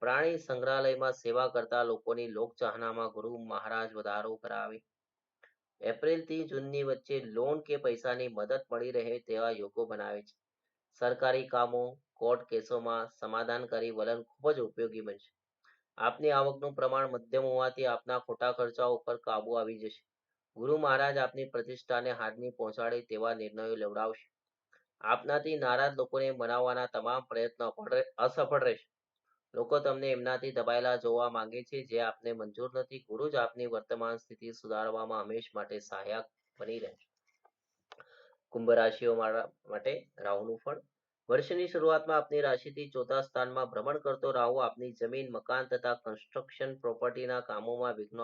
S1: પ્રાણી સંગ્રહાલયમાં સેવા કરતા લોકોની લોકચાહનામાં ગુરુ મહારાજ વધારો કરાવે. એપ્રિલ થી જૂનની વચ્ચે લોન કે પૈસાની મદદ મળી રહે તેવા યોગો બનાવે છે. સરકારી કામો, કોર્ટ કેસોમાં સમાધાનકારી વલણ ખૂબ જ ઉપયોગી બનશે. આપની આવકનું પ્રમાણ મધ્યમ હોવાથી આપના ખોટા ખર્ચાઓ ઉપર કાબુ આવી જશે. ગુરુ મહારાજ આપની પ્રતિષ્ઠાને હાનિ પહોંચાડે તેવા નિર્ણયો લેવડાવશે. આપનાથી નારાજ લોકોને મનાવવાના તમામ પ્રયત્નો અસફળ રહેશે. લોકો તમને એમનાથી દબાયેલા જોવા માંગે છે, જે આપને મંજૂર નથી. ગુરુ જ આપની વર્તમાન સ્થિતિ સુધારવામાં હંમેશ માટે સહાયક બની રહેશે. કુંભ રાશિઓ માટે રાહુનું ફળ. વર્ષની શરૂઆતમાં આપની રાશિથી ચોથા સ્થાનમાં ભ્રમણ કરતો રાહુ આપની જમીન, મકાન તથા કન્સ્ટ્રક્શન પ્રોપર્ટીના કામોમાં વિઘ્નો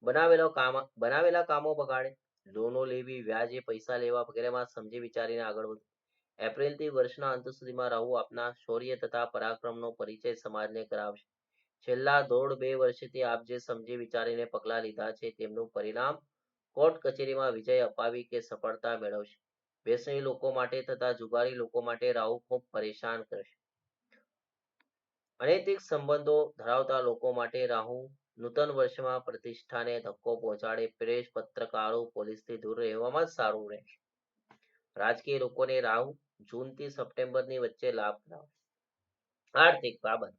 S1: બનાવેલા કામો બગાડે. લોનો લેવી, વ્યાજે પૈસા લેવા વગેરેમાં સમજી વિચારીને આગળ વધો. એપ્રિલથી વર્ષના અંત સુધીમાં રાહુ આપના શૌર્ય તથા પરાક્રમનો પરિચય સમાજને કરાવશે. છેલ્લા 1.5-2 વર્ષથી આપ જે સમજી વિચારીને પગલાં લીધા છે તેમનું પરિણામ કોર્ટ કચેરીમાં વિજય અપાવી કે સફળતા મેળવશે. વ્યસની લોકો માટે તથા જુગારી લોકો માટે રાહુ ખૂબ પરેશાન કરશે. અનૈતિક સંબંધો ધરાવતા લોકો માટે રાહુ નૂતન વર્ષમાં પ્રતિષ્ઠાને ધક્કો પહોંચાડે. પ્રેસ, પત્રકારો, પોલીસથી દૂર રહેવામાં જ સારું રહેશે. રાજકીય લોકોને રાહુ જૂનથી સપ્ટેમ્બરની વચ્ચે લાભ કરાવશે. આર્થિક બાબત.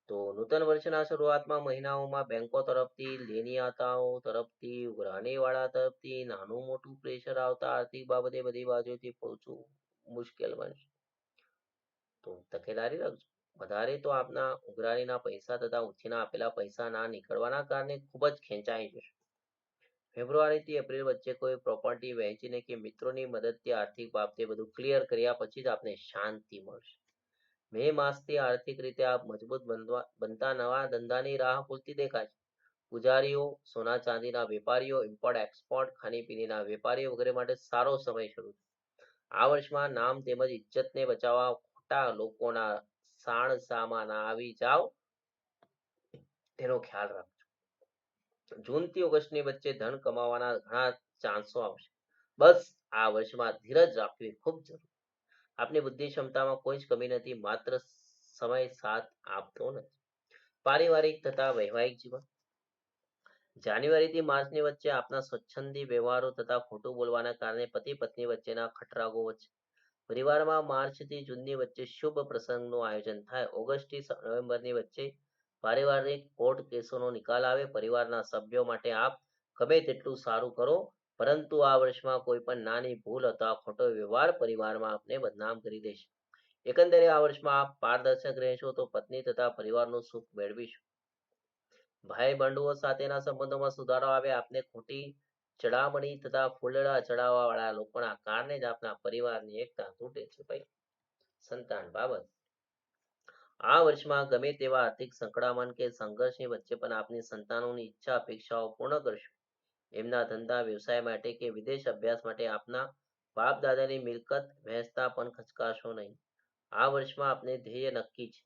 S1: તો નૂતન વર્ષના શરૂઆતમાં મહિનાઓમાં બેંકો તરફથી, લેનિયાતાઓ તરફથી, ઉઘરાણીવાળા તરફથી નાનું મોટું પ્રેશર આવતા આર્થિક બાબતે બધી બાજુથી પહોંચવું મુશ્કેલ બનશે. તો તકેદારી રાખજો. વધારે તો આપના ઉઘરાણીના પૈસા તથા ઉછીના આપેલા પૈસા ના નીકળવાના કારણે ખૂબ જ ખેંચાઈ જશે. ફેબ્રુઆરીથી એપ્રિલ વચ્ચે કોઈ પ્રોપર્ટી વહેંચીને કે મિત્રોની મદદથી આર્થિક બાબતે બધું ક્લિયર કર્યા પછી જ આપને શાંતિ મળશે. મે માસથી આર્થિક રીતે આપ મજબૂત બનતા નવા ધંધાની રાહ ખુલતી દેખાય છે. પૂજારીઓ, સોના ચાંદીના વેપારીઓ, ઇમ્પોર્ટ એક્સપોર્ટ, ખાણીપીણીના વેપારીઓ વગેરે માટે સારો સમય શરૂ છે. આ વર્ષમાં નામ તેમજ ઇજ્જતને બચાવવા ખોટા લોકોના સાણ સામા ના આવી જાવ તેનો ખ્યાલ રાખજો. જૂનથી ઓગસ્ટની વચ્ચે ધન કમાવાના ઘણા ચાન્સો આવશે. બસ આ વર્ષમાં ધીરજ રાખવી ખૂબ જરૂરી. આપની બુદ્ધિ ક્ષમતામાં કોઈ જ કમી નથી, માત્ર સમય સાથ આપતો નથી. પારિવારિક તથા વૈવાહિક જીવન. જાન્યુઆરીથી માર્ચની વચ્ચે આપના સ્વચ્છંદી વ્યવહારો તથા ખોટું બોલવાના કારણે પતિ પત્ની વચ્ચેના ખટરાગો વચ્ચે. પરિવારમાં માર્ચથી જૂનની વચ્ચે શુભ પ્રસંગનું આયોજન થાય. ઓગસ્ટથી નવેમ્બરની વચ્ચે પારિવારિક કોર્ટ કેસોનો નિકાલ આવે. પરિવારના સભ્યો માટે આપ ગમે તેટલું સારું કરો, પરંતુ આ વર્ષમાં કોઈ પણ નાની ભૂલ અથવા ખોટો વ્યવહાર પરિવારમાં આપને બદનામ કરી દેશે. એકંદરે આ વર્ષમાં આપ પારદર્શક રહેશો તો પત્ની તથા પરિવારનું સુખ મેળવીશું. ભાઈ બંધુઓ સાથેના સંબંધોમાં સુધારો આવે. આપને ખોટી ચડામણી તથા ફૂલડા ચડાવવા વાળા લોકોના કારણે જ આપના પરિવારની એકતા તૂટે છે ભાઈ. સંતાન બાબત. આ વર્ષમાં ગમે તેવા આર્થિક સંકળામણ કે સંઘર્ષની વચ્ચે પણ આપની સંતાનોની ઈચ્છા અપેક્ષાઓ પૂર્ણ કરશો. એમના ધંધા વ્યવસાય માટે કે વિદેશ અભ્યાસ માટે આપના બાપ દાદાની મિલકત વહેંચતા પણ ખચકાશો નહીં. આ વર્ષમાં આપને ધ્યેય નક્કી છે.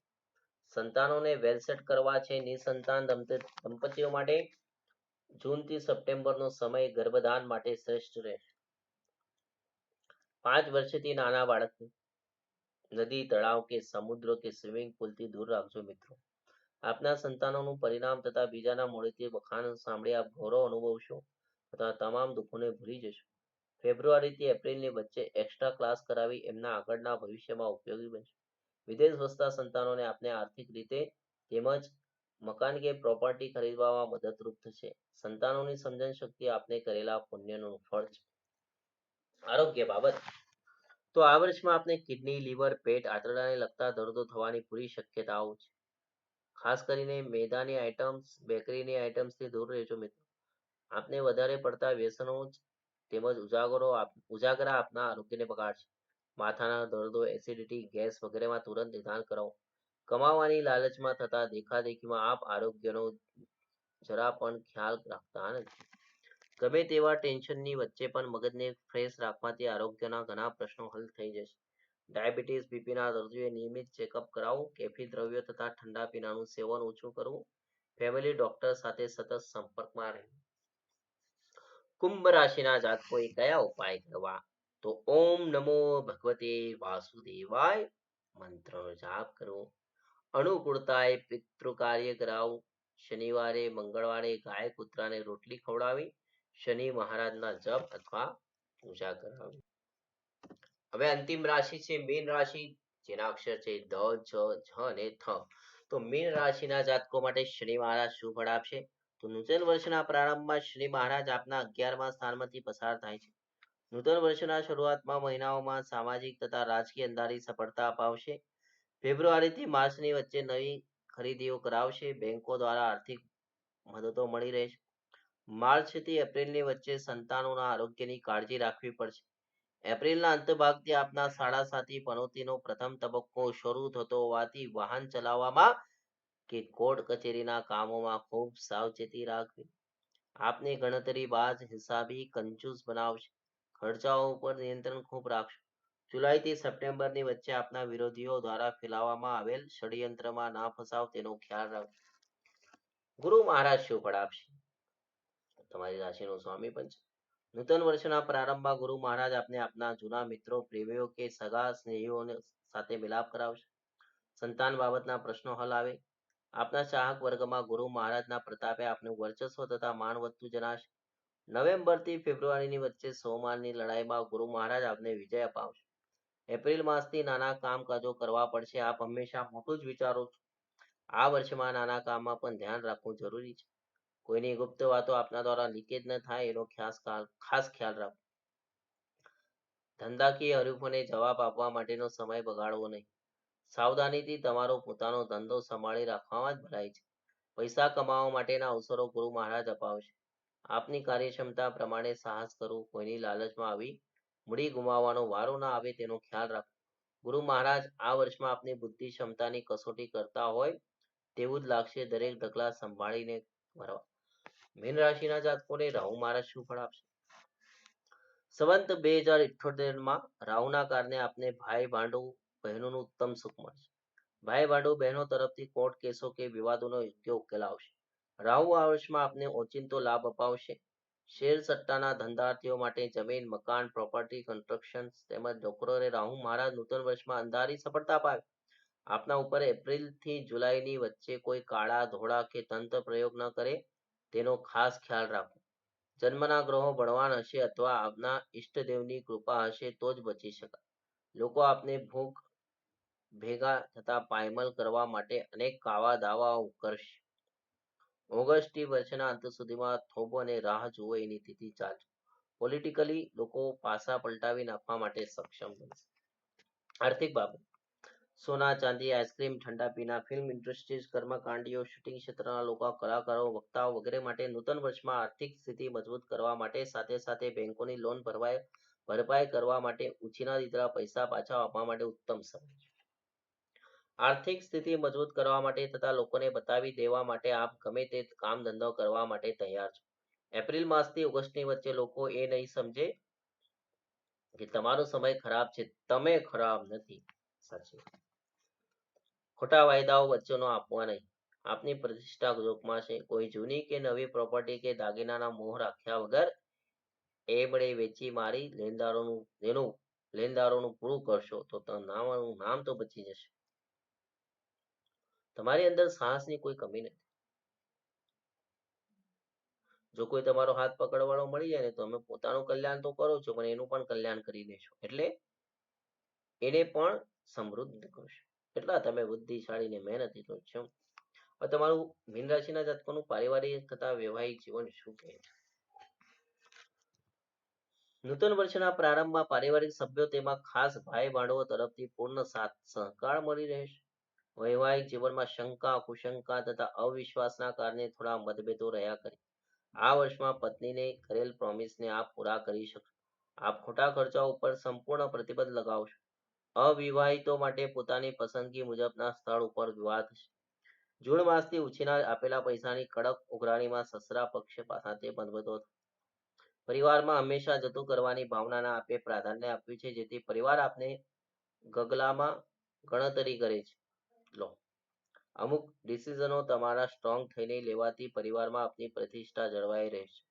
S1: સંતાનોને વેલસેટ કરવા છે. નિસંતાન દંપતીઓ માટે જૂનથી સપ્ટેમ્બરનો સમય ગર્ભદાન માટે શ્રેષ્ઠ રહેશે. 5 વર્ષથી નાના બાળકને નદી, તળાવ કે સમુદ્ર કે સ્વિમિંગ પુલથી દૂર રાખજો મિત્રો. આપના સંતાનોનું પરિણામ તથા બીજાના મોઢેથી વખાણ સાંભળી આપ ગૌરવ અનુભવશો તથા તમામ દુઃખોને ભૂલી જશો. ફેબ્રુઆરીથી એપ્રિલની વચ્ચે એક્સ્ટ્રા ક્લાસ કરાવી એમના આગળના ભવિષ્યમાં ઉપયોગી બનશે. વિદેશ વસતા સંતાનોને આપને આર્થિક રીતે તેમજ મકાન કે પ્રોપર્ટી ખરીદવામાં મદદરૂપ થશે. સંતાનોની સમજણ શક્તિ આપને કરેલા પુણ્યનું ફળ છે. આરોગ્ય બાબત. તો આ વર્ષમાં આપને કિડની, લીવર, પેટ, આંતરડાને લગતા દર્દો થવાની પૂરી શક્યતાઓ છે. ખાસ કરીને મેદાની આઇટમ્સ, બેકરીની આઇટમ્સથી દૂર રહેજો મિત્રો. આપને વધારે પડતા વ્યસનો તેમજ ઉજાગરા આપના આરોગ્યને બગાડશે. માથાના દર્દો, એસિડિટી, ગેસ વગેરેમાં તુરંત નિદાન કરાવો. કમાવાની લાલચમાં થતા દેખાદેખીમાં આપ આરોગ્યનો જરા પણ ખ્યાલ રાખતા નથી. ગમે તેવા ટેન્શનની વચ્ચે પણ મગજને ફ્રેશ રાખવાથી આરોગ્યના ઘણા પ્રશ્નો હલ થઈ જશે. ડાયાબિટીસ, બીપીના દર્દીઓએ નિયમિત ચેકઅપ કરાવવું, કેફી દ્રવ્યો તથા ઠંડા પીણાનું સેવન ઓછું કરવું, ફેમિલી ડોક્ટર સાથે સતત સંપર્કમાં રહેવું. કુંભ રાશિના જાતકોએ કયા ઉપાય કરવા? તો ઓમ નમો ભગવતે વાસુદેવાય મંત્રનો જાપ કરવો. અનુકૂળતાએ પિતૃ કાર્ય કરાવવું. શનિવારે મંગળવારે ગાય કૂતરાને રોટલી ખવડાવી શનિ મહારાજના જપ અથવા પૂજા કરાવી. હવે અંતિમ રાશિ છે મીન રાશિ, જેના અક્ષર છે દ, જ, ઝ અને થ. તો મીન રાશિના જાતકો માટે શનિ મહારાજ શું ફળ આપશે? તો નૂતન વર્ષના પ્રારંભમાં શનિ મહારાજ આપના 11મા સ્થાનમાંથી પસાર થાય છે. નૂતન વર્ષના શરૂઆતમાં મહિનાઓમાં સામાજિક તથા રાજકીય અંધારી સફળતા અપાવશે. ફેબ્રુઆરીથી માર્ચની વચ્ચે નવી ખરીદીઓ કરાવશે. બેંકો દ્વારા આર્થિક મદદો મળી રહેશે. માર્ચથી એપ્રિલની વચ્ચે સંતાનોના આરોગ્યની કાળજી રાખવી પડશે. એપ્રિલના અંત ભાગથી આપના શાળા સાથી પનોતીનો પ્રથમ તબક્કો શરૂ થતો હોવાથી વાહન ચલાવવામાં કે કોર્ટ કચેરીના કામોમાં ખૂબ સાવચેતી રાખવી. આપને ગણતરીબાજ, હિસાબી, કંજૂસ બનાવશે. ખર્ચાઓ ઉપર નિયંત્રણ ખૂબ રાખશો. જુલાઈથી સપ્ટેમ્બરની વચ્ચે આપના વિરોધીઓ દ્વારા ફેલાવવામાં આવેલ ષડયંત્રમાં ના ફસાવ તેનો ખ્યાલ રાખો. ગુરુ મહારાજ શું ફળ આપશે? તમારી રાશિનો સ્વામી પણ છે. નૂતન વર્ષના પ્રારંભમાં ગુરુ મહારાજ આપને આપના જૂના મિત્રો, પ્રેમીઓ કે સગા સ્નેહીઓને સાથે મિલાપ કરાવશે. સંતાન બાબતના પ્રશ્નો હલ આવે. આપના ચાહક વર્ગમાં ગુરુ મહારાજના પ્રતાપે આપનું વર્ચસ્વ તથા માન વધતું જણાશે. નવેમ્બરથી ફેબ્રુઆરીની વચ્ચે સોમાનની લડાઈમાં ગુરુ મહારાજ આપને વિજય અપાવશે. એપ્રિલ માસથી નાના કામકાજો કરવા પડશે. આપ હંમેશા મોટું જ વિચારો છો. આ વર્ષમાં નાના કામમાં પણ ધ્યાન રાખવું જરૂરી છે. કોઈની ગુપ્ત વાતો આપના દ્વારા લીકેજ ન થાય એનો ખાસ ખ્યાલ રાખો. ધંધાકીય હરીફોને જવાબ આપવા માટેનો સમય બગાડવો નહીં. સાવધાનીથી તમારો પોતાનો ધંધો સંભાળી રાખવામાં જ ભલાઈ છે. પૈસા કમાવા માટેના અવસરો ગુરુ મહારાજ અપાવશે. આપની કાર્યક્ષમતા પ્રમાણે સાહસ કરવું. કોઈની લાલચમાં આવી મૂડી ગુમાવવાનો વારો ના આવે તેનો ખ્યાલ રાખો. ગુરુ મહારાજ આ વર્ષમાં આપની બુદ્ધિ ક્ષમતાની કસોટી કરતા હોય તેવું જ લાગશે. દરેક ઢગલા સંભાળીને ભરવા. મીન રાશિના જાતકોને રાહુ મહારાજ શું ફળ આપશે? સંવંત 2078માં રાહુના કારણે આપને ભાઈ ભાંડુ બહેનોનું ઉત્તમ સુખ મળશે. ભાઈ ભાંડુ બહેનો તરફથી કોર્ટ કેસો કે વિવાદોનો યોગ્ય ઉકેલ આવશે. રાહુ આ વર્ષમાં આપને ઓચિંતો લાભ અપાવશે. શેર સટ્ટાના ધંધાર્થીઓ માટે જમીન, મકાન, પ્રોપર્ટી, કન્સ્ટ્રક્શન તેમજ નોકરોને રાહુ મહારાજ નૂતન વર્ષમાં અંધારી સફળતા અપાવે. આપના ઉપર એપ્રિલથી જુલાઈની વચ્ચે કોઈ કાળા, ધોળા કે તંત્ર પ્રયોગ ન કરે તેનો ખાસ ખ્યાલ રાખો. જન્મના ગ્રહો બળવાન હશે અથવા આપના ઈષ્ટદેવની કૃપા હશે તો જ બચી શકાય. લોકો આપને ભૂખ ભેગા થતા પાયમલ કરવા માટે અનેક કાવા દાવાઓ કરશે. ઓગસ્ટથી વર્ષના અંત સુધીમાં થોભો અને રાહ જુઓ એની તિથિ ચાલશે. પોલિટિકલી લોકો પાસા પલટાવી નાખવા માટે સક્ષમ બનશે. આર્થિક બાબત સોના, ચાંદી, આઈસ્ક્રીમ, ઠંડા પીણા, ફિલ્મ ઇન્ડસ્ટ્રીઝ, કર્મકાંડીઓ, શૂટિંગ ક્ષેત્રના લોકો, કલાકારો, વક્તાઓ વગેરે માટે નૂતન વર્ષમાં આર્થિક સ્થિતિ મજબૂત કરવા માટે સાથે સાથે બેંકોની લોન ભરપાઈ કરવા માટે ઉછીના દીધેલા પૈસા પાછા આપવા માટે ઉત્તમ સમય છે. આર્થિક સ્થિતિ મજબૂત કરવા માટે તથા લોકોને બતાવી દેવા માટે આપ ગમે તે કામ ધંધો કરવા માટે તૈયાર છો. એપ્રિલ માસથી ઓગસ્ટની વચ્ચે લોકો એ નહીં સમજે કે તમારો સમય ખરાબ છે. તમે ખરાબ નથી. સાચી ખોટા વાયદાઓ વચ્ચેનો આપવા નહીં. આપની પ્રતિષ્ઠા જોખમાં છે. કોઈ જૂની કે નવી પ્રોપર્ટી કે દાગીનાના મોહ રાખ્યા વગર એમણે વેચી મારી લેણદારોનું પૂરું કરશો તો નામ તો બચી જશે. તમારી અંદર સાહસની કોઈ કમી નથી. જો કોઈ તમારો હાથ પકડવાળો મળી જાય ને તો તમે પોતાનું કલ્યાણ તો કરો છો પણ એનું પણ કલ્યાણ કરી દેશો. એટલે એને પણ સમૃદ્ધ કરશો. એટલા તમે બુદ્ધિશાળી ને મહેનતી તો છો. હવે તમારું મીન રાશિના જાતકોનું પારિવારિક તથા વૈવાહિક જીવન શું કહે છે? નૂતન વર્ષના પ્રારંભમાં પારિવારિક સભ્યો તેમાં ખાસ ભાઈ ભાંડવો તરફથી પૂર્ણ સાથ સહકાર મળી રહેશે. વૈવાહિક જીવનમાં શંકા, કુશંકા તથા અવિશ્વાસના કારણે થોડા મતભેદો રહ્યા કરે. આ વર્ષમાં પત્નીને કરેલ પ્રોમિસને આપ પૂરા કરી શકશો. આપ ખોટા ખર્ચાઓ ઉપર સંપૂર્ણ પ્રતિબંધ લગાવશો. અવિવાહિતો માટે પોતાની પસંદગી મુજબના સ્થળ ઉપર વિવાહ થશે. જૂન માસથી ઉછીના આપેલા પૈસાની કડક ઉઘરાણીમાં સસરા પક્ષ સાથે મતભેદો. પરિવારમાં હંમેશા જતું કરવાની ભાવનાને આપે પ્રાધાન્ય આપ્યું છે, જેથી પરિવાર આપને ગગલામાં ગણતરી કરે છે. લો, અમુક ડિસિઝનો તમારા સ્ટ્રોંગ થઈને લેવાથી પરિવારમાં આપની પ્રતિષ્ઠા જળવાઈ રહેશે.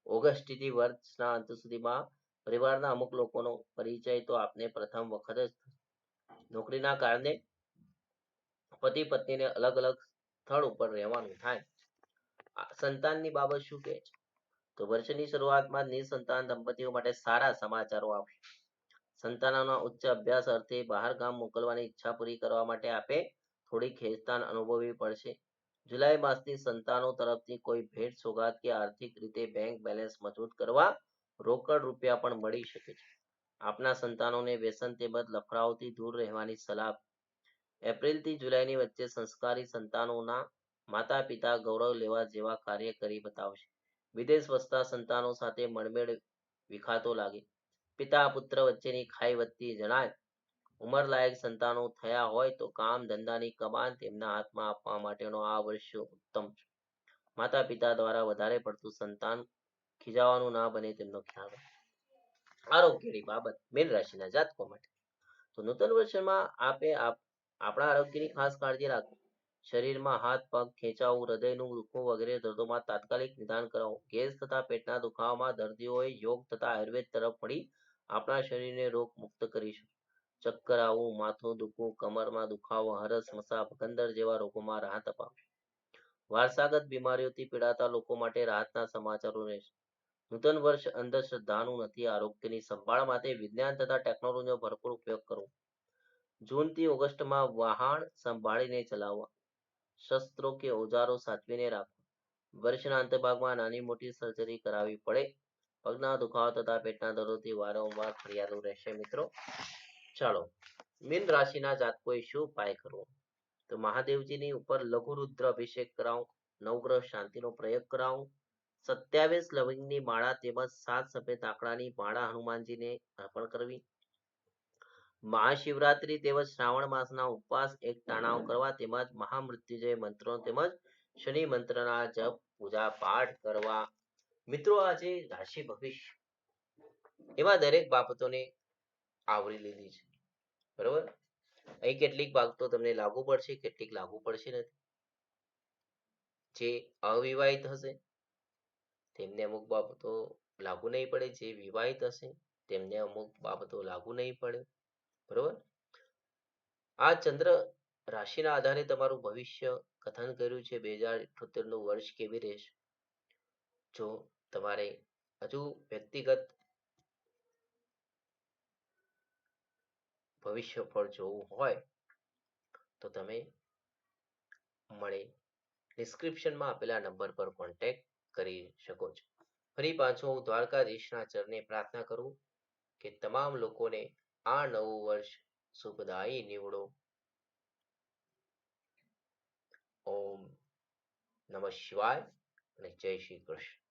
S1: ઓગસ્ટથી વર્ષના અંત સુધીમાં પરિવારના અમુક લોકોનો પરિચય તો આપને પ્રથમ વખત જ નોકરીના કારણે પતિ પત્નીને અલગ અલગ સ્થળ ઉપર રહેવાનું થાય. સંતાનની બાબત શું કહે છે? તો વર્ષની શરૂઆતમાં નિસંતાન દંપતીઓ માટે સારા સમાચારો આવશે. સંતાનોના ઉચ્ચ અભ્યાસ અર્થે બહાર ગામ મોકલવાની ઈચ્છા પૂરી કરવા માટે આપે થોડી ખેંચતાણ અનુભવવી પડશે. જુલાઈ માસથી સંતાનો તરફથી કોઈ ભેટ સોગાદ કે આર્થિક રીતે બેંક બેલેન્સ મજબૂત કરવા રોકડ રૂપિયા પણ મળી શકે છે. આપના સંતાનોને વ્યસન તેમજ લફડાઓથી દૂર રહેવાની સલાહ. એપ્રિલથી જુલાઈની વચ્ચે સંસ્કારી સંતાનોના માતા પિતા ગૌરવ લેવા જેવા કાર્ય કરી બતાવશે. વિદેશ વસતા સંતાનો સાથે મળમેળ વિખાતો લાગે. પિતા પુત્ર વચ્ચેની ખાઈ વધતી જણાય. ઉંમરલાયક સંતાનો થયા હોય તો કામ ધંધાની કમાન તેમના હાથમાં આપવા માટેનો આ વર્ષ ઉત્તમ છે. માતા પિતા દ્વારા વધારે પડતું સંતાન ખીજાવાનું ના બને તેમનો ખ્યાલ રાખો. આરોગ્યની બાબત મેન રાશિના જાતકો માટે તો નૂતન વર્ષમાં આપણા આરોગ્યની ખાસ કાળજી રાખો. શરીરમાં હાથ પગ ખેંચાવું, હૃદયનું દુખવું વગેરે દર્દોમાં તાત્કાલિક નિદાન કરાવો. ગેસ તથા પેટના દુખાવામાં દર્દીઓએ યોગ તથા આયુર્વેદ તરફ વળી આપણા શરીરને રોગ મુક્ત કરીશું. ચક્કર આવવું, માથું દુખવું, કમરમાં દુખાવો, હરસ મસા ભગંદર જેવા રોગોમાં રાહત અપાવશે. વારસાગત બીમારીઓથી પીડાતા લોકો માટે રાહતના સમાચારો રહેશે. નૂતન વર્ષ અંધશ્રદ્ધાનું નથી. આરોગ્યની સંભાળ માટે વિજ્ઞાન તથા ટેકનોલોજીનો ભરપૂર ઉપયોગ કરવો. જૂનથી ઓગસ્ટમાં વાહન સંભાળીને ચલાવવા. શસ્ત્રો કે ઓજારો સાચવીને રાખવા. વર્ષના અંતભાગમાં નાની મોટી સર્જરી કરાવવી પડે. પગના દુખાવા તથા પેટના દર્દોથી વારંવાર ફરિયાદો રહેશે. મિત્રો, ચાલો મીન રાશિના જાતકોએ શું ઉપાય કરવો? તો મહાદેવજીની ઉપર લઘુ રુદ્ર અભિષેક કરાવો. નવગ્રહ શાંતિનો પ્રયોગ કરાવો. 27 લવિંગની માળા તેમજ 7 સફેદ આંકડાની માળા હનુમાનજીને અર્પણ કરવી. મહાશિવરાત્રી તેમજ શ્રાવણ માસના ઉપવાસ એક તણાવ કરવા તેમજ મહામૃત્યુંજય મંત્રો તેમજ શનિ મંત્રના જપ પૂજા પાઠ કરવા. મિત્રો, આજે રાશિ ભવિષ્ય એવા દરેક બાબતોને આવરી લીધી છે. બરોબર, અહીં કેટલીક બાબતો તમને લાગુ પડશે, કેટલીક લાગુ પડશે નથી. જે અવિવાહિત હશે તેમને અમુક બાબતો લાગુ નહીં પડે. જે વિવાહિત હશે તેમને અમુક બાબતો લાગુ નહીં પડે. બરોબર, આ ચંદ્ર રાશિના આધારે તમારું ભવિષ્ય કથન કર્યું છે. 2078 નું વર્ષ કેવી રહેશે. જો તમારે હજુ વ્યક્તિગત ભવિષ્ય પર જોવું હોય તો તમે મળે ડિસ્ક્રિપ્શનમાં આપેલા નંબર પર કોન્ટેક્ટ કરી શકો છો. ફરી પાછો હું દ્વારકાધીશના ચરણે પ્રાર્થના કરું કે તમામ લોકોને આ નવું વર્ષ શુભદાયી નીવડો. ઓમ નમઃ શિવાય અને જય શ્રી કૃષ્ણ.